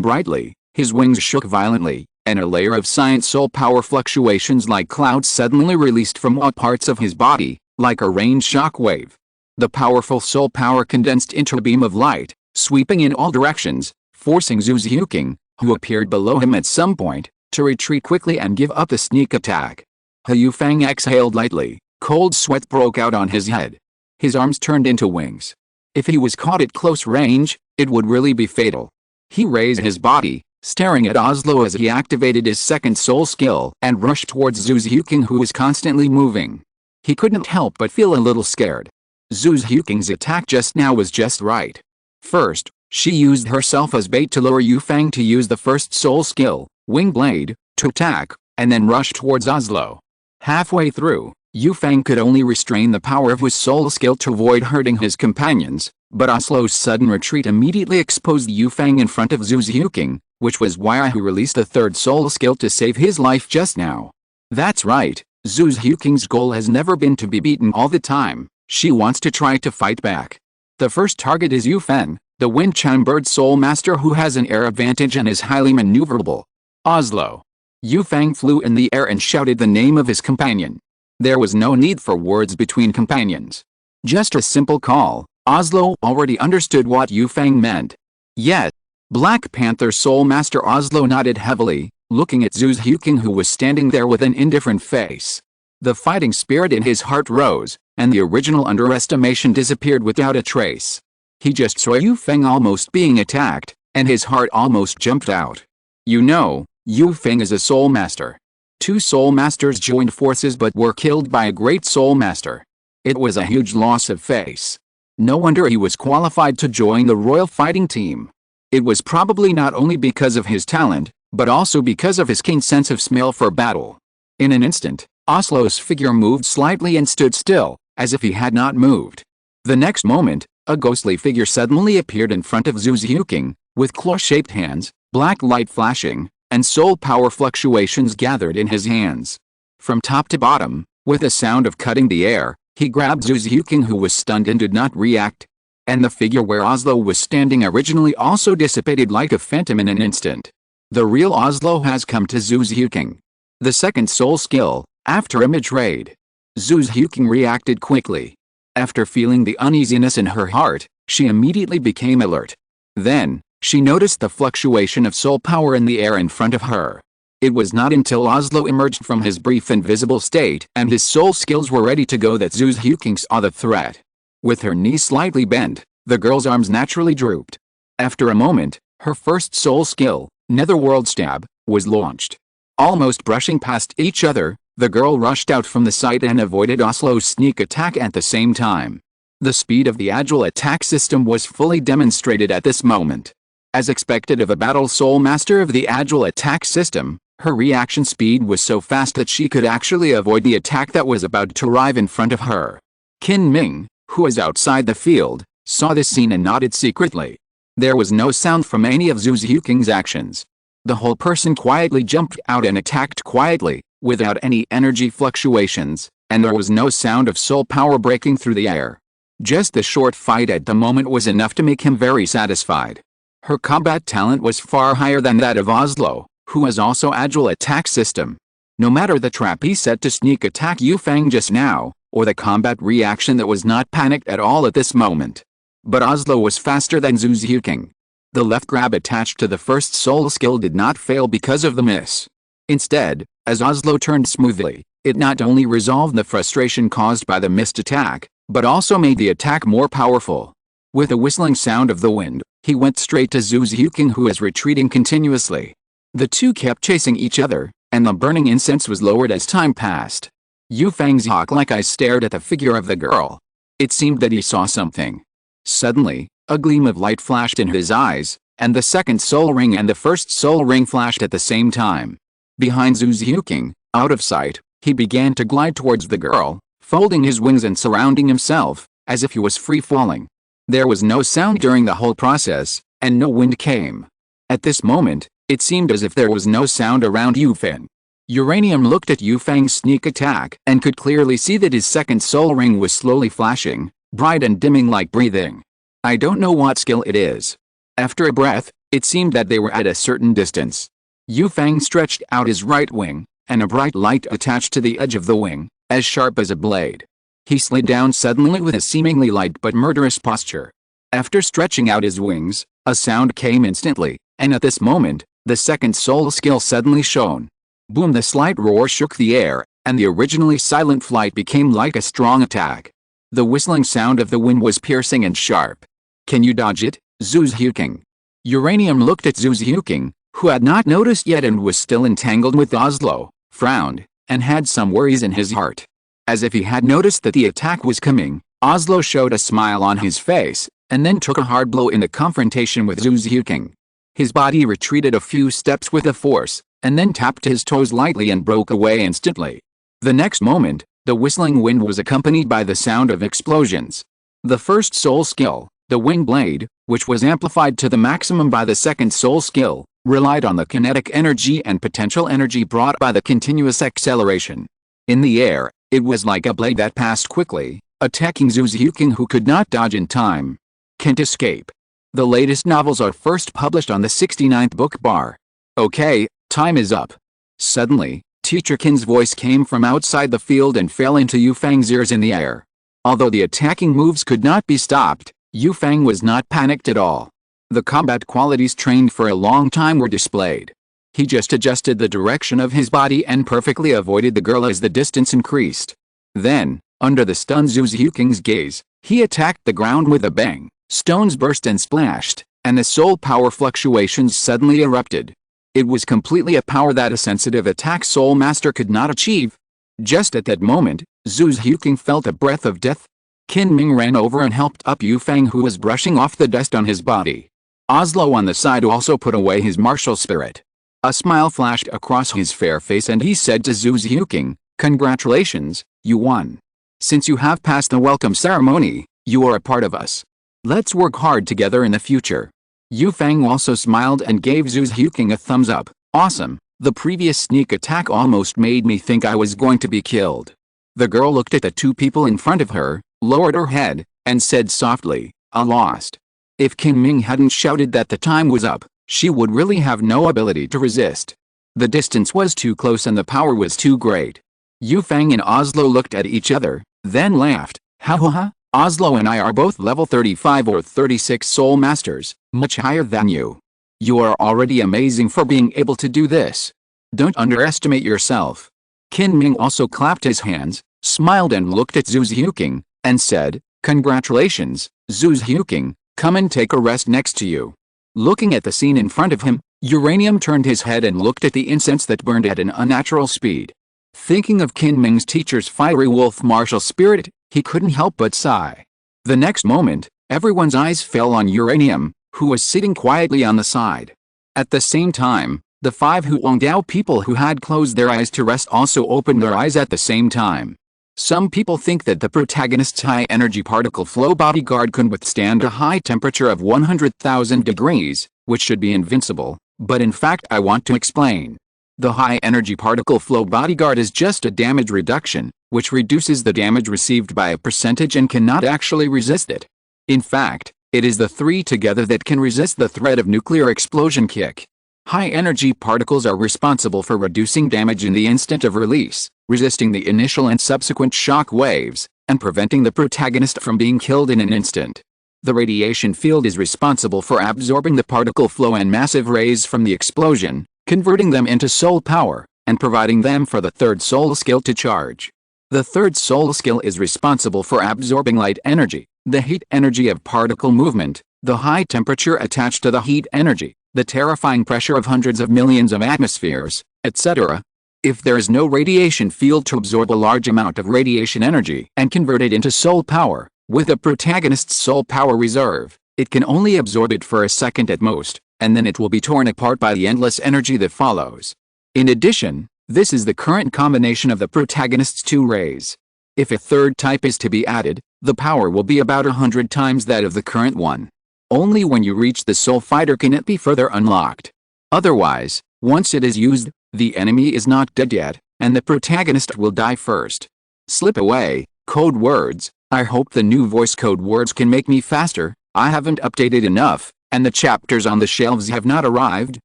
brightly, his wings shook violently, and a layer of science soul power fluctuations like clouds suddenly released from all parts of his body, like a rain shock wave. The powerful soul power condensed into a beam of light, sweeping in all directions, forcing Zhu Xiuqing, who appeared below him at some point, to retreat quickly and give up the sneak attack. He Yufeng exhaled lightly, cold sweat broke out on his head. His arms turned into wings. If he was caught at close range, it would really be fatal. He raised his body, staring at Oslo as he activated his second soul skill and rushed towards Zhu Xiuqing, who was constantly moving. He couldn't help but feel a little scared. Zhu Xiuqing's attack just now was just right. First, she used herself as bait to lure Yufeng to use the first soul skill, Wing Blade, to attack, and then rush towards Oslo. Halfway through, Yufeng could only restrain the power of his soul skill to avoid hurting his companions, but Oslo's sudden retreat immediately exposed Yufeng in front of Zhu Xiuqing, which was why he released the third soul skill to save his life just now. That's right, Zhu Xiuqing's goal has never been to be beaten all the time, she wants to try to fight back. The first target is Yufeng, the wind-chambered soul master who has an air advantage and is highly maneuverable. Oslo. Yufeng flew in the air and shouted the name of his companion. There was no need for words between companions. Just a simple call. Oslo already understood what Yufeng meant. Yet, Black Panther Soul Master Oslo nodded heavily, looking at Zhu Xiuqing, who was standing there with an indifferent face. The fighting spirit in his heart rose, and the original underestimation disappeared without a trace. He just saw Yufeng almost being attacked, and his heart almost jumped out. You know, Yufeng is a soul master. 2 soul masters joined forces but were killed by a great soul master. It was a huge loss of face. No wonder he was qualified to join the royal fighting team. It was probably not only because of his talent, but also because of his keen sense of smell for battle. In an instant, Oslo's figure moved slightly and stood still, as if he had not moved. The next moment, a ghostly figure suddenly appeared in front of Zhu Xiuqing, with claw-shaped hands, black light flashing, and soul power fluctuations gathered in his hands. From top to bottom, with a sound of cutting the air, he grabbed Zhu Xiuqing, who was stunned and did not react. And the figure where Oslo was standing originally also dissipated like a phantom in an instant. The real Oslo has come to Zhu Xiuqing. The second soul skill, after image raid. Zhu Xiuqing reacted quickly. After feeling the uneasiness in her heart, she immediately became alert. Then, she noticed the fluctuation of soul power in the air in front of her. It was not until Oslo emerged from his brief invisible state and his soul skills were ready to go that Zhu Xiuqing saw the threat. With her knees slightly bent, the girl's arms naturally drooped. After a moment, her first soul skill, Netherworld Stab, was launched. Almost brushing past each other, the girl rushed out from the site and avoided Oslo's sneak attack at the same time. The speed of the agile attack system was fully demonstrated at this moment. As expected of a battle soul master of the agile attack system, her reaction speed was so fast that she could actually avoid the attack that was about to arrive in front of her. Qin Ming, who was outside the field, saw this scene and nodded secretly. There was no sound from any of Zhu Xiuqing's actions. The whole person quietly jumped out and attacked quietly, without any energy fluctuations, and there was no sound of soul power breaking through the air. Just the short fight at the moment was enough to make him very satisfied. Her combat talent was far higher than that of Oslo, who has also agile attack system. No matter the trap he set to sneak attack Yufeng just now, or the combat reaction that was not panicked at all at this moment. But Oslo was faster than Zhu Xiuqing. The left grab attached to the first soul skill did not fail because of the miss. Instead, as Oslo turned smoothly, it not only resolved the frustration caused by the missed attack, but also made the attack more powerful. With a whistling sound of the wind, he went straight to Zhu Xiuqing, who was retreating continuously. The two kept chasing each other, and the burning incense was lowered as time passed. Yufeng's hawk-like eyes stared at the figure of the girl. It seemed that he saw something. Suddenly, a gleam of light flashed in his eyes, and the second soul ring and the first soul ring flashed at the same time. Behind Zhu Xiuqing, out of sight, he began to glide towards the girl, folding his wings and surrounding himself, as if he was free-falling. There was no sound during the whole process, and no wind came. At this moment, it seemed as if there was no sound around Yufeng. Uranium looked at Yufeng's sneak attack and could clearly see that his second soul ring was slowly flashing, bright and dimming like breathing. I don't know what skill it is. After a breath, it seemed that they were at a certain distance. Yu Fang stretched out his right wing, and a bright light attached to the edge of the wing, as sharp as a blade. He slid down suddenly with a seemingly light but murderous posture. After stretching out his wings, a sound came instantly, and at this moment, the second soul skill suddenly shone. Boom! The slight roar shook the air, and the originally silent flight became like a strong attack. The whistling sound of the wind was piercing and sharp. Can you dodge it, Zhu Xiuqing? Uranium looked at Zhu Xiuqing, who had not noticed yet and was still entangled with Oslo, frowned, and had some worries in his heart. As if he had noticed that the attack was coming, Oslo showed a smile on his face, and then took a hard blow in the confrontation with Zhu Xiuqing. His body retreated a few steps with a force, and then tapped his toes lightly and broke away instantly. The next moment, the whistling wind was accompanied by the sound of explosions. The first soul skill, the wing blade, which was amplified to the maximum by the second soul skill, relied on the kinetic energy and potential energy brought by the continuous acceleration. In the air, it was like a blade that passed quickly, attacking Zhu Xiuqing, who could not dodge in time. Can't escape. The latest novels are first published on the 69th book bar. Okay, time is up. Suddenly, Teacher Qin's voice came from outside the field and fell into Yu Fang's ears in the air. Although the attacking moves could not be stopped, Yu Fang was not panicked at all. The combat qualities trained for a long time were displayed. He just adjusted the direction of his body and perfectly avoided the girl as the distance increased. Then, under the stunned Zhu Xiuqing's gaze, he attacked the ground with a bang. Stones burst and splashed, and the soul power fluctuations suddenly erupted. It was completely a power that a sensitive attack soul master could not achieve. Just at that moment, Zhu Xiuqing felt a breath of death. Qin Ming ran over and helped up Yu Fang, who was brushing off the dust on his body. Oslo on the side also put away his martial spirit. A smile flashed across his fair face and he said to Zhu Xiuqing, "Congratulations, you won. Since you have passed the welcome ceremony, you are a part of us. Let's work hard together in the future." Yu Fang also smiled and gave Zhu Xiuqing a thumbs up. "Awesome, the previous sneak attack almost made me think I was going to be killed." The girl looked at the two people in front of her, lowered her head, and said softly, "I lost." If Qin Ming hadn't shouted that the time was up, she would really have no ability to resist. The distance was too close and the power was too great. Yu Fang and Oslo looked at each other, then laughed. "Ha ha ha, Oslo and I are both level 35 or 36 soul masters, much higher than you. You are already amazing for being able to do this. Don't underestimate yourself." Qin Ming also clapped his hands, smiled and looked at Zhu Xiuqing, and said, "Congratulations, Zhu Xiuqing, come and take a rest next to you." Looking at the scene in front of him, Uranium turned his head and looked at the incense that burned at an unnatural speed. Thinking of Qin Ming's teacher's fiery wolf martial spirit, he couldn't help but sigh. The next moment, everyone's eyes fell on Uranium, who was sitting quietly on the side. At the same time, the 5 Huangdao people who had closed their eyes to rest also opened their eyes at the same time. Some people think that the protagonist's high-energy particle flow bodyguard can withstand a high temperature of 100,000 degrees, which should be invincible, but in fact I want to explain. The high-energy particle flow bodyguard is just a damage reduction, which reduces the damage received by a percentage and cannot actually resist it. In fact, it is the 3 together that can resist the threat of nuclear explosion kick. High-energy particles are responsible for reducing damage in the instant of release, resisting the initial and subsequent shock waves, and preventing the protagonist from being killed in an instant. The radiation field is responsible for absorbing the particle flow and massive rays from the explosion, converting them into soul power, and providing them for the third soul skill to charge. The third soul skill is responsible for absorbing light energy, the heat energy of particle movement, the high temperature attached to the heat energy, the terrifying pressure of hundreds of millions of atmospheres, etc. If there is no radiation field to absorb a large amount of radiation energy and convert it into soul power, with a protagonist's soul power reserve, it can only absorb it for a second at most, and then it will be torn apart by the endless energy that follows. In addition, this is the current combination of the protagonist's 2 rays. If a third type is to be added, the power will be about 100 times that of the current one. Only when you reach the soul fighter can it be further unlocked. Otherwise, once it is used, the enemy is not dead yet, and the protagonist will die first. Slip away, code words. I hope the new voice code words can make me faster. I haven't updated enough, and the chapters on the shelves have not arrived.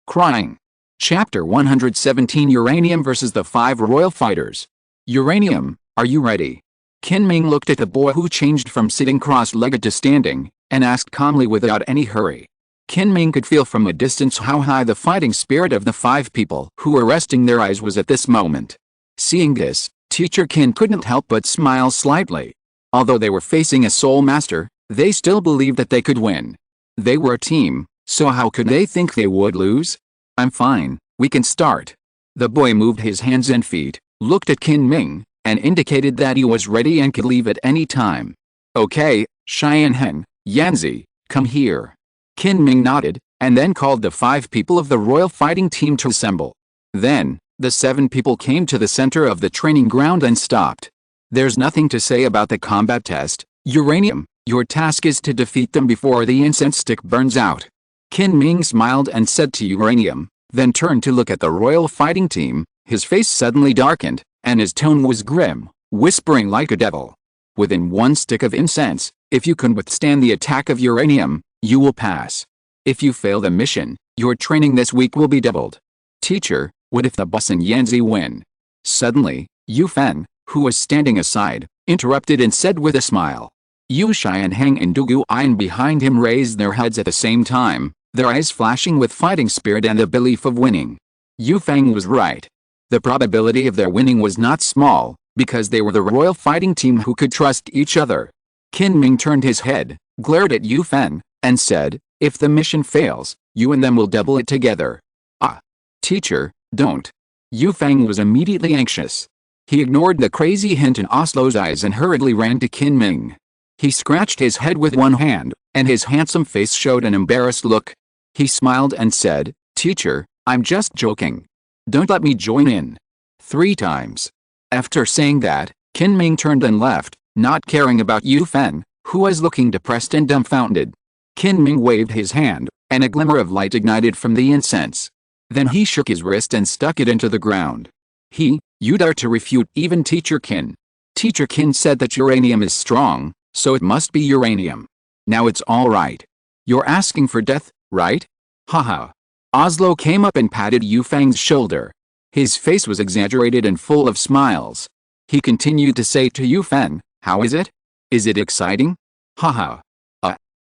Crying. Chapter 117 Uranium vs. the 5 Royal Fighters. Uranium, are you ready? Qin Ming looked at the boy who changed from sitting cross-legged to standing, and asked calmly without any hurry. Qin Ming could feel from a distance how high the fighting spirit of the 5 people who were resting their eyes was at this moment. Seeing this, Teacher Qin couldn't help but smile slightly. Although they were facing a soul master, they still believed that they could win. They were a team, so how could they think they would lose? I'm fine, we can start. The boy moved his hands and feet, looked at Qin Ming, and indicated that he was ready and could leave at any time. Okay, Sharingan, Yanzi, come here. Qin Ming nodded, and then called the 5 people of the royal fighting team to assemble. Then, the 7 people came to the center of the training ground and stopped. There's nothing to say about the combat test, Uranium. Your task is to defeat them before the incense stick burns out. Qin Ming smiled and said to Uranium, then turned to look at the royal fighting team. His face suddenly darkened, and his tone was grim, whispering like a devil. Within 1 stick of incense, if you can withstand the attack of Uranium, you will pass. If you fail the mission, your training this week will be doubled. Teacher, what if the boss and Yanzi win? Suddenly, Yu Fen, who was standing aside, interrupted and said with a smile. Yu Xianheng and Du Guan behind him raised their heads at the same time, their eyes flashing with fighting spirit and the belief of winning. Yu Feng was right. The probability of their winning was not small, because they were the royal fighting team who could trust each other. Qin Ming turned his head, glared at Yu Fen, and said, if the mission fails, you and them will double it together. Ah. Teacher, don't. Yu Feng was immediately anxious. He ignored the crazy hint in Oslo's eyes and hurriedly ran to Qin Ming. He scratched his head with one hand, and his handsome face showed an embarrassed look. He smiled and said, Teacher, I'm just joking. Don't let me join in. 3 times. After saying that, Qin Ming turned and left, not caring about Yu Fen, who was looking depressed and dumbfounded. Qin Ming waved his hand, and a glimmer of light ignited from the incense. Then he shook his wrist and stuck it into the ground. You dare to refute even Teacher Qin. Teacher Qin said that uranium is strong, so it must be uranium. Now it's all right. You're asking for death, right? Haha. Oslo came up and patted Yu Feng's shoulder. His face was exaggerated and full of smiles. He continued to say to Yu Fen, how is it? Is it exciting? Haha.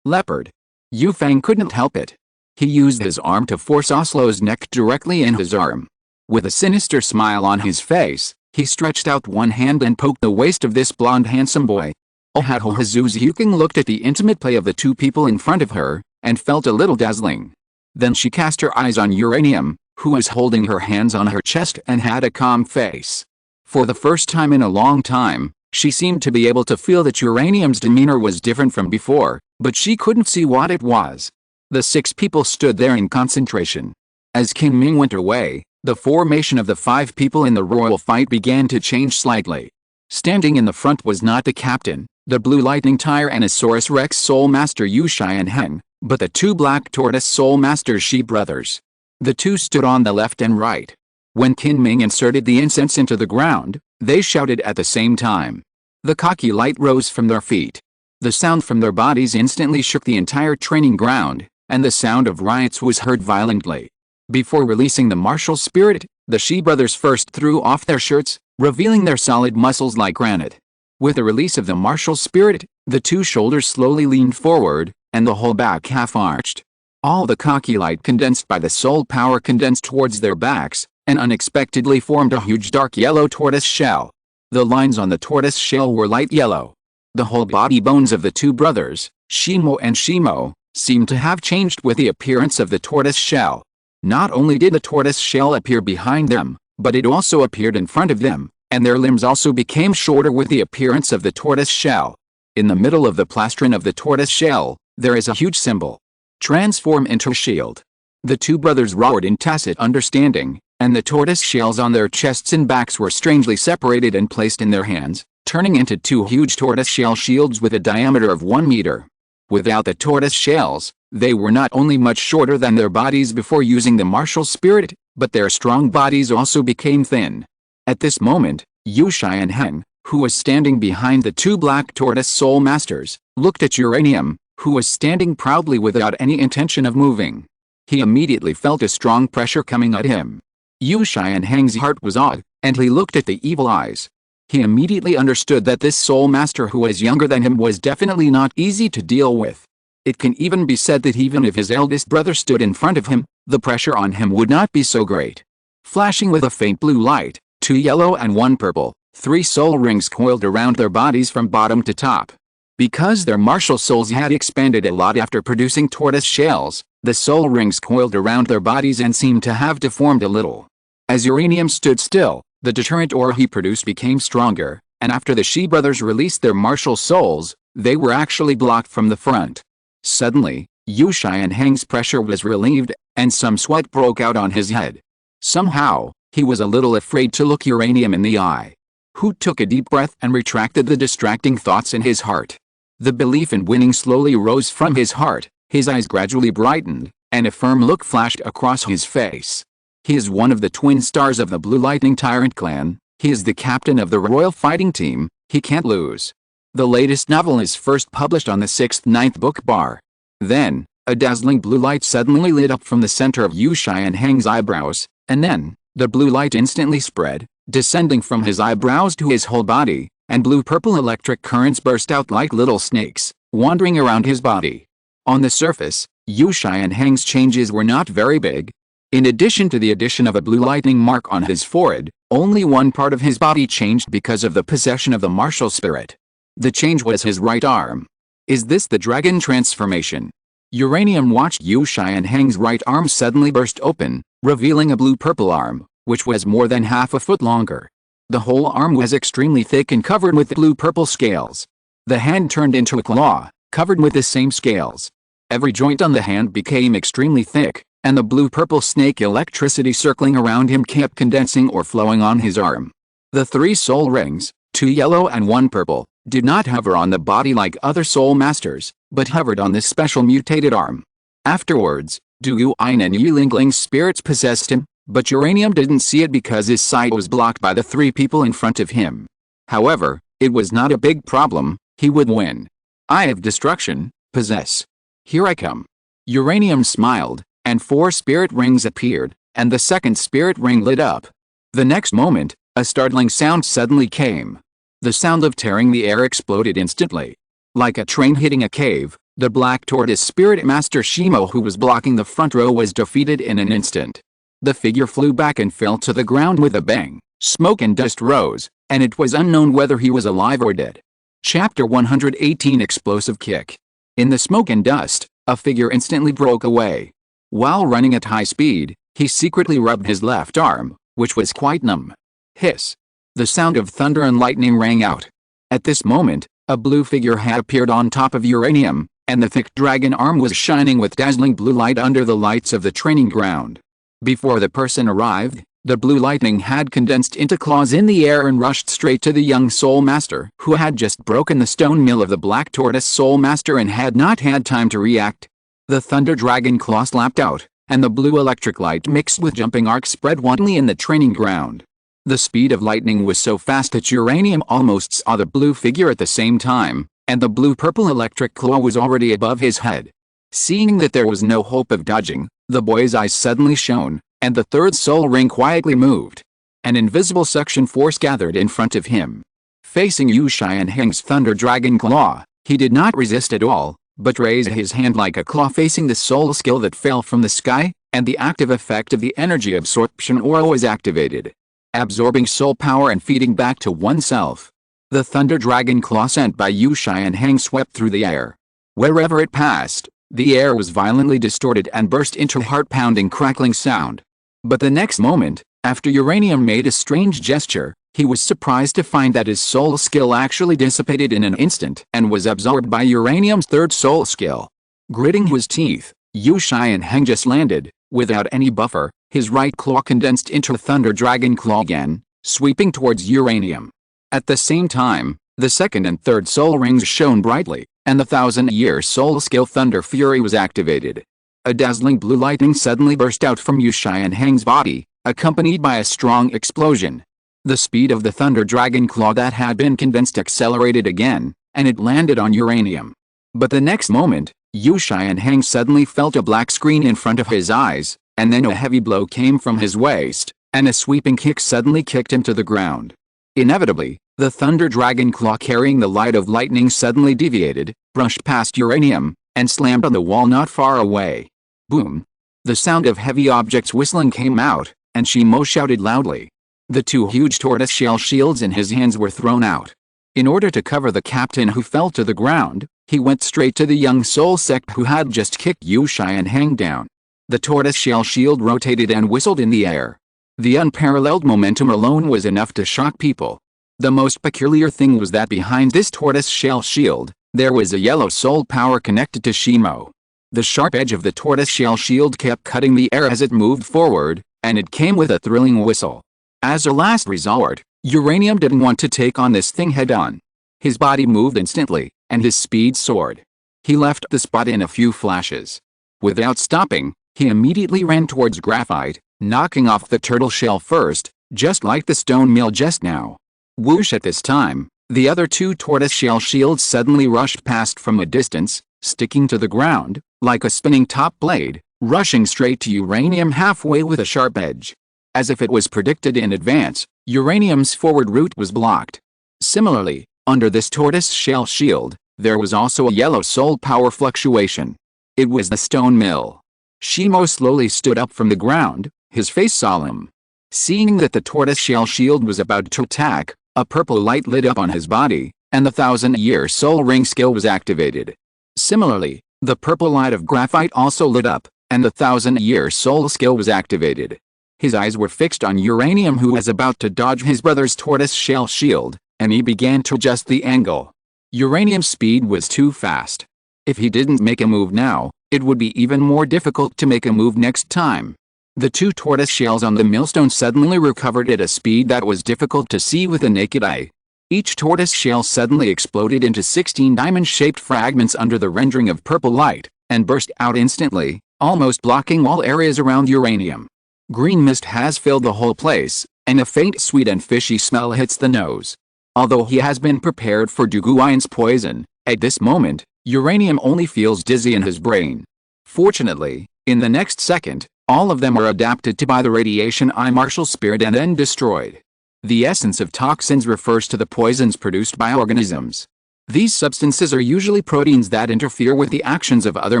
Leopard. Yu Feng couldn't help it. He used his arm to force Oslo's neck directly in his arm. With a sinister smile on his face, he stretched out one hand and poked the waist of this blonde handsome boy. Zuzyuking looked at the intimate play of the 2 people in front of her, and felt a little dazzling. Then she cast her eyes on Uranium, who was holding her hands on her chest and had a calm face. For the first time in a long time, she seemed to be able to feel that Uranium's demeanor was different from before, but she couldn't see what it was. The 6 people stood there in concentration. As Qin Ming went away, the formation of the 5 people in the royal fight began to change slightly. Standing in the front was not the captain, the blue lightning Tyrannosaurus Rex Soul Master Yu Xianheng, but the 2 black tortoise Soul Masters Shi brothers. The 2 stood on the left and right. When Qin Ming inserted the incense into the ground, they shouted at the same time. The cocky light rose from their feet. The sound from their bodies instantly shook the entire training ground, and the sound of riots was heard violently. Before releasing the martial spirit, the Shi brothers first threw off their shirts, revealing their solid muscles like granite. With the release of the martial spirit, the 2 shoulders slowly leaned forward, and the whole back half arched. All the cocky light condensed by the soul power condensed towards their backs, and unexpectedly formed a huge dark yellow tortoise shell. The lines on the tortoise shell were light yellow. The whole body bones of the 2 brothers, Shimo and Shimo, seemed to have changed with the appearance of the tortoise shell. Not only did the tortoise shell appear behind them, but it also appeared in front of them, and their limbs also became shorter with the appearance of the tortoise shell. In the middle of the plastron of the tortoise shell, there is a huge symbol. Transform into shield. The 2 brothers roared in tacit understanding, and the tortoise shells on their chests and backs were strangely separated and placed in their hands, turning into 2 huge tortoise shell shields with a diameter of 1 meter. Without the tortoise shells, they were not only much shorter than their bodies before using the martial spirit, but their strong bodies also became thin. At this moment, Yu Xianheng, who was standing behind the 2 black tortoise soul masters, looked at Uranium, who was standing proudly without any intention of moving. He immediately felt a strong pressure coming at him. Yu Xianheng's heart was awed, and he looked at the evil eyes. He immediately understood that this soul master who was younger than him was definitely not easy to deal with. It can even be said that even if his eldest brother stood in front of him, the pressure on him would not be so great. Flashing with a faint blue light, 2 yellow and 1 purple, 3 soul rings coiled around their bodies from bottom to top. Because their martial souls had expanded a lot after producing tortoise shells, the soul rings coiled around their bodies and seemed to have deformed a little. As uranium stood still, the deterrent aura he produced became stronger, and after the Shi brothers released their martial souls, they were actually blocked from the front. Suddenly, Yu Xianheng's pressure was relieved, and some sweat broke out on his head. Somehow, he was a little afraid to look uranium in the eye. Hu took a deep breath and retracted the distracting thoughts in his heart. The belief in winning slowly rose from his heart, his eyes gradually brightened, and a firm look flashed across his face. He is one of the twin stars of the Blue Lightning Tyrant clan, he is the captain of the royal fighting team, he can't lose. The latest novel is first published on the 6th-9th book bar. Then, a dazzling blue light suddenly lit up from the center of Yu Xianheng's eyebrows, and then, the blue light instantly spread, descending from his eyebrows to his whole body, and blue-purple electric currents burst out like little snakes, wandering around his body. On the surface, Yu Xianheng's changes were not very big. In addition to the addition of a blue lightning mark on his forehead, only one part of his body changed because of the possession of the martial spirit. The change was his right arm. Is this the dragon transformation? Uranium watched Yu Xianheng's right arm suddenly burst open, revealing a blue-purple arm, which was more than half a foot longer. The whole arm was extremely thick and covered with blue-purple scales. The hand turned into a claw, covered with the same scales. Every joint on the hand became extremely thick, and the blue-purple snake electricity circling around him kept condensing or flowing on his arm. The 3 soul rings, 2 yellow and 1 purple, did not hover on the body like other soul masters, but hovered on this special mutated arm. Afterwards, Du Yuan and Yilingling's spirits possessed him, but uranium didn't see it because his sight was blocked by the 3 people in front of him. However, it was not a big problem, he would win. Eye of Destruction, possess. Here I come. Uranium smiled, and 4 spirit rings appeared, and the second spirit ring lit up. The next moment, a startling sound suddenly came. The sound of tearing the air exploded instantly. Like a train hitting a cave, the black tortoise spirit master Shimo who was blocking the front row was defeated in an instant. The figure flew back and fell to the ground with a bang. Smoke and dust rose, and it was unknown whether he was alive or dead. Chapter 118 Explosive Kick. In the smoke and dust, a figure instantly broke away. While running at high speed, he secretly rubbed his left arm, which was quite numb. Hiss. The sound of thunder and lightning rang out. At this moment, a blue figure had appeared on top of uranium, and the thick dragon arm was shining with dazzling blue light under the lights of the training ground. Before the person arrived, the blue lightning had condensed into claws in the air and rushed straight to the young soul master who had just broken the stone mill of the black tortoise soul master and had not had time to react. The thunder dragon claw slapped out, and the blue electric light mixed with jumping arcs spread wantonly in the training ground. The speed of lightning was so fast that uranium almost saw the blue figure at the same time, and the blue-purple electric claw was already above his head. Seeing that there was no hope of dodging, the boy's eyes suddenly shone, and the 3rd soul ring quietly moved. An invisible suction force gathered in front of him. Facing Yu Xianheng's thunder dragon claw, he did not resist at all, but raised his hand like a claw facing the soul skill that fell from the sky, and the active effect of the energy absorption aura was activated. Absorbing soul power and feeding back to oneself. The thunder dragon claw sent by Yu Xianheng swept through the air. Wherever it passed, the air was violently distorted and burst into a heart-pounding crackling sound. But the next moment, after uranium made a strange gesture, he was surprised to find that his soul skill actually dissipated in an instant and was absorbed by uranium's 3rd soul skill. Gritting his teeth, Yu Xianheng just landed, without any buffer, his right claw condensed into a thunder dragon claw again, sweeping towards uranium. At the same time, the 2nd and 3rd soul rings shone brightly, and the 1,000-year soul skill Thunder Fury was activated. A dazzling blue lightning suddenly burst out from Yu Xianheng's body, accompanied by a strong explosion. The speed of the thunder dragon claw that had been condensed accelerated again, and it landed on uranium. But the next moment, Uchiha and Hang suddenly felt a black screen in front of his eyes, and then a heavy blow came from his waist, and a sweeping kick suddenly kicked him to the ground. Inevitably, the Thunder Dragon Claw carrying the light of lightning suddenly deviated, brushed past Uranium, and slammed on the wall not far away. Boom! The sound of heavy objects whistling came out, and Shimo shouted loudly. The two huge tortoiseshell shields in his hands were thrown out. In order to cover the captain who fell to the ground, he went straight to the young soul sect who had just kicked Uchiha and Hang down. The tortoiseshell shield rotated and whistled in the air. The unparalleled momentum alone was enough to shock people. The most peculiar thing was that behind this tortoiseshell shield, there was a yellow soul power connected to Shimo. The sharp edge of the tortoiseshell shield kept cutting the air as it moved forward, and it came with a thrilling whistle. As a last resort, Uranium didn't want to take on this thing head-on. His body moved instantly, and his speed soared. He left the spot in a few flashes. Without stopping, he immediately ran towards Graphite, knocking off the turtle shell first, just like the stone mill just now. Whoosh! At this time, the other two tortoiseshell shields suddenly rushed past from a distance, sticking to the ground, like a spinning top blade, rushing straight to Uranium halfway with a sharp edge. As if it was predicted in advance, Uranium's forward route was blocked. Similarly, under this tortoiseshell shield, there was also a yellow soul power fluctuation. It was the stone mill. Shimo slowly stood up from the ground, his face solemn. Seeing that the tortoiseshell shield was about to attack, a purple light lit up on his body, and the 1000-year soul ring skill was activated. Similarly, the purple light of Graphite also lit up, and the 1000-year soul skill was activated. His eyes were fixed on Uranium, who was about to dodge his brother's tortoiseshell shield, and he began to adjust the angle. Uranium's speed was too fast. If he didn't make a move now, it would be even more difficult to make a move next time. The two tortoiseshells on the millstone suddenly recovered at a speed that was difficult to see with the naked eye. Each tortoiseshell suddenly exploded into 16 diamond-shaped fragments under the rendering of purple light, and burst out instantly, almost blocking all areas around Uranium. Green mist has filled the whole place, and a faint sweet and fishy smell hits the nose. Although he has been prepared for Duguayun's poison, at this moment, Uranium only feels dizzy in his brain. Fortunately, in the next second, all of them are adapted to by the radiation martial spirit and then destroyed. The essence of toxins refers to the poisons produced by organisms. These substances are usually proteins that interfere with the actions of other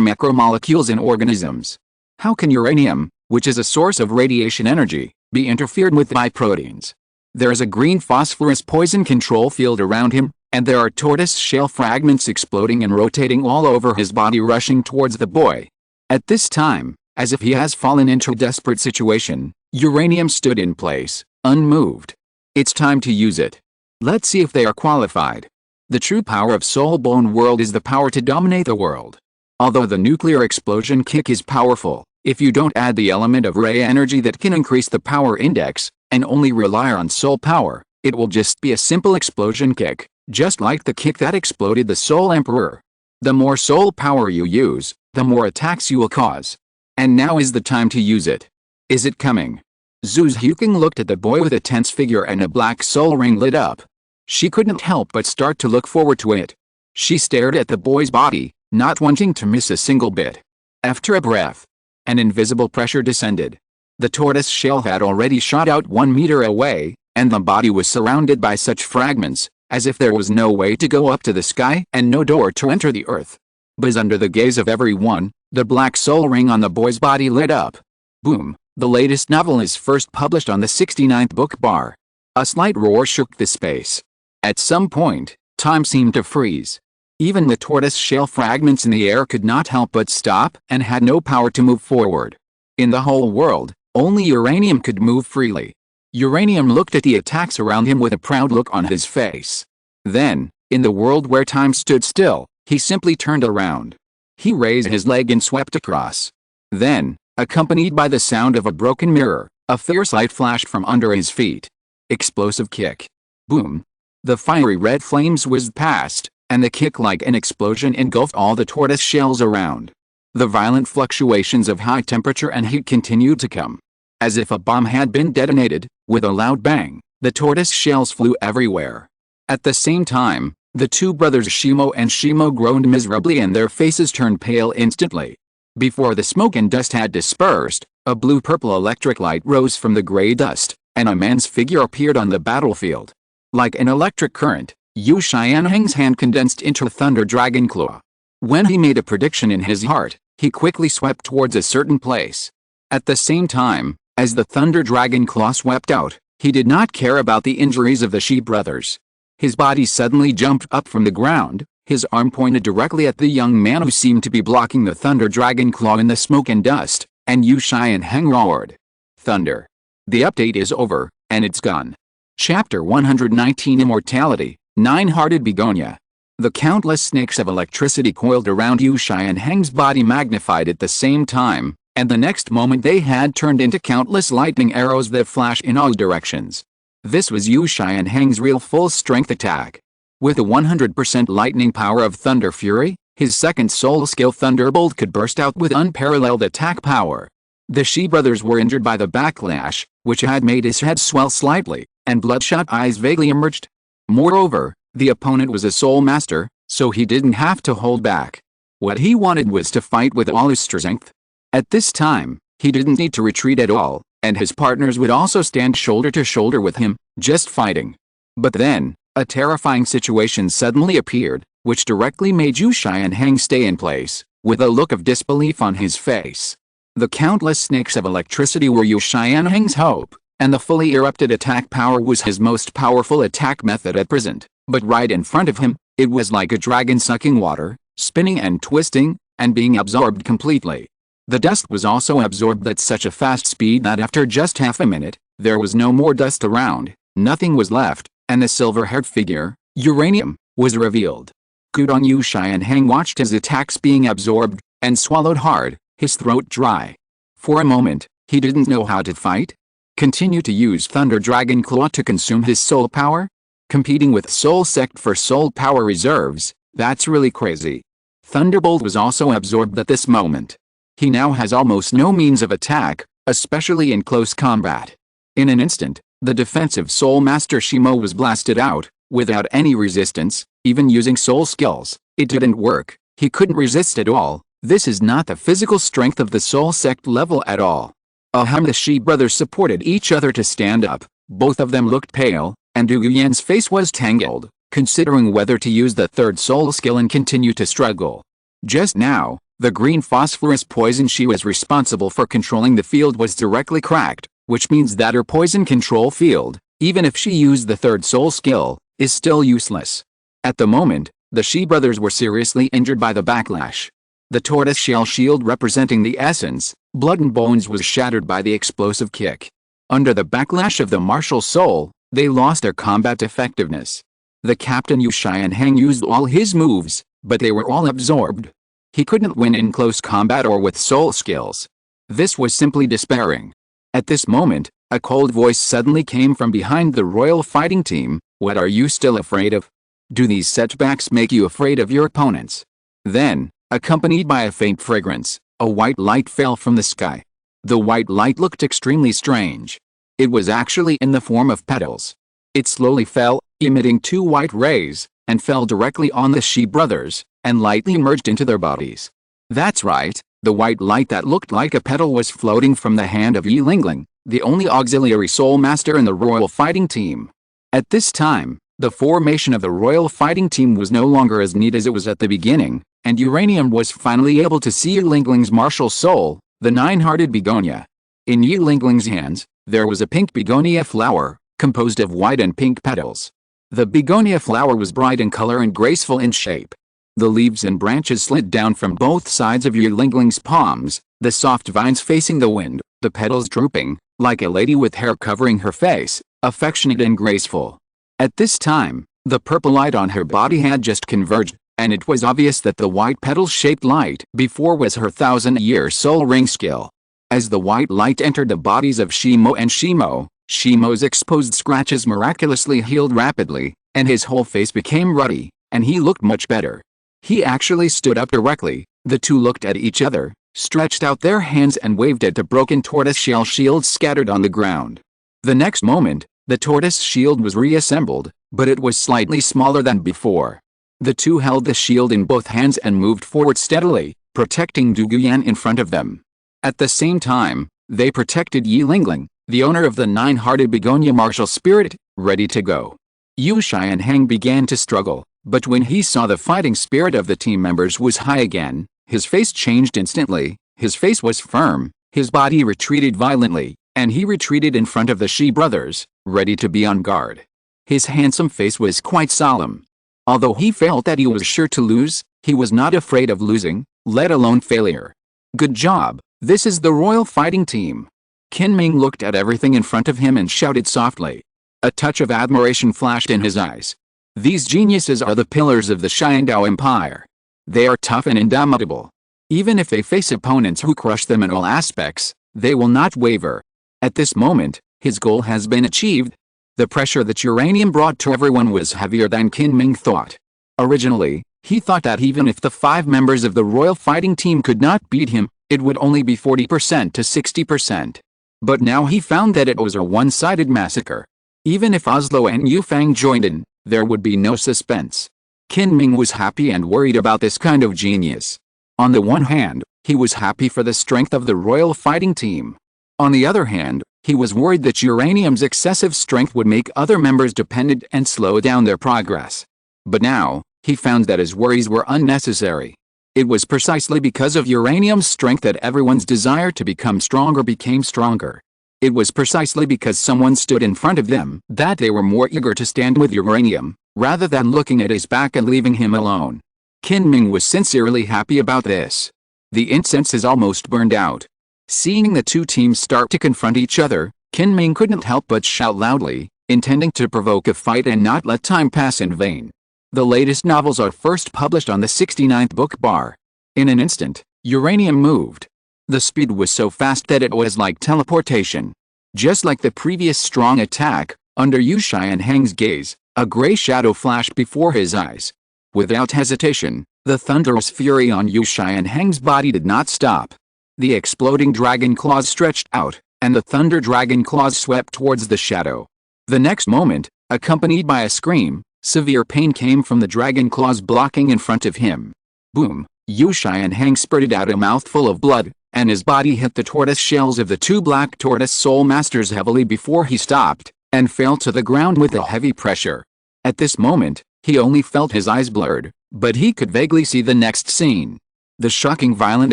macromolecules in organisms. How can uranium, which is a source of radiation energy, be interfered with by proteins? There is a green phosphorus poison control field around him, and there are tortoise shell fragments exploding and rotating all over his body, rushing towards the boy. At this time, as if he has fallen into a desperate situation, Uranium stood in place, unmoved. It's time to use it. Let's see if they are qualified. The true power of Soulbone World is the power to dominate the world. Although the nuclear explosion kick is powerful, if you don't add the element of ray energy that can increase the power index, and only rely on soul power, it will just be a simple explosion kick, just like the kick that exploded the Soul Emperor. The more soul power you use, the more attacks you will cause. And now is the time to use it. Is it coming? Zhu Huking looked at the boy with a tense figure, and a black soul ring lit up. She couldn't help but start to look forward to it. She stared at the boy's body, not wanting to miss a single bit. After a breath, an invisible pressure descended. The tortoise shell had already shot out 1 meter away, and the body was surrounded by such fragments, as if there was no way to go up to the sky and no door to enter the earth. But under the gaze of everyone, the black soul ring on the boy's body lit up. Boom! The latest novel is first published on the 69th book bar. A slight roar shook the space. At some point, time seemed to freeze. Even the tortoise shell fragments in the air could not help but stop and had no power to move forward. In the whole world, only Uranium could move freely. Uranium looked at the attacks around him with a proud look on his face. Then, in the world where time stood still, he simply turned around. He raised his leg and swept across. Then, accompanied by the sound of a broken mirror, a fierce light flashed from under his feet. Explosive kick. Boom! The fiery red flames whizzed past, and the kick like an explosion engulfed all the tortoise shells around. The violent fluctuations of high temperature and heat continued to come. As if a bomb had been detonated, with a loud bang, the tortoise shells flew everywhere. At the same time, The two brothers Shimo and Shimo groaned miserably and their faces turned pale instantly. Before the smoke and dust had dispersed, a blue-purple electric light rose from the gray dust, and a man's figure appeared on the battlefield. Like an electric current, Yu Xianheng's hand condensed into a thunder dragon claw. When he made a prediction in his heart, he quickly swept towards a certain place. At the same time, as the thunder dragon claw swept out, he did not care about the injuries of the Shi brothers. His body suddenly jumped up from the ground, his arm pointed directly at the young man who seemed to be blocking the thunder dragon claw in the smoke and dust, and Yu Xianheng roared. Thunder. The update is over, and it's gone. Chapter 119 Immortality, Nine-Hearted Begonia. The countless snakes of electricity coiled around Yu Xianheng's body magnified at the same time, and the next moment they had turned into countless lightning arrows that flashed in all directions. This was Yu Xianheng's real full-strength attack. With the 100% lightning power of Thunder Fury, his second soul skill Thunderbolt could burst out with unparalleled attack power. The Shi brothers were injured by the backlash, which had made his head swell slightly, and bloodshot eyes vaguely emerged. Moreover, the opponent was a soul master, so he didn't have to hold back. What he wanted was to fight with all his strength. At this time, he didn't need to retreat at all, and his partners would also stand shoulder to shoulder with him, just fighting. But then, a terrifying situation suddenly appeared, which directly made Yu Xianheng stay in place, with a look of disbelief on his face. The countless snakes of electricity were Yu Xianheng's hope, and the fully erupted attack power was his most powerful attack method at present. But right in front of him, it was like a dragon sucking water, spinning and twisting, and being absorbed completely. The dust was also absorbed at such a fast speed that after just half a minute, there was no more dust around, nothing was left, and the silver-haired figure, Uranium, was revealed. Gudong Yu Xianheng watched his attacks being absorbed, and swallowed hard, his throat dry. For a moment, he didn't know how to fight. Continue to use Thunder Dragon Claw to consume his soul power? Competing with Soul Sect for soul power reserves, that's really crazy. Thunderbolt was also absorbed at this moment. He now has almost no means of attack, especially in close combat. In an instant, the defensive Soul Master Shimo was blasted out, without any resistance, even using soul skills. It didn't work, he couldn't resist at all. This is not the physical strength of the Soul Sect level at all. Ahem. The Shi brothers supported each other to stand up, both of them looked pale, and Du Yuyan's face was tangled, considering whether to use the third soul skill and continue to struggle. Just now, the green phosphorus poison she was responsible for controlling the field was directly cracked, which means that her poison control field, even if she used the third soul skill, is still useless. At the moment, the Shi brothers were seriously injured by the backlash. The tortoise-shell shield representing the essence, blood and bones was shattered by the explosive kick. Under the backlash of the martial soul, they lost their combat effectiveness. The captain Yu Xianheng used all his moves, but they were all absorbed. He couldn't win in close combat or with soul skills. This was simply despairing. At this moment, a cold voice suddenly came from behind the royal fighting team. What are you still afraid of? Do these setbacks make you afraid of your opponents? Then, accompanied by a faint fragrance, a white light fell from the sky. The white light looked extremely strange. It was actually in the form of petals. It slowly fell, emitting two white rays, and fell directly on the Shi brothers, and lightly merged into their bodies. That's right, the white light that looked like a petal was floating from the hand of Yi Lingling, the only auxiliary soul master in the royal fighting team. At this time, the formation of the royal fighting team was no longer as neat as it was at the beginning, and Uranium was finally able to see Yi Lingling's martial soul, the nine-hearted begonia. In Yi Lingling's hands, there was a pink begonia flower, composed of white and pink petals. The begonia flower was bright in color and graceful in shape. The leaves and branches slid down from both sides of Yi Lingling's palms, the soft vines facing the wind, the petals drooping, like a lady with hair covering her face, affectionate and graceful. At this time, the purple light on her body had just converged, and it was obvious that the white petal-shaped light before was her 1,000-year soul ring skill. As the white light entered the bodies of Shimo and Shimo, Shimo's exposed scratches miraculously healed rapidly, and his whole face became ruddy, and he looked much better. He actually stood up directly. The two looked at each other, stretched out their hands and waved at a broken tortoise-shell shield scattered on the ground. The next moment, the tortoise shield was reassembled, but it was slightly smaller than before. The two held the shield in both hands and moved forward steadily, protecting Du Guyan in front of them. At the same time, they protected Yi Lingling, the owner of the nine-hearted begonia martial spirit, ready to go. Yu Xianheng began to struggle, but when he saw the fighting spirit of the team members was high again, his face changed instantly. His face was firm, his body retreated violently, and he retreated in front of the Shi brothers, ready to be on guard. His handsome face was quite solemn. Although he felt that he was sure to lose, he was not afraid of losing, let alone failure. Good job, this is the royal fighting team. Qin Ming looked at everything in front of him and shouted softly. A touch of admiration flashed in his eyes. These geniuses are the pillars of the Xiandao Empire. They are tough and indomitable. Even if they face opponents who crush them in all aspects, they will not waver. At this moment, his goal has been achieved. The pressure that uranium brought to everyone was heavier than Qin Ming thought. Originally, he thought that even if the 5 members of the royal fighting team could not beat him, it would only be 40% to 60%. But now he found that it was a one-sided massacre. Even if Oslo and Yufang joined in, there would be no suspense. Qin Ming was happy and worried about this kind of genius. On the one hand, he was happy for the strength of the royal fighting team. On the other hand, he was worried that uranium's excessive strength would make other members dependent and slow down their progress. But now, he found that his worries were unnecessary. It was precisely because of uranium's strength that everyone's desire to become stronger became stronger. It was precisely because someone stood in front of them that they were more eager to stand with uranium, rather than looking at his back and leaving him alone. Qin Ming was sincerely happy about this. The incense is almost burned out. Seeing the two teams start to confront each other, Qin Ming couldn't help but shout loudly, intending to provoke a fight and not let time pass in vain. The latest novels are first published on the 69th book bar. In an instant, uranium moved. The speed was so fast that it was like teleportation. Just like the previous strong attack, under Yu Xianheng's gaze, a gray shadow flashed before his eyes. Without hesitation, the thunderous fury on Yu Xianheng's body did not stop. The exploding dragon claws stretched out, and the thunder dragon claws swept towards the shadow. The next moment, accompanied by a scream, severe pain came from the dragon claws blocking in front of him. Boom! Yu Xianheng spurted out a mouthful of blood, and his body hit the tortoise shells of the 2 black tortoise soul masters heavily before he stopped, and fell to the ground with a heavy pressure. At this moment, he only felt his eyes blurred, but he could vaguely see the next scene. The shocking violent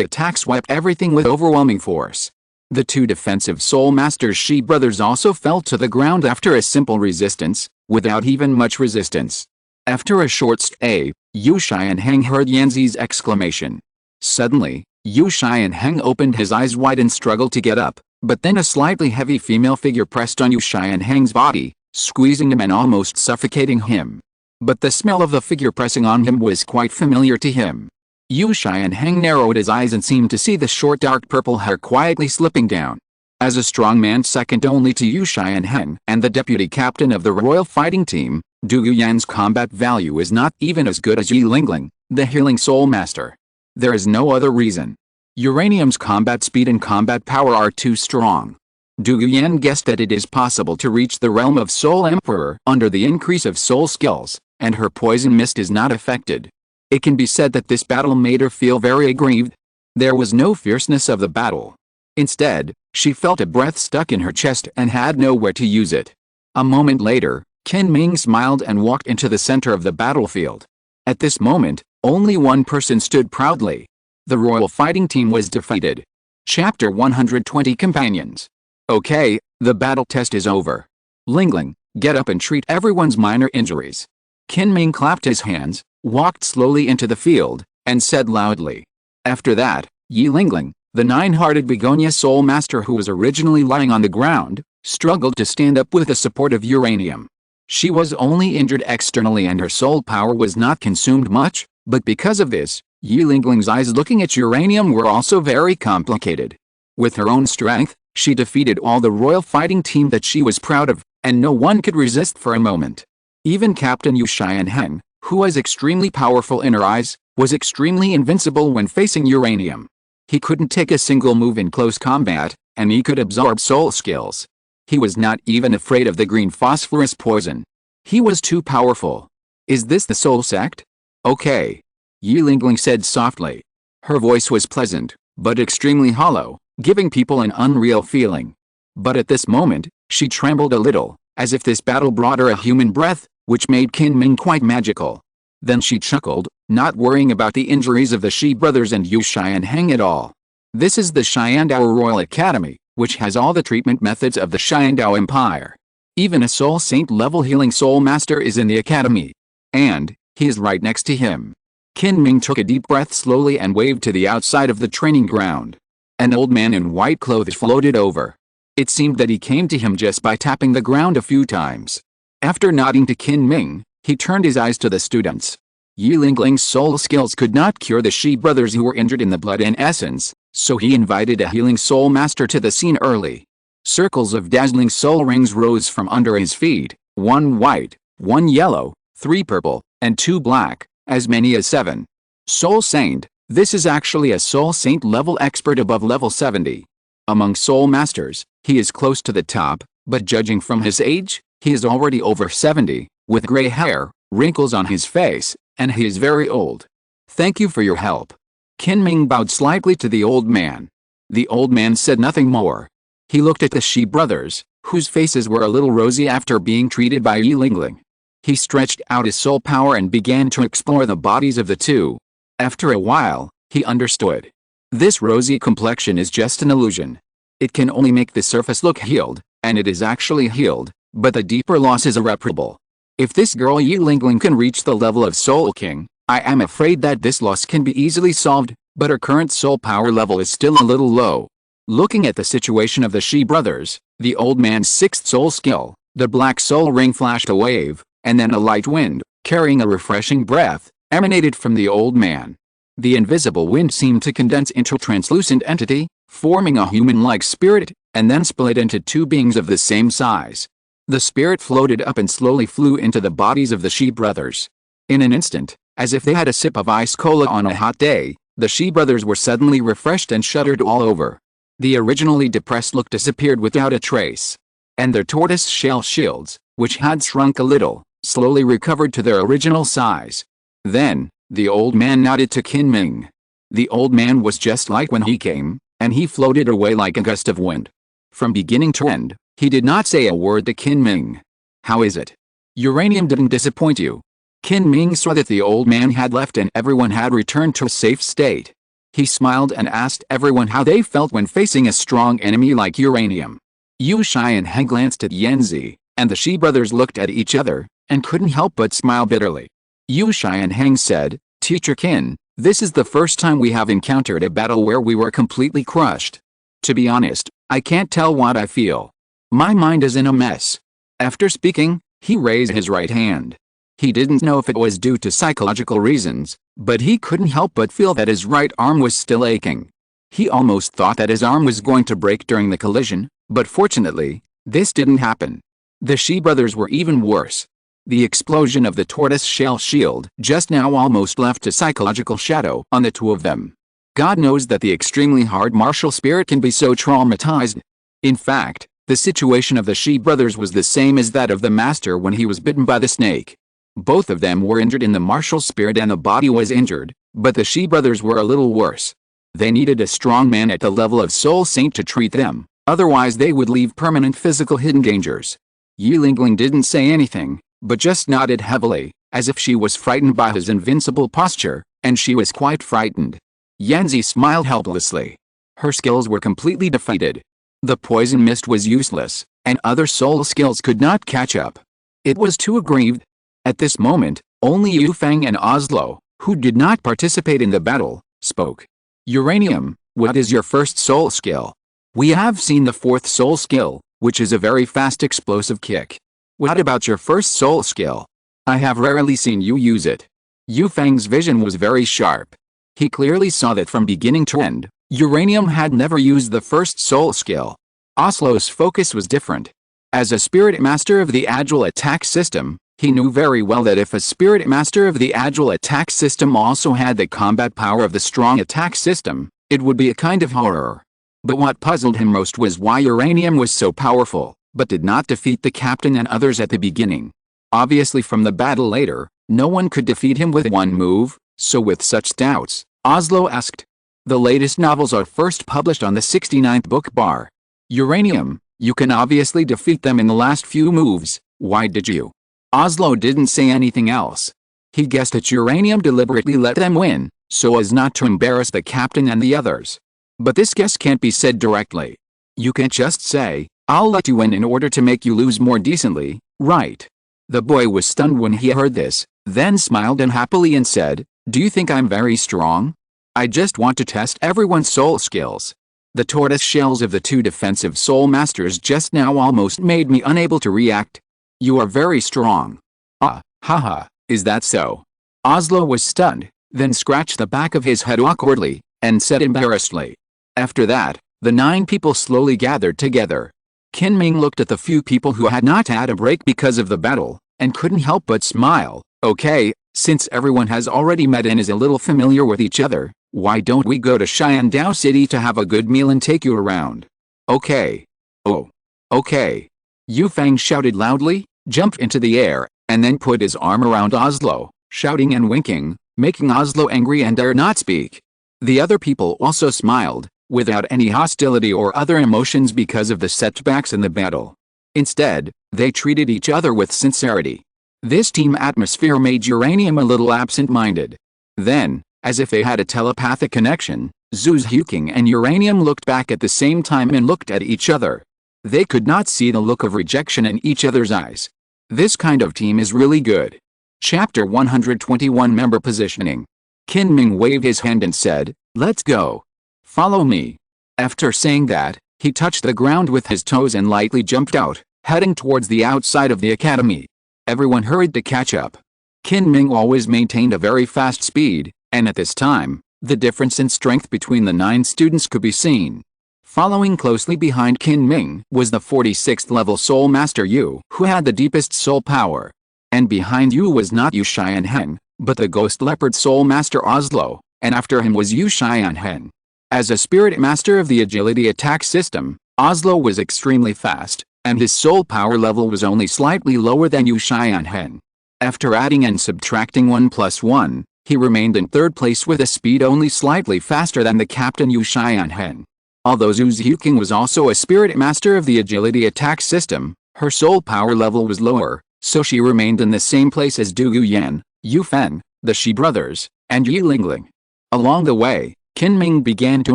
attack swept everything with overwhelming force. The 2 defensive soul masters Shi brothers also fell to the ground after a simple resistance, without even much resistance. After a short stay, Yu Xianheng heard Yanzi's exclamation. Suddenly, Yu Xianheng opened his eyes wide and struggled to get up, but then a slightly heavy female figure pressed on Yu Xianheng's body, squeezing him and almost suffocating him. But the smell of the figure pressing on him was quite familiar to him. Yu Xianheng narrowed his eyes and seemed to see the short dark purple hair quietly slipping down. As a strong man second only to Yu Xianheng and the deputy captain of the royal fighting team, Du Guyan's combat value is not even as good as Yi Lingling, the healing soul master. There is no other reason. Uranium's combat speed and combat power are too strong. Du Guyan guessed that it is possible to reach the realm of Soul Emperor under the increase of soul skills, and her poison mist is not affected. It can be said that this battle made her feel very aggrieved. There was no fierceness of the battle. Instead, she felt a breath stuck in her chest and had nowhere to use it. A moment later, Qin Ming smiled and walked into the center of the battlefield. At this moment, only one person stood proudly. The royal fighting team was defeated. Chapter 120 Companions. Okay, the battle test is over. Lingling, get up and treat everyone's minor injuries. Qin Ming clapped his hands, walked slowly into the field, and said loudly. After that, Yi Lingling, the 9-hearted begonia soul master who was originally lying on the ground, struggled to stand up with the support of uranium. She was only injured externally and her soul power was not consumed much, but because of this, Yi Lingling's eyes looking at uranium were also very complicated. With her own strength, she defeated all the royal fighting team that she was proud of, and no one could resist for a moment. Even Captain Yu Xianheng, who was extremely powerful in her eyes, was extremely invincible when facing uranium. He couldn't take a single move in close combat, and he could absorb soul skills. He was not even afraid of the green phosphorus poison. He was too powerful. Is this the soul sect? Okay. Yi Lingling said softly. Her voice was pleasant, but extremely hollow, giving people an unreal feeling. But at this moment, she trembled a little, as if this battle brought her a human breath, which made Qin Ming quite magical. Then she chuckled, not worrying about the injuries of the Shi brothers and Yu Xianheng at all. This is the Xiandao Royal Academy, which has all the treatment methods of the Xiandao Empire. Even a Soul Saint level healing Soul Master is in the academy. And, he is right next to him. Qin Ming took a deep breath slowly and waved to the outside of the training ground. An old man in white clothes floated over. It seemed that he came to him just by tapping the ground a few times. After nodding to Qin Ming, he turned his eyes to the students. Yi Lingling's soul skills could not cure the Shi brothers who were injured in the blood and essence, so he invited a healing soul master to the scene early. Circles of dazzling soul rings rose from under his feet, 1 white, 1 yellow, 3 purple, and 2 black, as many as 7. Soul Saint, this is actually a Soul Saint level expert above level 70. Among soul masters, he is close to the top, but judging from his age, he is already over 70, with gray hair, wrinkles on his face, and he is very old. Thank you for your help. Qin Ming bowed slightly to the old man. The old man said nothing more. He looked at the Shi brothers, whose faces were a little rosy after being treated by Yi Lingling. He stretched out his soul power and began to explore the bodies of the two. After a while, he understood. This rosy complexion is just an illusion. It can only make the surface look healed, and it is actually healed, but the deeper loss is irreparable. If this girl Yi Lingling can reach the level of Soul King, I am afraid that this loss can be easily solved, but her current soul power level is still a little low. Looking at the situation of the Shi brothers, the old man's 6th soul skill, the black soul ring flashed a wave, and then a light wind, carrying a refreshing breath, emanated from the old man. The invisible wind seemed to condense into a translucent entity, forming a human-like spirit, and then split into 2 beings of the same size. The spirit floated up and slowly flew into the bodies of the Shi brothers. In an instant, as if they had a sip of ice cola on a hot day, the Shi brothers were suddenly refreshed and shuddered all over. The originally depressed look disappeared without a trace. And their tortoise shell shields, which had shrunk a little, slowly recovered to their original size. Then, the old man nodded to Qin Ming. The old man was just like when he came, and he floated away like a gust of wind. From beginning to end, he did not say a word to Qin Ming. How is it? Uranium didn't disappoint you? Qin Ming saw that the old man had left and everyone had returned to a safe state. He smiled and asked everyone how they felt when facing a strong enemy like uranium. Yu Xianheng glanced at Yanzi, and the Shi brothers looked at each other, and couldn't help but smile bitterly. Yu Xianheng said, Teacher Qin, this is the first time we have encountered a battle where we were completely crushed. To be honest, I can't tell what I feel. My mind is in a mess. After speaking, he raised his right hand. He didn't know if it was due to psychological reasons, but he couldn't help but feel that his right arm was still aching. He almost thought that his arm was going to break during the collision, but fortunately, this didn't happen. The Shi brothers were even worse. The explosion of the tortoise shell shield just now almost left a psychological shadow on the 2 of them. God knows that the extremely hard martial spirit can be so traumatized. In fact, the situation of the Shi brothers was the same as that of the master when he was bitten by the snake. Both of them were injured in the martial spirit and the body was injured, but the Shi brothers were a little worse. They needed a strong man at the level of Soul Saint to treat them, otherwise they would leave permanent physical hidden dangers. Yi Lingling didn't say anything, but just nodded heavily, as if she was frightened by his invincible posture, and she was quite frightened. Yanzi smiled helplessly. Her skills were completely defeated. The poison mist was useless, and other soul skills could not catch up. It was too aggrieved. At this moment, only Yu Fang and Oslo, who did not participate in the battle, spoke. Uranium, what is your first soul skill? We have seen the 4th soul skill, which is a very fast explosive kick. What about your first soul skill? I have rarely seen you use it. Yu Fang's vision was very sharp. He clearly saw that from beginning to end, Uranium had never used the first soul skill. Oslo's focus was different. As a spirit master of the Agile attack system, he knew very well that if a spirit master of the Agile attack system also had the combat power of the strong attack system, it would be a kind of horror. But what puzzled him most was why Uranium was so powerful, but did not defeat the captain and others at the beginning. Obviously from the battle later, no one could defeat him with one move, so with such doubts, Oslo asked. The latest novels are first published on the 69th book bar. Uranium, you can obviously defeat them in the last few moves, why did you? Oslo didn't say anything else. He guessed that Uranium deliberately let them win, so as not to embarrass the captain and the others. But this guess can't be said directly. You can't just say, I'll let you win in order to make you lose more decently, right? The boy was stunned when he heard this, then smiled unhappily and said, do you think I'm very strong? I just want to test everyone's soul skills. The tortoise shells of the two defensive soul masters just now almost made me unable to react. You are very strong. Ah, haha, is that so? Oslo was stunned, then scratched the back of his head awkwardly, and said embarrassedly. After that, the 9 people slowly gathered together. Kinming looked at the few people who had not had a break because of the battle, and couldn't help but smile. Okay, since everyone has already met and is a little familiar with each other, why don't we go to Sharingan City to have a good meal and take you around? Okay. Oh. Okay. Yu Fang shouted loudly, jumped into the air, and then put his arm around Oslo, shouting and winking, making Oslo angry and dare not speak. The other people also smiled, without any hostility or other emotions because of the setbacks in the battle. Instead, they treated each other with sincerity. This team atmosphere made Uranium a little absent-minded. Then, as if they had a telepathic connection, Zhu's Huking and Uranium looked back at the same time and looked at each other. They could not see the look of rejection in each other's eyes. This kind of team is really good. Chapter 121 Member Positioning. Kinming waved his hand and said, let's go. Follow me. After saying that, he touched the ground with his toes and lightly jumped out, heading towards the outside of the academy. Everyone hurried to catch up. Kinming always maintained a very fast speed, and at this time, the difference in strength between the 9 students could be seen. Following closely behind Kinming was the 46th level Soul Master Yu, who had the deepest soul power. And behind Yu was not Yu Xianheng, but the Ghost Leopard Soul Master Oslo, and after him was Yu Xianheng. As a Spirit Master of the Agility Attack System, Oslo was extremely fast, and his soul power level was only slightly lower than Yu Xianheng. After adding and subtracting 1 plus 1, he remained in 3rd place with a speed only slightly faster than the captain Yu Xianheng. Although Zhu Zihuking was also a Spirit Master of the Agility Attack System, her soul power level was lower, so she remained in the same place as Du Guyan, Yu Fen, the Shi brothers, and Yi Lingling. Along the way, Kinming began to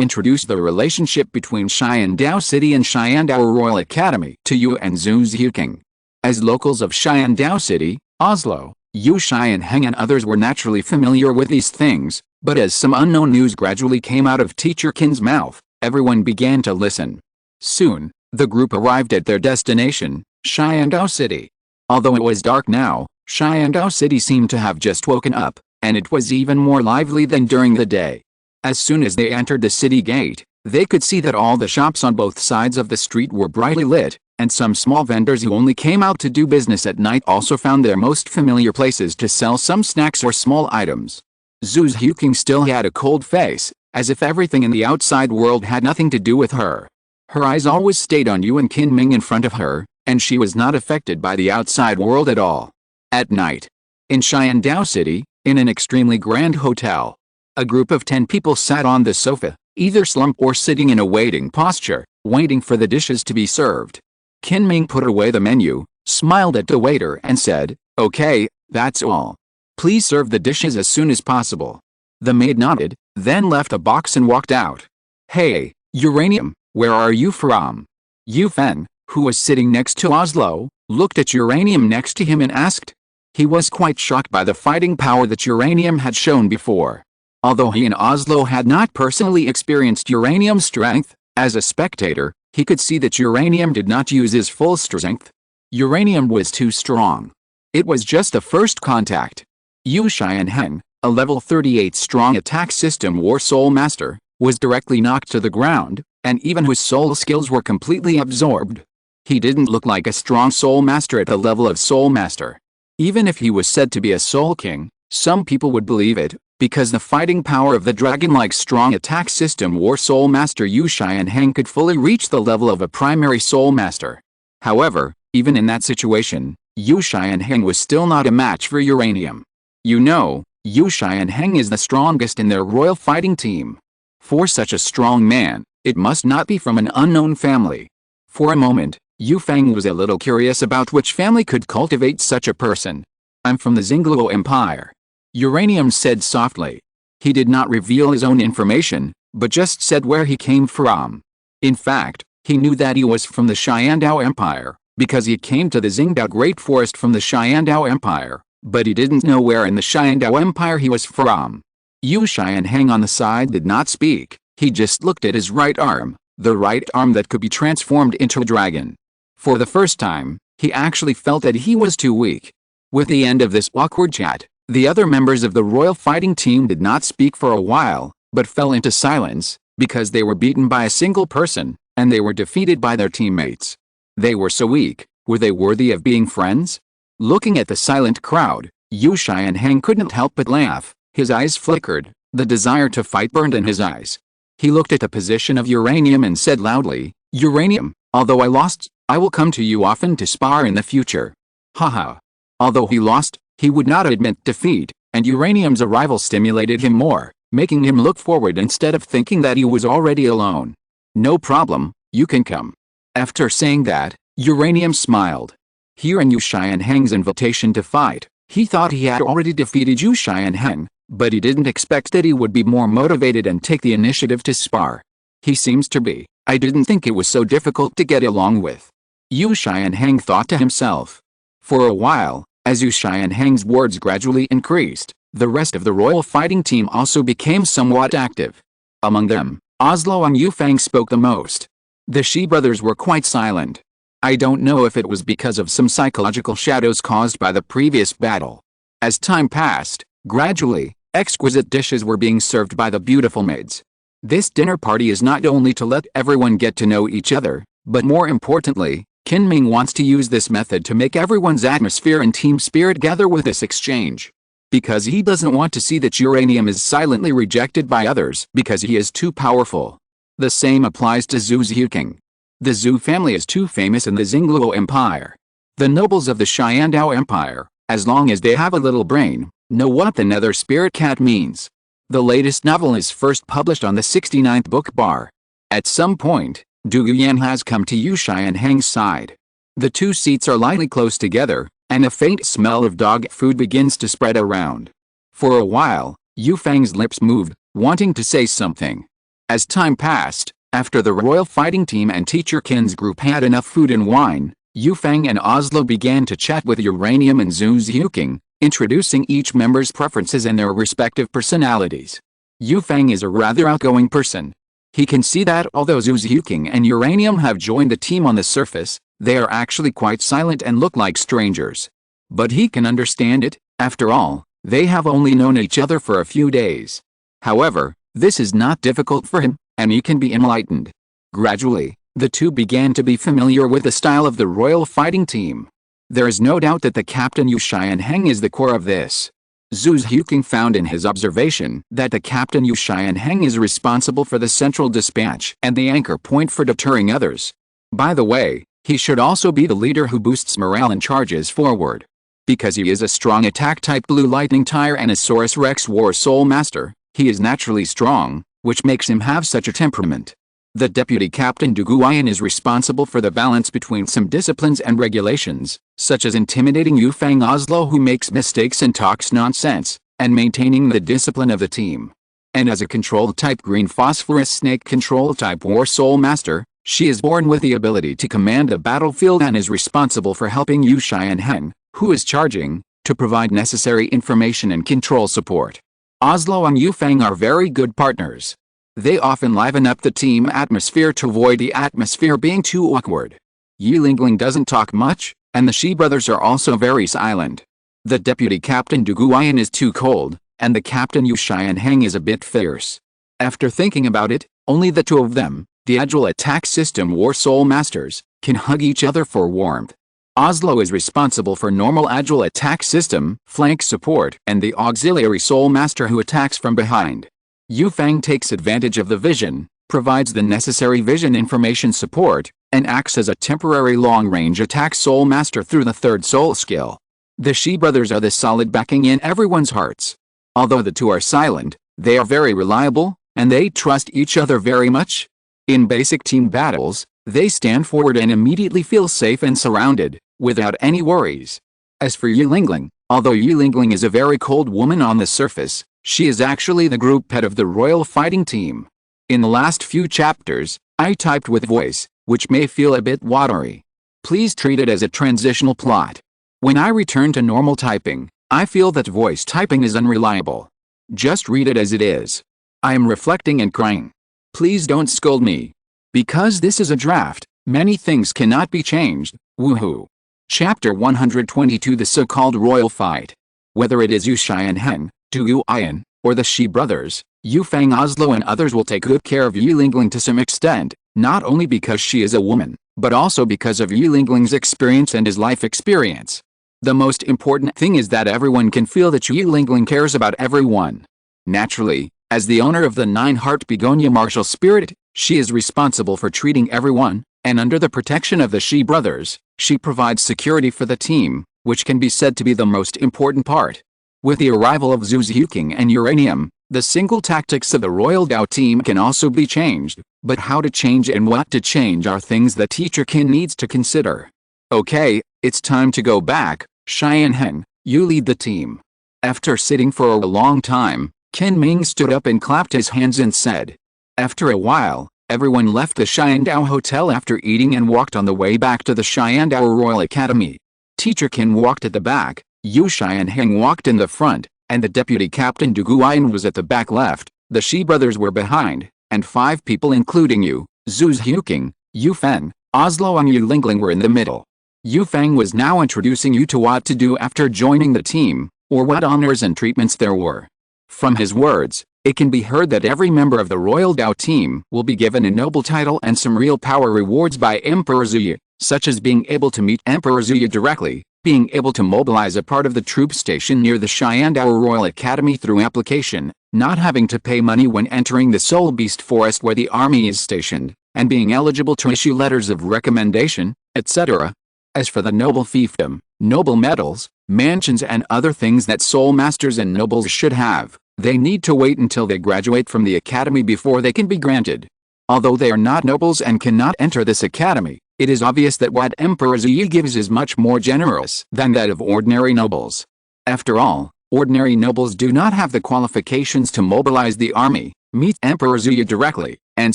introduce the relationship between Sharingan City and Sharingan Royal Academy to Yu and Zhu Zihuking. As locals of Sharingan City, Oslo, Yu Xianheng and others were naturally familiar with these things, but as some unknown news gradually came out of Teacher Kin's mouth, everyone began to listen. Soon, the group arrived at their destination, Sharingan City. Although it was dark now, Sharingan City seemed to have just woken up, and it was even more lively than during the day. As soon as they entered the city gate, they could see that all the shops on both sides of the street were brightly lit, and some small vendors who only came out to do business at night also found their most familiar places to sell some snacks or small items. Zhu Zihuking still had a cold face, as if everything in the outside world had nothing to do with her. Her eyes always stayed on Yu and Kinming in front of her, and she was not affected by the outside world at all. At night, in Sharingan City, in an extremely grand hotel, a group of 10 people sat on the sofa, either slumped or sitting in a waiting posture, waiting for the dishes to be served. Kinming put away the menu, smiled at the waiter and said, okay, that's all. Please serve the dishes as soon as possible. The maid nodded, then left a box and walked out. Hey, Uranium, where are you from? Yu Fen, who was sitting next to Oslo, looked at Uranium next to him and asked. He was quite shocked by the fighting power that Uranium had shown before. Although he and Oslo had not personally experienced Uranium's strength, as a spectator, he could see that Uranium did not use his full strength. Uranium was too strong. It was just a first contact. Yu Xianheng, a level 38 strong attack system war soul master, was directly knocked to the ground, and even his soul skills were completely absorbed. He didn't look like a strong soul master at the level of soul master. Even if he was said to be a soul king, some people would believe it, because the fighting power of the dragon-like strong attack system war soul master Yu Xianheng could fully reach the level of a primary soul master. However, even in that situation, Yu Xianheng was still not a match for Uranium. You know, Yu Xianheng is the strongest in their royal fighting team. For such a strong man, it must not be from an unknown family. For a moment, Yu Feng was a little curious about which family could cultivate such a person. I'm from the Xingluo Empire. Uranium said softly. He did not reveal his own information, but just said where he came from. In fact, he knew that he was from the Dou Empire, because he came to the Dou Great Forest from the Dou Empire, but he didn't know where in the Dou Empire he was from. Yu Xianheng on the side did not speak, he just looked at his right arm, the right arm that could be transformed into a dragon. For the first time, he actually felt that he was too weak. With the end of this awkward chat, the other members of the royal fighting team did not speak for a while, but fell into silence, because they were beaten by a single person, and they were defeated by their teammates. They were so weak, were they worthy of being friends? Looking at the silent crowd, Yu Xianheng couldn't help but laugh, his eyes flickered, the desire to fight burned in his eyes. He looked at the position of Uranium and said loudly, Uranium, although I lost, I will come to you often to spar in the future. Haha. Although he lost, he would not admit defeat, and Uranium's arrival stimulated him more, making him look forward instead of thinking that he was already alone. No problem, you can come. After saying that, Uranium smiled. Hearing Yu Xianheng's invitation to fight, he thought he had already defeated Yu Xianheng, but he didn't expect that he would be more motivated and take the initiative to spar. He seems to be. I didn't think it was so difficult to get along with. Yu Xianheng thought to himself. For a while, as Yu Xianheng's words gradually increased, the rest of the royal fighting team also became somewhat active. Among them, Oslo and Yu Feng spoke the most. The Shi brothers were quite silent. I don't know if it was because of some psychological shadows caused by the previous battle. As time passed, gradually, exquisite dishes were being served by the beautiful maids. This dinner party is not only to let everyone get to know each other, but more importantly, Qin wants to use this method to make everyone's atmosphere and team spirit gather with this exchange. Because he doesn't want to see that Uranium is silently rejected by others because he is too powerful. The same applies to Zhu Zhuking. The Zhu family is too famous in the Xingluo Empire. The nobles of the Dou Empire, as long as they have a little brain, know what the nether spirit cat means. The latest novel is first published on the 69th book bar. At some point, Du Yuan has come to Yu Xianheng's side. The two seats are lightly close together, and a faint smell of dog food begins to spread around. For a while, Yu Feng's lips moved, wanting to say something. As time passed, after the royal fighting team and teacher Qin's group had enough food and wine, Yu Feng and Oslo began to chat with Uranium and Zhu Zhuking, introducing each member's preferences and their respective personalities. Yu Feng is a rather outgoing person. He can see that although Zhu Zhuking and Uranium have joined the team on the surface, they are actually quite silent and look like strangers. But he can understand it, after all, they have only known each other for a few days. However, this is not difficult for him, and he can be enlightened. Gradually, the two began to be familiar with the style of the royal fighting team. There is no doubt that the captain Yu Xianheng is the core of this. Zhu Zhuking found in his observation that the captain Yu Xianheng is responsible for the central dispatch and the anchor point for deterring others. By the way, he should also be the leader who boosts morale and charges forward. Because he is a strong attack-type Blue Lightning Tyrannosaurus Rex War Soul Master, he is naturally strong, which makes him have such a temperament. The deputy captain Du Guiyan is responsible for the balance between some disciplines and regulations, such as intimidating Yu Feng Oslo who makes mistakes and talks nonsense, and maintaining the discipline of the team. And as a control-type Green Phosphorus Snake Control-type War Soul Master, she is born with the ability to command the battlefield and is responsible for helping Yu Xianheng, who is charging, to provide necessary information and control support. Oslo and Yu Feng are very good partners. They often liven up the team atmosphere to avoid the atmosphere being too awkward. Yi Lingling doesn't talk much, and the Shi brothers are also very silent. The deputy captain Du Guiyan is too cold, and the captain Yu Xianheng is a bit fierce. After thinking about it, only the two of them, the Agile Attack System War Soul Masters, can hug each other for warmth. Oslo is responsible for normal Agile Attack System, flank support, and the Auxiliary Soul Master who attacks from behind. Yu Feng takes advantage of the vision, provides the necessary vision information support, and acts as a temporary long-range attack soul master through the third soul skill. The Shi brothers are the solid backing in everyone's hearts. Although the two are silent, they are very reliable, and they trust each other very much. In basic team battles, they stand forward and immediately feel safe and surrounded, without any worries. As for Yilingling, although Yilingling is a very cold woman on the surface, she is actually the group pet of the royal fighting team. In the last few chapters, I typed with voice, which may feel a bit watery. Please treat it as a transitional plot. When I return to normal typing, I feel that voice typing is unreliable. Just read it as it is. I am reflecting and crying. Please don't scold me. Because this is a draft, many things cannot be changed. Woohoo. Chapter 122, the so-called royal fight. Whether it is Yu Xianheng, Dou Ian, or the Shi brothers, Yu Fang Oslo and others will take good care of Yilingling to some extent, not only because she is a woman, but also because of Yilingling's experience and his life experience. The most important thing is that everyone can feel that Yilingling cares about everyone. Naturally, as the owner of the nine-heart begonia martial spirit, she is responsible for treating everyone, and under the protection of the Shi brothers, she provides security for the team, which can be said to be the most important part. With the arrival of Zhuziuking and Uranium, the single tactics of the Royal Dao team can also be changed, but how to change and what to change are things that Teacher Qin needs to consider. Okay, it's time to go back. Xianheng, you lead the team. After sitting for a long time, Qin Ming stood up and clapped his hands and said. After a while, everyone left the Xiandao Hotel after eating and walked on the way back to the Xiandao Royal Academy. Teacher Qin walked at the back, Yu Xianheng walked in the front, and the deputy captain Du Guian was at the back left. The Shi brothers were behind, and 5 people including Yu, Zhuziuking, Yu Feng, Oslo and Yilingling were in the middle. Yu Feng was now introducing Yu to what to do after joining the team, or what honors and treatments there were. From his words, it can be heard that every member of the Royal Dao team will be given a noble title and some real power rewards by Emperor Zuyu, such as being able to meet Emperor Zuyu directly, being able to mobilize a part of the troop station near the Xiandao Royal Academy through application, not having to pay money when entering the Soul Beast Forest where the army is stationed, and being eligible to issue letters of recommendation, etc. As for the noble fiefdom, noble medals, mansions and other things that soul masters and nobles should have, they need to wait until they graduate from the academy before they can be granted. Although they are not nobles and cannot enter this academy, it is obvious that what Emperor Zuyu gives is much more generous than that of ordinary nobles. After all, ordinary nobles do not have the qualifications to mobilize the army, meet Emperor Zuyu directly, and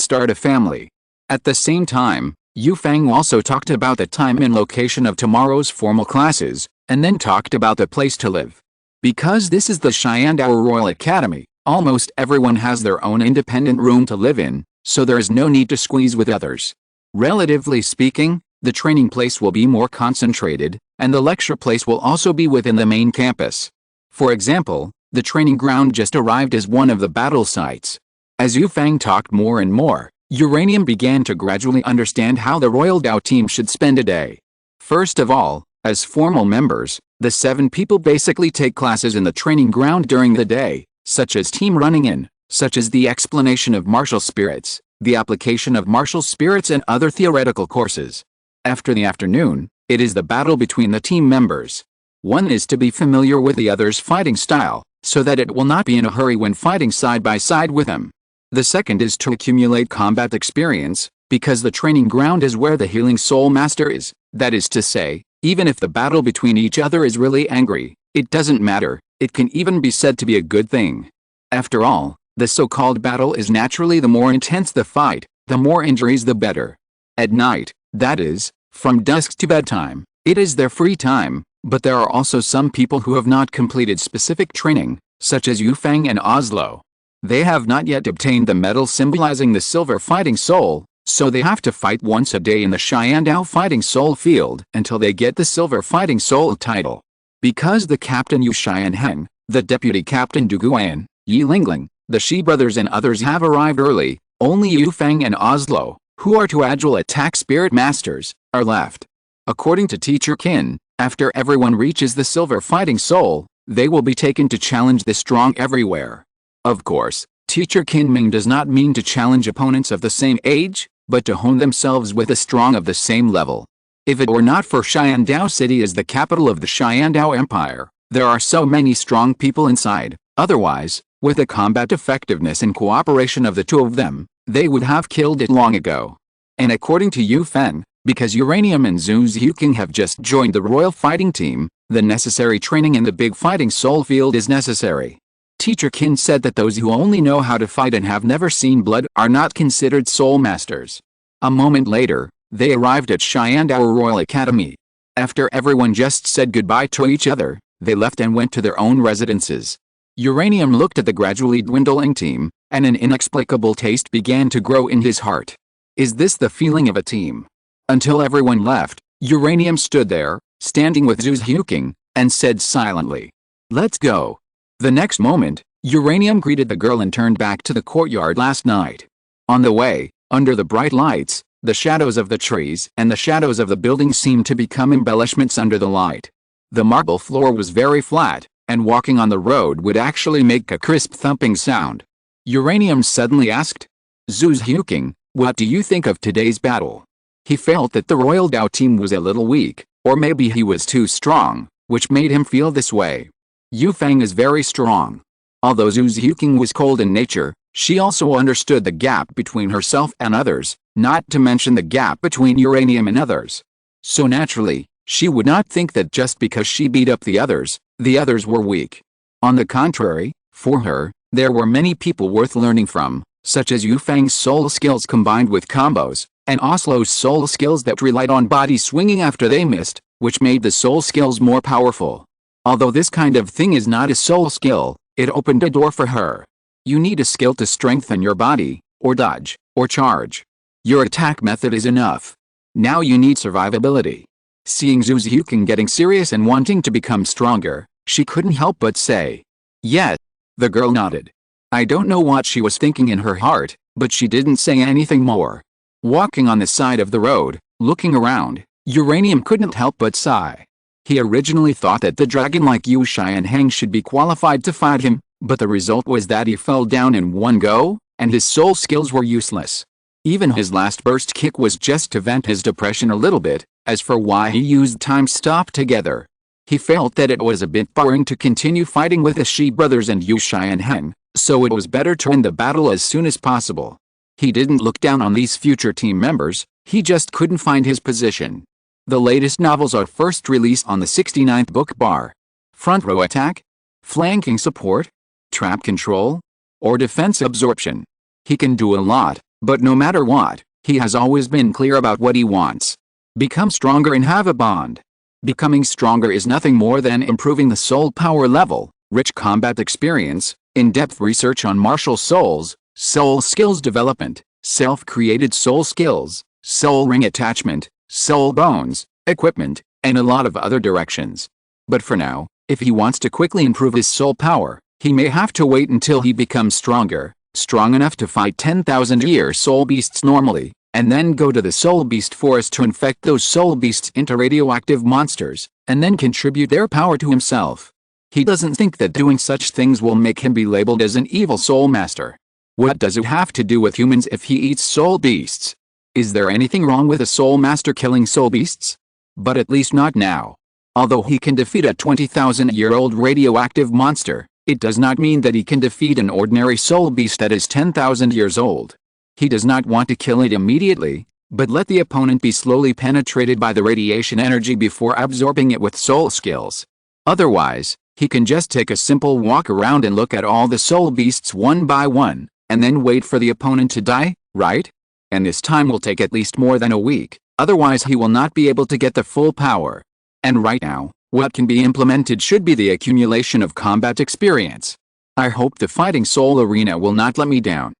start a family. At the same time, Yu Feng also talked about the time and location of tomorrow's formal classes, and then talked about the place to live. Because this is the Xiandao Royal Academy, almost everyone has their own independent room to live in, so there is no need to squeeze with others. Relatively speaking, the training place will be more concentrated, and the lecture place will also be within the main campus. For example, the training ground just arrived as one of the battle sites. As Yu Feng talked more and more, Uranium began to gradually understand how the Royal Dao team should spend a day. First of all, as formal members, the 7 people basically take classes in the training ground during the day, such as team running in, such as the explanation of martial spirits, the application of martial spirits and other theoretical courses. After the afternoon, it is the battle between the team members. One is to be familiar with the other's fighting style, so that it will not be in a hurry when fighting side by side with him. The second is to accumulate combat experience, because the training ground is where the healing soul master is, that is to say, even if the battle between each other is really angry, it doesn't matter, it can even be said to be a good thing. After all, the so-called battle is naturally the more intense the fight, the more injuries the better. At night, that is, from dusk to bedtime, it is their free time, but there are also some people who have not completed specific training, such as Yu Feng and Oslo. They have not yet obtained the medal symbolizing the silver fighting soul, so they have to fight once a day in the Xiandao fighting soul field until they get the silver fighting soul title. Because the captain Yu Xianheng, the deputy captain Du Guian, Yilingling, the Shi brothers and others have arrived early, only Yu Feng and Oslo, who are 2 agile attack spirit masters, are left. According to Teacher Qin, after everyone reaches the silver fighting soul, they will be taken to challenge the strong everywhere. Of course, Teacher Qin Ming does not mean to challenge opponents of the same age, but to hone themselves with a strong of the same level. If it were not for Dou City as the capital of the Dou Empire, there are so many strong people inside. Otherwise, with the combat effectiveness and cooperation of the two of them, they would have killed it long ago. And according to Yu Fen, because Uranium and Zhu Xiuqing have just joined the royal fighting team, the necessary training in the big fighting soul field is necessary. Teacher Qin said that those who only know how to fight and have never seen blood are not considered soul masters. A moment later, they arrived at Dou Royal Academy. After everyone just said goodbye to each other, they left and went to their own residences. Uranium looked at the gradually dwindling team, and an inexplicable taste began to grow in his heart. Is this the feeling of a team? Until everyone left, Uranium stood there, standing with Zhu Xiuqing, and said silently, "Let's go." The next moment, Uranium greeted the girl and turned back to the courtyard last night. On the way, under the bright lights, the shadows of the trees and the shadows of the buildings seemed to become embellishments under the light. The marble floor was very flat, and walking on the road would actually make a crisp thumping sound. Uranium suddenly asked, "Zhu Xiuqing, what do you think of today's battle?" He felt that the Royal Dou team was a little weak, or maybe he was too strong, which made him feel this way. Yu Feng is very strong. Although Zhu Xiuqing was cold in nature, she also understood the gap between herself and others, not to mention the gap between Uranium and others. So naturally, she would not think that just because she beat up the others were weak. On the contrary, for her, there were many people worth learning from, such as Yu Feng's soul skills combined with combos, and Oslo's soul skills that relied on body swinging after they missed, which made the soul skills more powerful. Although this kind of thing is not a soul skill, it opened a door for her. You need a skill to strengthen your body, or dodge, or charge. Your attack method is enough. Now you need survivability. Seeing Zhu Xiuqing getting serious and wanting to become stronger, she couldn't help but say, "Yes." The girl nodded. I don't know what she was thinking in her heart, but she didn't say anything more. Walking on the side of the road, looking around, Uranium couldn't help but sigh. He originally thought that the dragon like Yu Xianheng should be qualified to fight him, but the result was that he fell down in one go, and his soul skills were useless. Even his last burst kick was just to vent his depression a little bit. As for why he used time stop together, he felt that it was a bit boring to continue fighting with the Shi brothers and Yu Xianheng, so it was better to end the battle as soon as possible. He didn't look down on these future team members, he just couldn't find his position. The latest novels are first released on the 69th book bar. Front row attack? Flanking support? Trap control? Or defense absorption? He can do a lot, but no matter what, he has always been clear about what he wants. Become stronger and have a bond. Becoming stronger is nothing more than improving the soul power level, rich combat experience, in-depth research on martial souls, soul skills development, self-created soul skills, soul ring attachment, soul bones, equipment, and a lot of other directions. But for now, if he wants to quickly improve his soul power, he may have to wait until he becomes stronger, strong enough to fight 10,000-year soul beasts normally, and then go to the Soul Beast Forest to infect those soul beasts into radioactive monsters, and then contribute their power to himself. He doesn't think that doing such things will make him be labeled as an evil soul master. What does it have to do with humans if he eats soul beasts? Is there anything wrong with a soul master killing soul beasts? But at least not now. Although he can defeat a 20,000-year-old radioactive monster, it does not mean that he can defeat an ordinary soul beast that is 10,000 years old. He does not want to kill it immediately, but let the opponent be slowly penetrated by the radiation energy before absorbing it with soul skills. Otherwise, he can just take a simple walk around and look at all the soul beasts one by one, and then wait for the opponent to die, right? And this time will take at least more than a week, otherwise he will not be able to get the full power. And right now, what can be implemented should be the accumulation of combat experience. I hope the fighting soul arena will not let me down.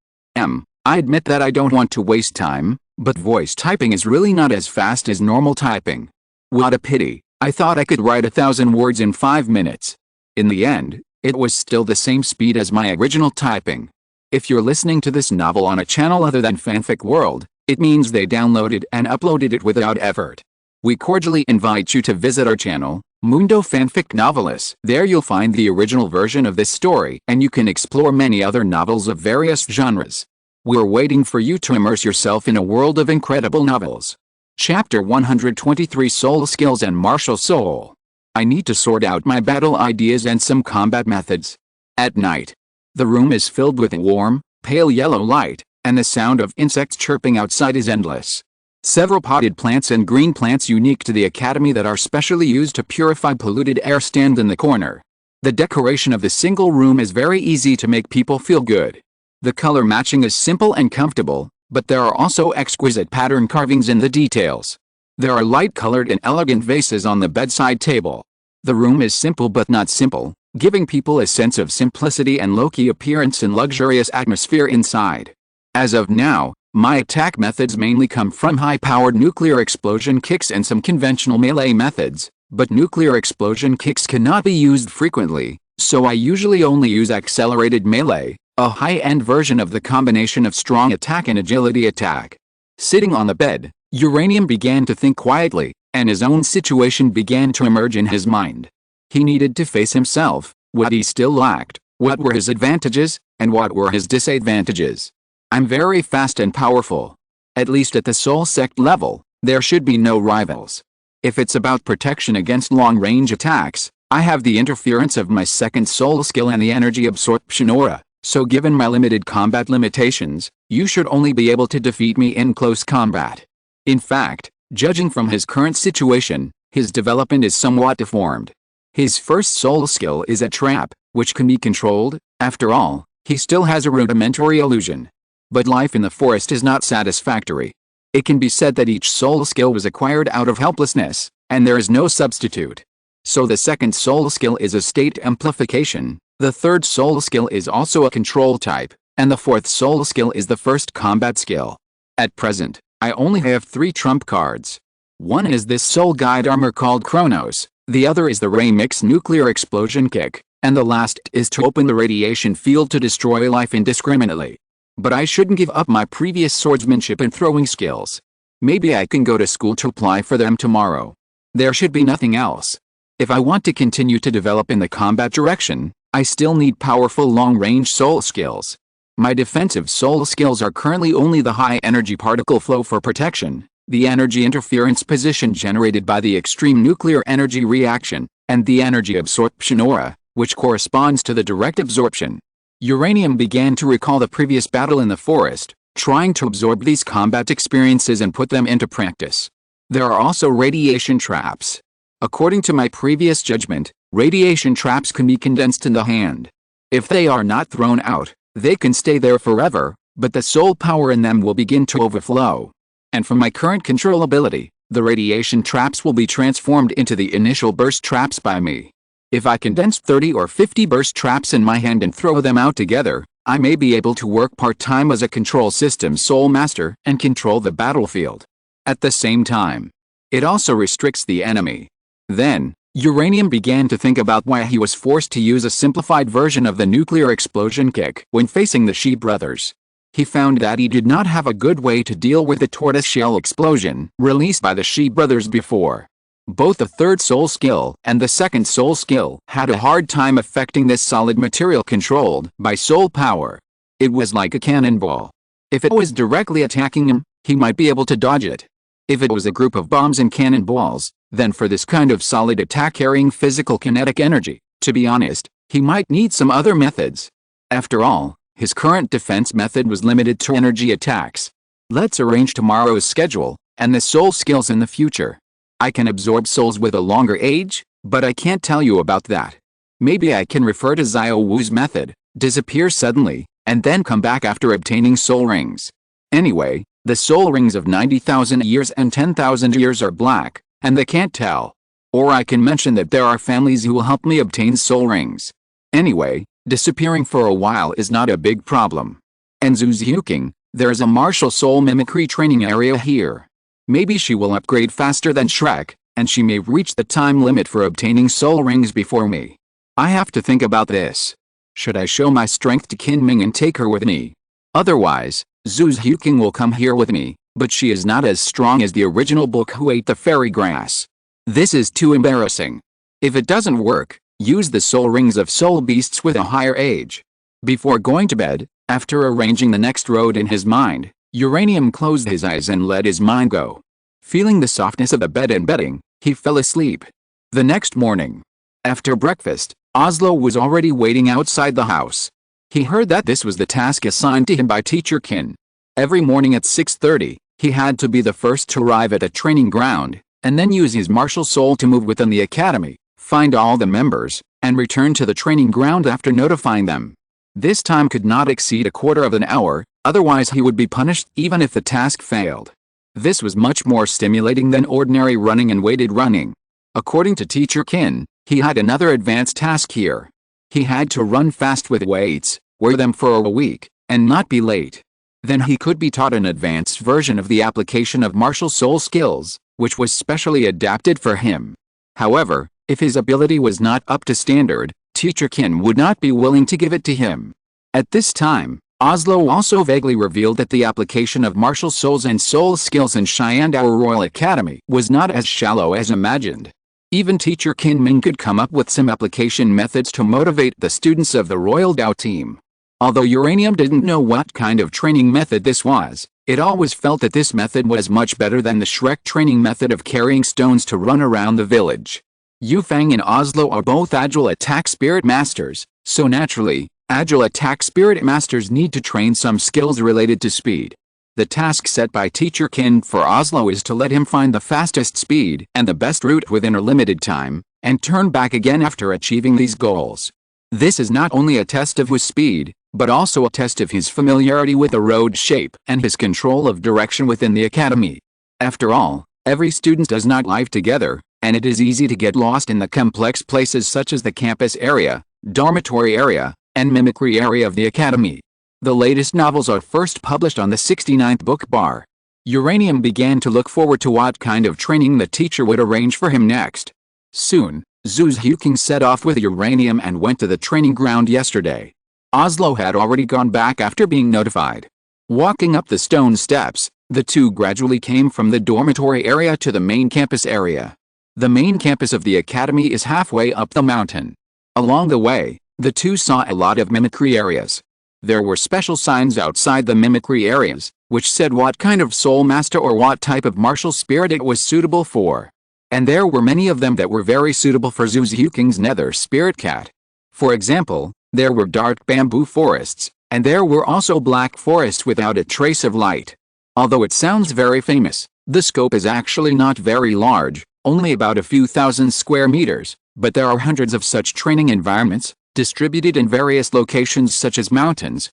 I admit that I don't want to waste time, but voice typing is really not as fast as normal typing. What a pity, I thought I could write 1,000 words in 5 minutes. In the end, it was still the same speed as my original typing. If you're listening to this novel on a channel other than Fanfic World, it means they downloaded and uploaded it without effort. We cordially invite you to visit our channel, Mundo Fanfic Novelis. There you'll find the original version of this story and you can explore many other novels of various genres. We're waiting for you to immerse yourself in a world of incredible novels. Chapter 123 Soul Skills and Martial Soul. I need to sort out my battle ideas and some combat methods. At night. The room is filled with warm, pale yellow light, and the sound of insects chirping outside is endless. Several potted plants and green plants unique to the academy that are specially used to purify polluted air stand in the corner. The decoration of the single room is very easy to make people feel good. The color matching is simple and comfortable, but there are also exquisite pattern carvings in the details. There are light-colored and elegant vases on the bedside table. The room is simple but not simple, giving people a sense of simplicity and low-key appearance and luxurious atmosphere inside. As of now, my attack methods mainly come from high-powered nuclear explosion kicks and some conventional melee methods, but nuclear explosion kicks cannot be used frequently, so I usually only use accelerated melee, a high-end version of the combination of strong attack and agility attack. Sitting on the bed, Uranium began to think quietly, and his own situation began to emerge in his mind. He needed to face himself, what he still lacked, what were his advantages, and what were his disadvantages. I'm very fast and powerful. At least at the soul sect level, there should be no rivals. If it's about protection against long-range attacks, I have the interference of my second soul skill and the energy absorption aura. So given my limited combat limitations, you should only be able to defeat me in close combat. In fact, judging from his current situation, his development is somewhat deformed. His first soul skill is a trap, which can be controlled. After all, he still has a rudimentary illusion. But life in the forest is not satisfactory. It can be said that each soul skill was acquired out of helplessness, and there is no substitute. So the second soul skill is a state amplification. The third soul skill is also a control type, and the fourth soul skill is the first combat skill. At present, I only have 3 trump cards. One is this soul guide armor called Chronos, the other is the Remix nuclear explosion kick, and the last is to open the radiation field to destroy life indiscriminately. But I shouldn't give up my previous swordsmanship and throwing skills. Maybe I can go to school to apply for them tomorrow. There should be nothing else. If I want to continue to develop in the combat direction, I still need powerful long-range soul skills. My defensive soul skills are currently only the high-energy particle flow for protection, the energy interference position generated by the extreme nuclear energy reaction, and the energy absorption aura, which corresponds to the direct absorption. Uranium began to recall the previous battle in the forest, trying to absorb these combat experiences and put them into practice. There are also radiation traps. According to my previous judgment, radiation traps can be condensed in the hand. If they are not thrown out, they can stay there forever, but the soul power in them will begin to overflow. And from my current control ability, the radiation traps will be transformed into the initial burst traps by me. If I condense 30 or 50 burst traps in my hand and throw them out together, I may be able to work part-time as a control system soul master and control the battlefield. At the same time, it also restricts the enemy. Then, Uranium began to think about why he was forced to use a simplified version of the nuclear explosion kick when facing the Shi brothers. He found that he did not have a good way to deal with the tortoiseshell explosion released by the Shi brothers before. Both the third soul skill and the second soul skill had a hard time affecting this solid material controlled by soul power. It was like a cannonball. If it was directly attacking him, he might be able to dodge it. If it was a group of bombs and cannonballs, then for this kind of solid attack carrying physical kinetic energy, to be honest, he might need some other methods. After all, his current defense method was limited to energy attacks. Let's arrange tomorrow's schedule, and the soul skills in the future. I can absorb souls with a longer age, but I can't tell you about that. Maybe I can refer to Xiao Wu's method, disappear suddenly, and then come back after obtaining soul rings. Anyway, the soul rings of 90,000 years and 10,000 years are black, and they can't tell. Or I can mention that there are families who will help me obtain soul rings. Anyway, disappearing for a while is not a big problem. And Zuzuking, there's a martial soul mimicry training area here. Maybe she will upgrade faster than Shrek, and she may reach the time limit for obtaining soul rings before me. I have to think about this. Should I show my strength to Kinming and take her with me? Otherwise, Zuzuking will come here with me, but she is not as strong as the original book who ate the fairy grass. This is too embarrassing. If it doesn't work, use the soul rings of soul beasts with a higher age. Before going to bed, After arranging the next road in his mind, Uranium closed his eyes and let his mind go. Feeling the softness of the bed and bedding, he fell asleep. The next morning, after breakfast, Oslo was already waiting outside the house. He heard that this was the task assigned to him by Teacher Kin. Every morning at 6:30, he had to be the first to arrive at a training ground, and then use his martial soul to move within the academy, find all the members, and return to the training ground after notifying them. This time could not exceed a quarter of an hour, otherwise he would be punished even if the task failed. This was much more stimulating than ordinary running and weighted running. According to Teacher Kin, he had another advanced task here. He had to run fast with weights, wear them for a week, and not be late. Then he could be taught an advanced version of the application of martial soul skills, which was specially adapted for him. However, if his ability was not up to standard, Teacher Kin would not be willing to give it to him. At this time, Oslo also vaguely revealed that the application of martial souls and soul skills in Sharingan Royal Academy was not as shallow as imagined. Even Teacher Kin Ming could come up with some application methods to motivate the students of the Royal Dou team. Although Uranium didn't know what kind of training method this was, it always felt that this method was much better than the Shrek training method of carrying stones to run around the village. Yufang and Oslo are both agile attack spirit masters, so naturally, agile attack spirit masters need to train some skills related to speed. The task set by Teacher Kin for Oslo is to let him find the fastest speed and the best route within a limited time, and turn back again after achieving these goals. This is not only a test of his speed, but also a test of his familiarity with the road shape and his control of direction within the academy. After all, every student does not live together, and it is easy to get lost in the complex places such as the campus area, dormitory area, and mimicry area of the academy. The latest novels are first published on the 69th book bar. Uranium began to look forward to what kind of training the teacher would arrange for him next. Soon, Zhu Huking set off with Uranium and went to the training ground yesterday. Oslo had already gone back after being notified. Walking up the stone steps, the two gradually came from the dormitory area to the main campus area. The main campus of the academy is halfway up the mountain. Along the way, the two saw a lot of mimicry areas. There were special signs outside the mimicry areas, which said what kind of soul master or what type of martial spirit it was suitable for. And there were many of them that were very suitable for Zhu Huking's nether spirit cat. For example, there were dark bamboo forests, and there were also black forests without a trace of light. Although it sounds very famous, the scope is actually not very large, only about a few thousand square meters, but there are hundreds of such training environments, distributed in various locations such as mountains,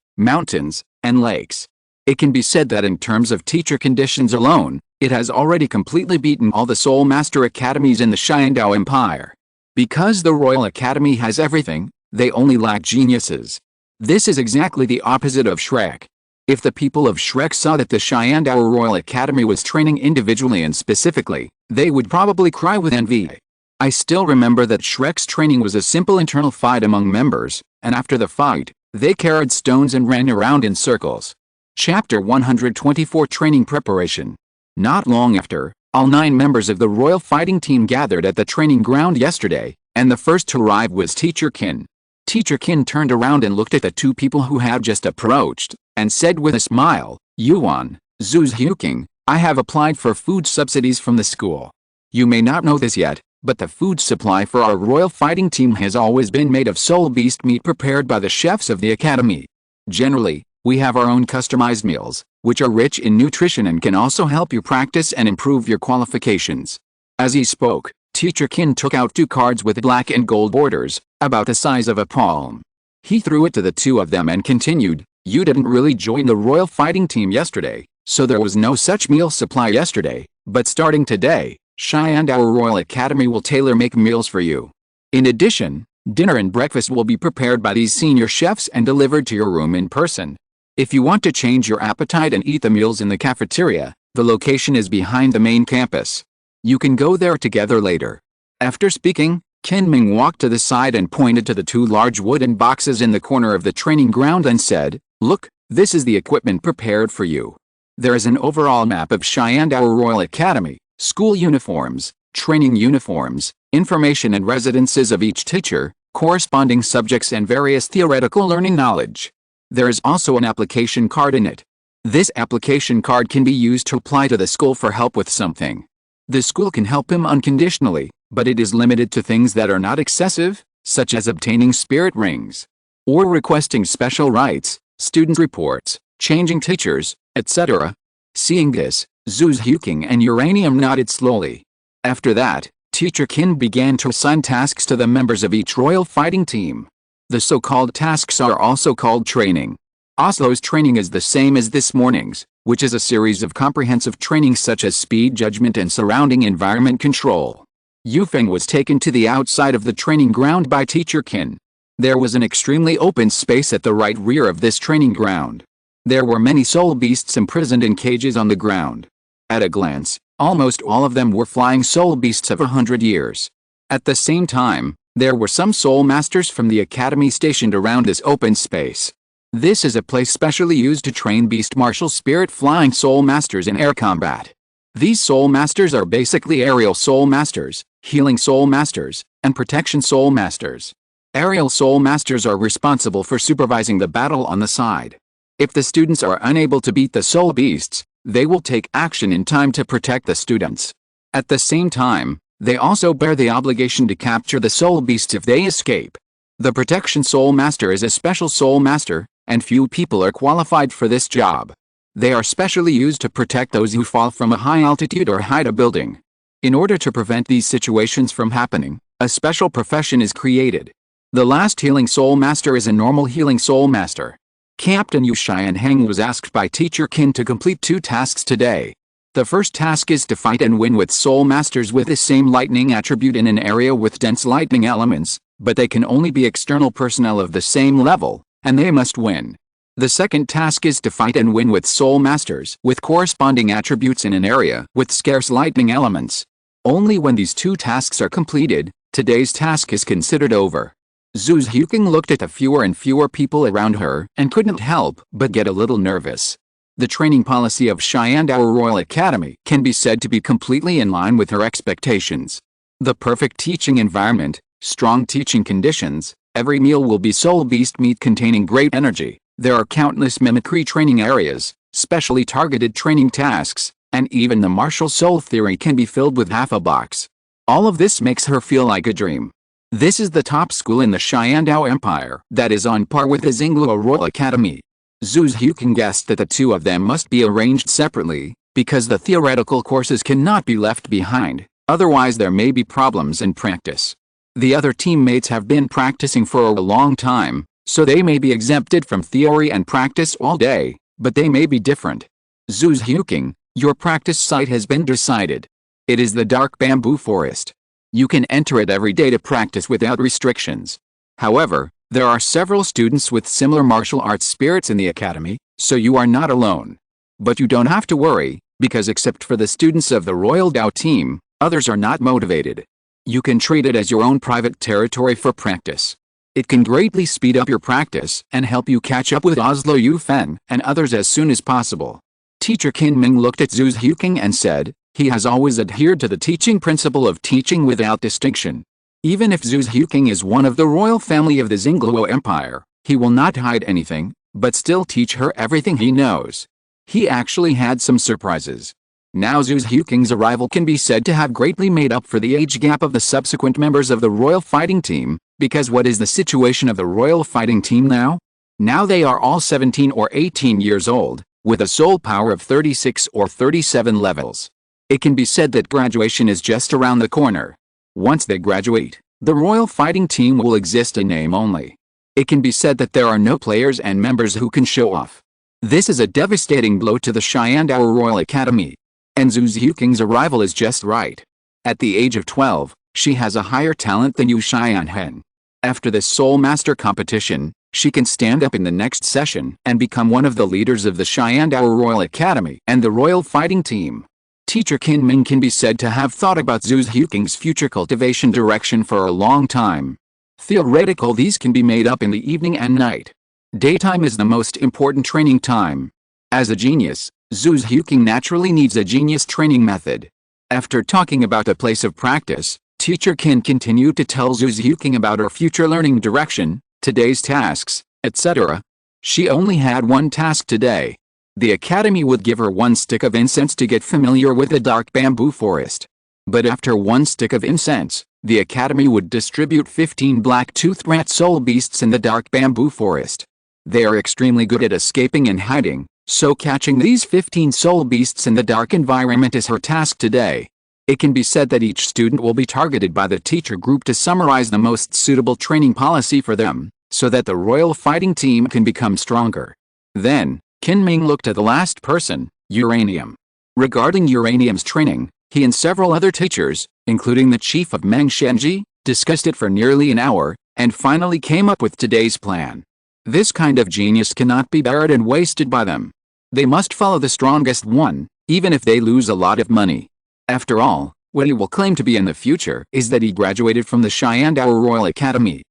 and lakes. It can be said that in terms of teacher conditions alone, it has already completely beaten all the Soul Master Academies in the Sharingan Empire. Because the Royal Academy has everything, they only lack geniuses. This is exactly the opposite of Shrek. If the people of Shrek saw that the Sharingan Royal Academy was training individually and specifically, they would probably cry with envy. I still remember that Shrek's training was a simple internal fight among members, and after the fight, they carried stones and ran around in circles. Chapter 124 Training Preparation. Not long after, all 9 members of the Royal Fighting Team gathered at the training ground yesterday, and the first to arrive was Teacher Kin. Teacher Kin turned around and looked at the 2 people who had just approached, and said with a smile, "Yuan, Zhu Huking, I have applied for food subsidies from the school. You may not know this yet, but the food supply for our Royal Fighting Team has always been made of soul beast meat prepared by the chefs of the academy. Generally, we have our own customized meals, which are rich in nutrition and can also help you practice and improve your qualifications." As he spoke, Teacher Kin took out 2 cards with black and gold borders, about the size of a palm. He threw it to the 2 of them and continued, "You didn't really join the Royal Fighting Team yesterday, so there was no such meal supply yesterday, but starting today, Sharingan Royal Academy will tailor-make meals for you. In addition, dinner and breakfast will be prepared by these senior chefs and delivered to your room in person. If you want to change your appetite and eat the meals in the cafeteria, the location is behind the main campus. You can go there together later." After speaking, Kin Ming walked to the side and pointed to the 2 large wooden boxes in the corner of the training ground and said, "Look, this is the equipment prepared for you. There is an overall map of Sharingan Royal Academy, school uniforms, training uniforms, information and residences of each teacher, corresponding subjects and various theoretical learning knowledge. There is also an application card in it. This application card can be used to apply to the school for help with something. The school can help him unconditionally, but it is limited to things that are not excessive, such as obtaining spirit rings, or requesting special rights, student reports, changing teachers, etc. Seeing this, Zhu Huqing and Uranium nodded slowly. After that, Teacher Qin began to assign tasks to the members of each royal fighting team. The so-called tasks are also called training. Oslo's training is the same as this morning's, which is a series of comprehensive training such as speed judgment and surrounding environment control. Yufeng was taken to the outside of the training ground by Teacher Qin. There was an extremely open space at the right rear of this training ground. There were many soul beasts imprisoned in cages on the ground. At a glance, almost all of them were flying soul beasts of 100 years. At the same time, there were some soul masters from the academy stationed around this open space. This is a place specially used to train beast martial spirit flying soul masters in air combat. These soul masters are basically aerial soul masters, healing soul masters, and protection soul masters. Aerial soul masters are responsible for supervising the battle on the side. If the students are unable to beat the soul beasts, they will take action in time to protect the students. At the same time, they also bear the obligation to capture the soul beasts if they escape. The protection soul master is a special soul master, and few people are qualified for this job. They are specially used to protect those who fall from a high altitude or hide a building. In order to prevent these situations from happening, a special profession is created. The last healing soul master is a normal healing soul master. Captain Yu Xianheng was asked by Teacher Qin to complete 2 tasks today. The first task is to fight and win with soul masters with the same lightning attribute in an area with dense lightning elements, but they can only be external personnel of the same level, and they must win. The second task is to fight and win with soul masters with corresponding attributes in an area with scarce lightning elements. Only when these 2 tasks are completed, today's task is considered over. Zhu Huqing looked at the fewer and fewer people around her and couldn't help but get a little nervous. The training policy of Shandao Royal Academy can be said to be completely in line with her expectations. The perfect teaching environment, strong teaching conditions, every meal will be soul beast meat containing great energy. There are countless mimicry training areas, specially targeted training tasks, and even the martial soul theory can be filled with half a box. All of this makes her feel like a dream. This is the top school in the Shandao Empire that is on par with the Douluo Royal Academy. Zhu Huqing guessed that the 2 of them must be arranged separately, because the theoretical courses cannot be left behind, otherwise there may be problems in practice. The other teammates have been practicing for a long time, so they may be exempted from theory and practice all day, but they may be different. Zhu Huqing, your practice site has been decided. It is the dark bamboo forest. You can enter it every day to practice without restrictions. However, there are several students with similar martial arts spirits in the academy, so you are not alone. But you don't have to worry, because except for the students of the Royal Dao team, others are not motivated. You can treat it as your own private territory for practice. It can greatly speed up your practice and help you catch up with Oslo Yufen and others as soon as possible. Teacher Qin Ming looked at Zhu Huqing and said, he has always adhered to the teaching principle of teaching without distinction. Even if Zhu Huqing is one of the royal family of the Douluo Empire, he will not hide anything, but still teach her everything he knows. He actually had some surprises. Now Zhu Huqing's arrival can be said to have greatly made up for the age gap of the subsequent members of the royal fighting team, because what is the situation of the royal fighting team now? Now they are all 17 or 18 years old, with a soul power of 36 or 37 levels. It can be said that graduation is just around the corner. Once they graduate, the royal fighting team will exist in name only. It can be said that there are no players and members who can show off. This is a devastating blow to the Shandao Royal Academy. And Zhu Huqing's arrival is just right. At the age of 12, she has a higher talent than Yu Xianheng. After this Soul Master competition, she can stand up in the next session and become one of the leaders of the Shandao Royal Academy and the royal fighting team. Teacher Qin Ming can be said to have thought about Zhu Huqing's future cultivation direction for a long time. Theoretical these can be made up in the evening and night. Daytime is the most important training time. As a genius, Zhu Huqing naturally needs a genius training method. After talking about the place of practice, Teacher Qin continued to tell Zhu Huqing about her future learning direction, today's tasks, etc. She only had one task today. The academy would give her one stick of incense to get familiar with the dark bamboo forest. But after one stick of incense, the academy would distribute 15 black-toothed rat soul beasts in the dark bamboo forest. They are extremely good at escaping and hiding, so catching these 15 soul beasts in the dark environment is her task today. It can be said that each student will be targeted by the teacher group to summarize the most suitable training policy for them, so that the royal fighting team can become stronger. Then, Kinming looked at the last person, Uranium. Regarding Uranium's training, he and several other teachers, including the chief of Meng Shenji, discussed it for nearly an hour, and finally came up with today's plan. This kind of genius cannot be buried and wasted by them. They must follow the strongest one, even if they lose a lot of money. After all, what he will claim to be in the future is that he graduated from the Shandao Royal Academy.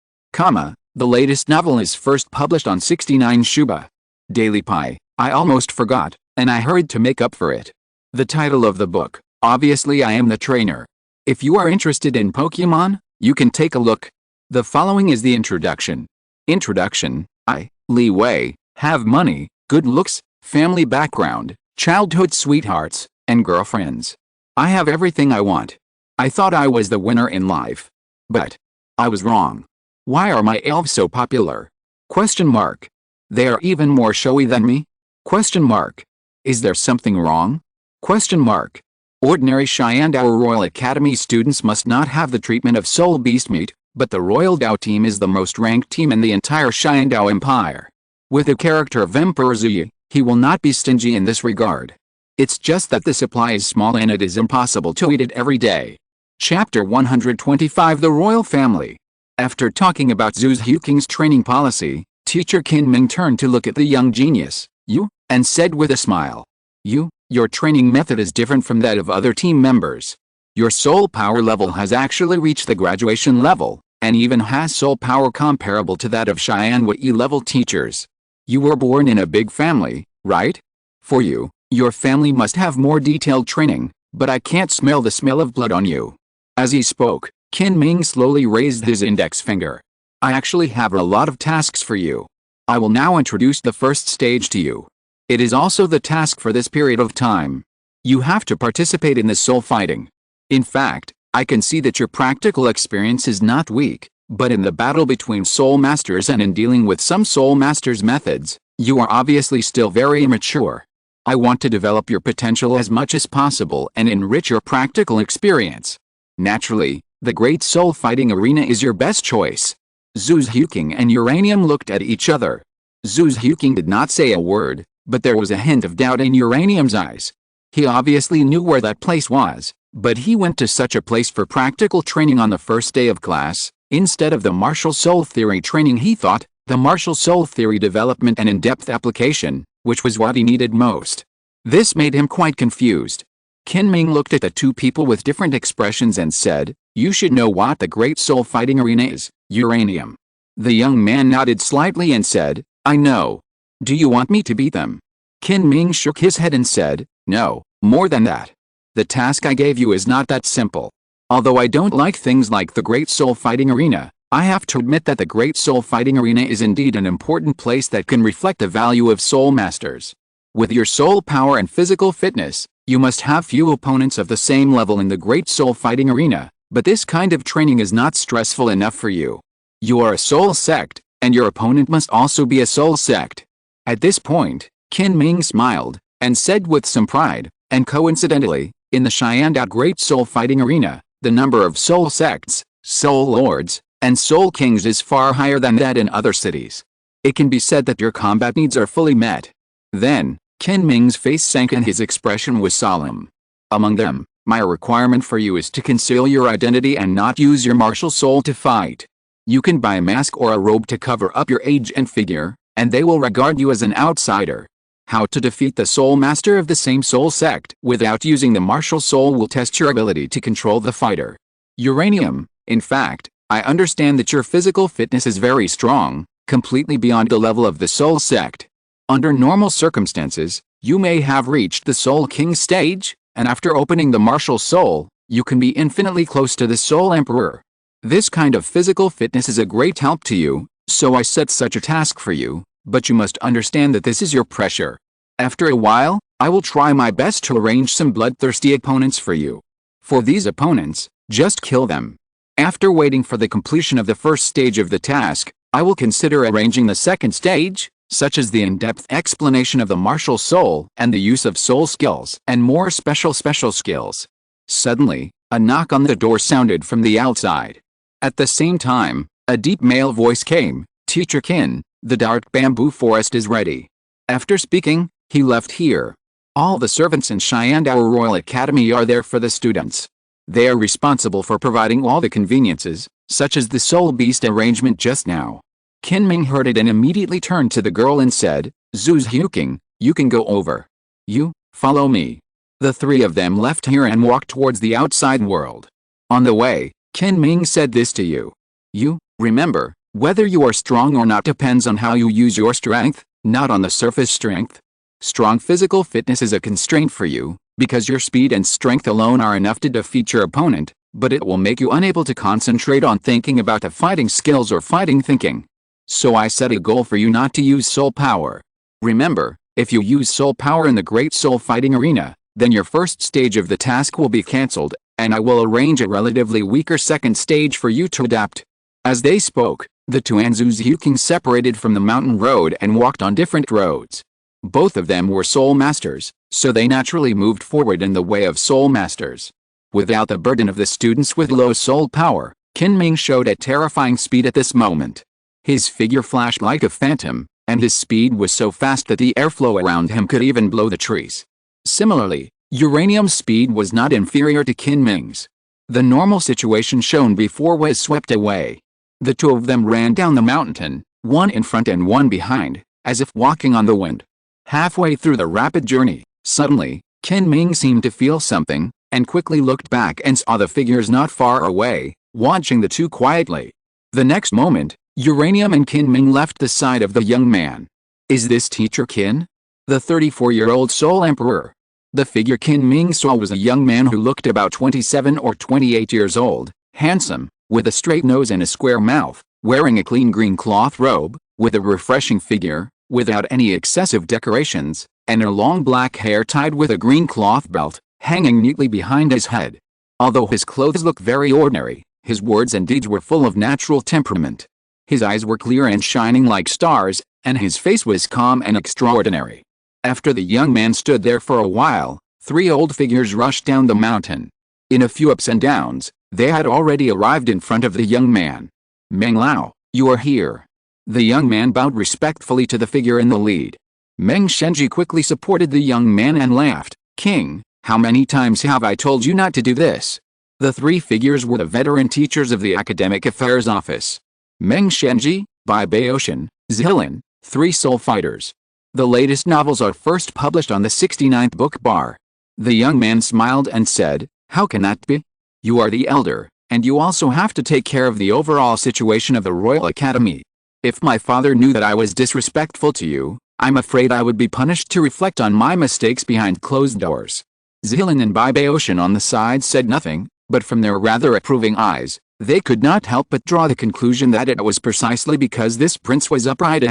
The latest novel is first published on 69 Shuba. Daily Pie, I almost forgot, and I hurried to make up for it. The title of the book, Obviously I Am the Trainer. If you are interested in Pokemon, you can take a look. The following is the introduction. Introduction: I, Li Wei, have money, good looks, family background, childhood sweethearts, and girlfriends. I have everything I want. I thought I was the winner in life. But I was wrong. Why are my elves so popular? Question mark. They are even more showy than me? Question mark. Is there something wrong? Question mark. Ordinary Shandao Royal Academy students must not have the treatment of soul beast meat, but the Royal Dao team is the most ranked team in the entire Shandao Empire. With the character of Emperor Zuyi, he will not be stingy in this regard. It's just that the supply is small and it is impossible to eat it every day. Chapter 125: The Royal Family. After talking about Zhu Zhuking's training policy, Teacher Kinming turned to look at the young genius, Yu, and said with a smile, Yu, your training method is different from that of other team members. Your soul power level has actually reached the graduation level, and even has soul power comparable to that of Xianhua E-level teachers. You were born in a big family, right? For you, your family must have more detailed training, but I can't smell the smell of blood on you. As he spoke, Kinming slowly raised his index finger. I actually have a lot of tasks for you. I will now introduce the first stage to you. It is also the task for this period of time. You have to participate in the soul fighting. In fact, I can see that your practical experience is not weak, but in the battle between soul masters and in dealing with some soul masters' methods, you are obviously still very immature. I want to develop your potential as much as possible and enrich your practical experience. Naturally, the Great Soul Fighting Arena is your best choice. Zhu Zhuking and Uranium looked at each other. Zhu Zhuking did not say a word, but there was a hint of doubt in Uranium's eyes. He obviously knew where that place was, but he went to such a place for practical training on the first day of class, instead of the martial soul theory training he thought, the martial soul theory development and in-depth application, which was what he needed most. This made him quite confused. Kinming looked at the two people with different expressions and said, You should know what the Great Soul Fighting Arena is, Uranium. The young man nodded slightly and said, I know. Do you want me to beat them? Kinming shook his head and said, No, more than that. The task I gave you is not that simple. Although I don't like things like the Great Soul Fighting Arena, I have to admit that the Great Soul Fighting Arena is indeed an important place that can reflect the value of soul masters. With your soul power and physical fitness, you must have few opponents of the same level in the Great Soul Fighting Arena, but this kind of training is not stressful enough for you. You are a soul sect, and your opponent must also be a soul sect. At this point, Kinming smiled, and said with some pride, and coincidentally, in the Shandao Great Soul Fighting Arena, the number of soul sects, soul lords, and soul kings is far higher than that in other cities. It can be said that your combat needs are fully met. Then, Kinming's face sank and his expression was solemn. Among them, my requirement for you is to conceal your identity and not use your martial soul to fight. You can buy a mask or a robe to cover up your age and figure, and they will regard you as an outsider. How to defeat the soul master of the same soul sect without using the martial soul will test your ability to control the fighter. Uranium, in fact, I understand that your physical fitness is very strong, completely beyond the level of the soul sect. Under normal circumstances, you may have reached the Soul King stage, and after opening the martial soul, you can be infinitely close to the Soul Emperor. This kind of physical fitness is a great help to you, so I set such a task for you, But you must understand that this is your pressure. After a while, I will try my best to arrange some bloodthirsty opponents for you. For these opponents, just kill them. After waiting for the completion of the first stage of the task, I will consider arranging the second stage, such as the in-depth explanation of the martial soul and the use of soul skills and more special skills. Suddenly, a knock on the door sounded from the outside. At the same time, a deep male voice came, "Teacher Qin, the dark bamboo forest is ready." After speaking, he left here. All the servants in Star Dou Royal Academy are there for the students. They are responsible for providing all the conveniences, such as the soul beast arrangement just now. Qin Ming heard it and immediately turned to the girl and said, "Zhu Xiuqing, you can go over. You, follow me." The three of them left here and walked towards the outside world. On the way, Qin Ming said this to you. You, remember, whether you are strong or not depends on how you use your strength, not on the surface strength. Strong physical fitness is a constraint for you, because your speed and strength alone are enough to defeat your opponent, but it will make you unable to concentrate on thinking about the fighting skills or fighting thinking. So I set a goal for you not to use soul power. Remember, if you use soul power in the great soul fighting arena, then your first stage of the task will be cancelled, and I will arrange a relatively weaker second stage for you to adapt. As they spoke, the two Zhu Xiuqing separated from the mountain road and walked on different roads. Both of them were soul masters, so they naturally moved forward in the way of soul masters. Without the burden of the students with low soul power, Qin Ming showed at terrifying speed at this moment. His figure flashed like a phantom, and his speed was so fast that the airflow around him could even blow the trees. Similarly, Uranium's speed was not inferior to Qin Ming's. The normal situation shown before was swept away. The two of them ran down the mountain, one in front and one behind, as if walking on the wind. Halfway through the rapid journey, suddenly, Qin Ming seemed to feel something, and quickly looked back and saw the figures not far away, watching the two quietly. The next moment, Uranium and Qin Ming left the side of the young man. Is this Teacher Qin? The 34-year-old Soul Emperor. The figure Qin Ming saw was a young man who looked about 27 or 28 years old, handsome, with a straight nose and a square mouth, wearing a clean green cloth robe, with a refreshing figure, without any excessive decorations, and a long black hair tied with a green cloth belt, hanging neatly behind his head. Although his clothes looked very ordinary, his words and deeds were full of natural temperament. His eyes were clear and shining like stars, and his face was calm and extraordinary. After the young man stood there for a while, three old figures rushed down the mountain. In a few ups and downs, they had already arrived in front of the young man. "Meng Lao, you are here." The young man bowed respectfully to the figure in the lead. Meng Shenji quickly supported the young man and laughed. "King, how many times have I told you not to do this?" The three figures were the veteran teachers of the Academic Affairs Office. Meng Shenji, Bai Baoshan, Zilin, three soul fighters. The latest novels are first published on the 69th book bar. The young man smiled and said, "How can that be? You are the elder, and you also have to take care of the overall situation of the Royal Academy. If my father knew that I was disrespectful to you, I'm afraid I would be punished to reflect on my mistakes behind closed doors." Zilin and Bai Baoshan on the side said nothing, but from their rather approving eyes, they could not help but draw the conclusion that it was precisely because this prince was upright,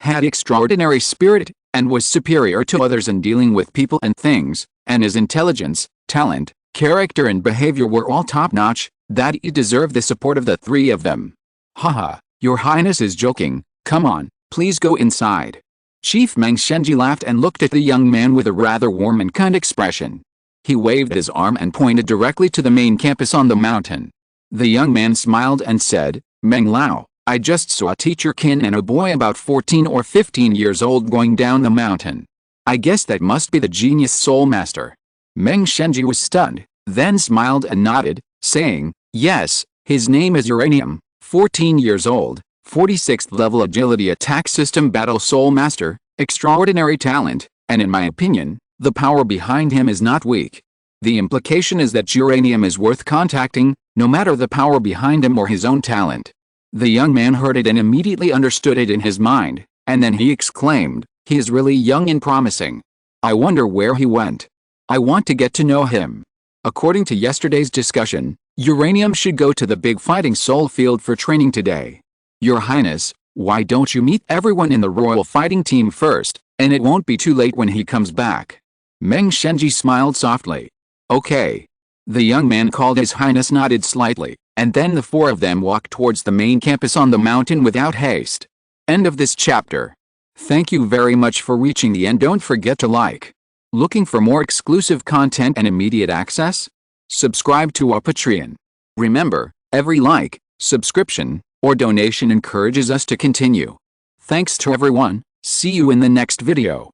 had extraordinary spirit, and was superior to others in dealing with people and things, and his intelligence, talent, character and behavior were all top-notch, that he deserved the support of the three of them. "Haha, your highness is joking, come on, please go inside." Chief Meng Shenji laughed and looked at the young man with a rather warm and kind expression. He waved his arm and pointed directly to the main campus on the mountain. The young man smiled and said, "Meng Lao, I just saw Teacher Qin and a boy about 14 or 15 years old going down the mountain. I guess that must be the genius soul master." Meng Shenji was stunned, then smiled and nodded, saying, "Yes, his name is Uranium, 14 years old, 46th level agility attack system battle soul master, extraordinary talent, and in my opinion, the power behind him is not weak. The implication is that Uranium is worth contacting, no matter the power behind him or his own talent." The young man heard it and immediately understood it in his mind, and then he exclaimed, "He is really young and promising. I wonder where he went. I want to get to know him." According to yesterday's discussion, Uranium should go to the big fighting soul field for training today. "Your Highness, Why don't you meet everyone in the royal fighting team first, and it won't be too late when he comes back. Meng Shenji smiled softly. Okay. The young man called His Highness nodded slightly, and then the four of them walked towards the main campus on the mountain without haste. End of this chapter. Thank you very much for reaching the end. Don't forget to like. Looking for more exclusive content and immediate access? Subscribe to our Patreon. Remember, every like, subscription, or donation encourages us to continue. Thanks to everyone. See you in the next video.